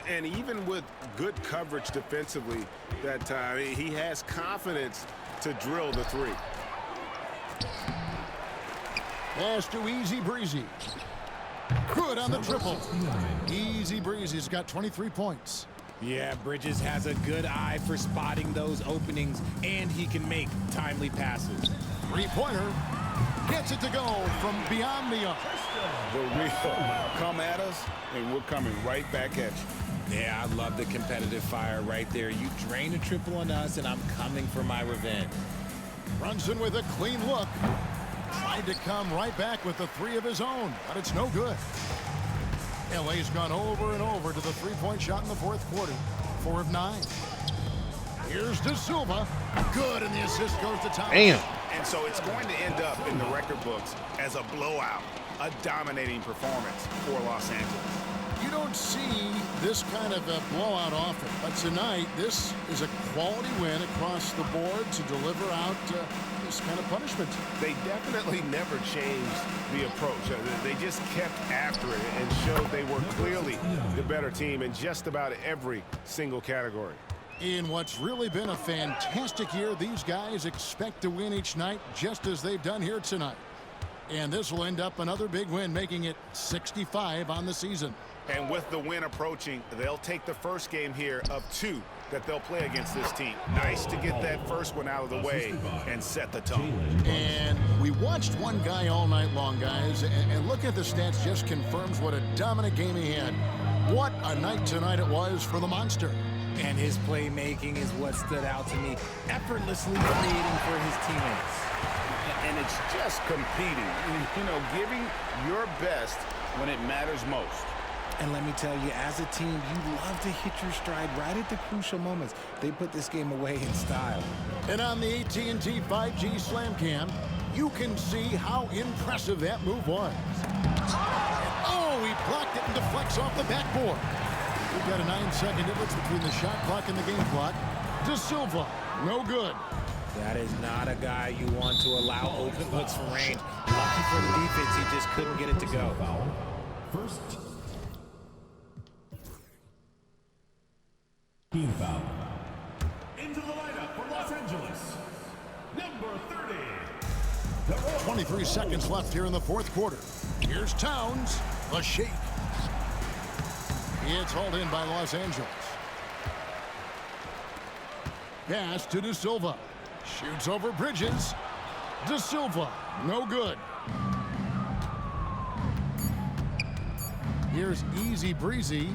And even with good coverage defensively that time, he has confidence to drill the three. Pass to Easy Breezy. Good on the triple. Easy Breezy's got 23 points. Yeah, Bridges has a good eye for spotting those openings, and he can make timely passes. Three-pointer. Gets it to go from beyond the arc. The real come at us, and we're coming right back at you. Yeah, I love the competitive fire right there. You drain a triple on us, and I'm coming for my revenge. Brunson with a clean look. Tried to come right back with the three of his own, but it's no good. LA's gone over and over to the three-point shot in the fourth quarter. 4 of 9. Here's De Silva. Good, and the assist goes to Thomas. Damn. And so it's going to end up in the record books as a blowout, a dominating performance for Los Angeles. You don't see this kind of a blowout often, but tonight this is a quality win across the board to deliver out this kind of punishment. They definitely never changed the approach. They just kept after it and showed they were clearly the better team in just about every single category. In what's really been a fantastic year, these guys expect to win each night just as they've done here tonight. And this will end up another big win, making it 65 on the season. And with the win approaching, they'll take the first game here of 2 that they'll play against this team. Nice to get that first one out of the way and set the tone. And we watched one guy all night long, guys, and looking at the stats just confirms what a dominant game he had. What a night tonight it was for the Monster. And his playmaking is what stood out to me, effortlessly creating for his teammates. And it's just competing, you know, giving your best when it matters most. And let me tell you, as a team, you love to hit your stride right at the crucial moments. They put this game away in style. And on the AT&T 5G Slam Cam, you can see how impressive that move was. Oh, he blocked it and deflects off the backboard. We've got a 9-second difference between the shot clock and the game clock. De Silva, no good. That is not a guy you want to allow open looks for range. Lucky for the defense, he just couldn't get it to go. First team foul. Into the lineup 23 seconds left here in the fourth quarter. Here's Towns, a shake. It's hauled in by Los Angeles. Pass to De Silva. Shoots over Bridges. De Silva, no good. Here's Easy Breezy.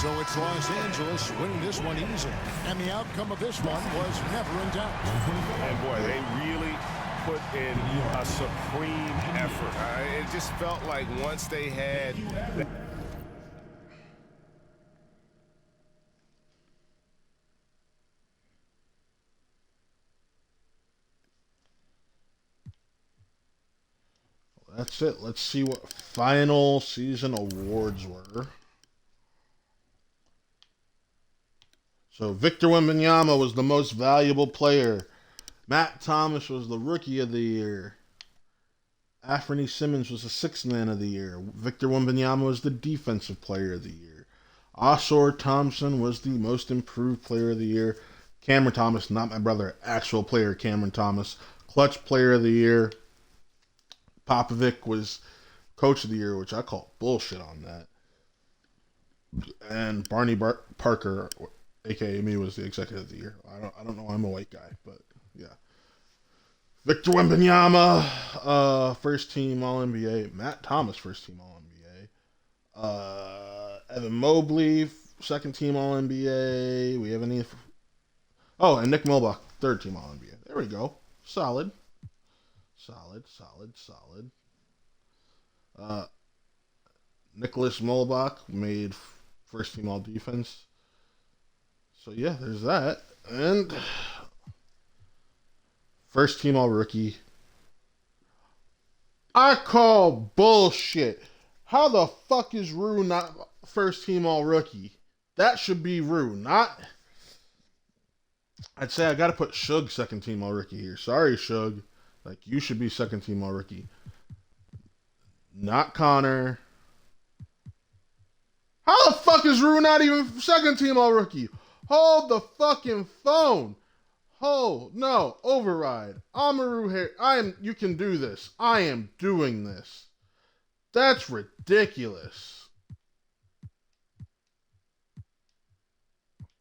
So it's Los Angeles winning this one easily. And the outcome of this one was never in doubt. And boy, they really put in a supreme effort. It just felt like once they had... That's it. Let's see what final season awards were. So Victor Wembanyama was the most valuable player. Matt Thomas was the rookie of the year. Anthony Simmons was the sixth man of the year. Victor Wembanyama was the defensive player of the year. Osor Thompson was the most improved player of the year. Cameron Thomas, not my brother, actual player Cameron Thomas, clutch player of the year. Popovic was coach of the year, which I call bullshit on that. And Barney Parker, aka me, was the executive of the year. I don't know. I'm a white guy, but yeah. Victor Wembanyama, first team All NBA. Matt Thomas, first team All NBA. Evan Mobley, second team All NBA. We have any? Oh, and Nick Milbuck, third team All NBA. There we go. Solid. Nicholas Molbach made first team all defense. So yeah, there's that. And first team all rookie. I call bullshit. How the fuck is Rue not first team all rookie? That should be Rue, not... I'd say I gotta put Suge second team all rookie here. Sorry, Suge. Like, you should be second team all rookie. Not Connor. How the fuck is Rue not even second team all rookie? Hold the fucking phone. Oh, no. Override. Amaru here. You can do this. I am doing this. That's ridiculous.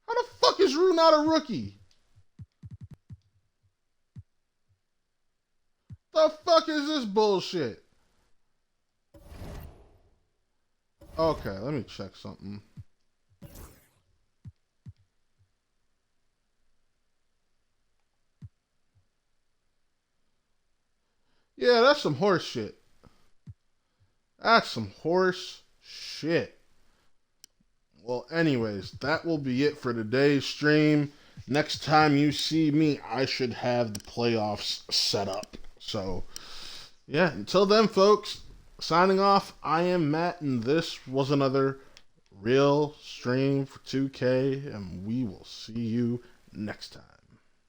How the fuck is Rue not a rookie? The fuck is this bullshit? Okay, let me check something. Yeah, that's some horse shit. That's some horse shit. Well, anyways, that will be it for today's stream. Next time you see me, I should have the playoffs set up. So, yeah, until then, folks, signing off, I am Matt, and this was another real stream for 2K, and we will see you next time.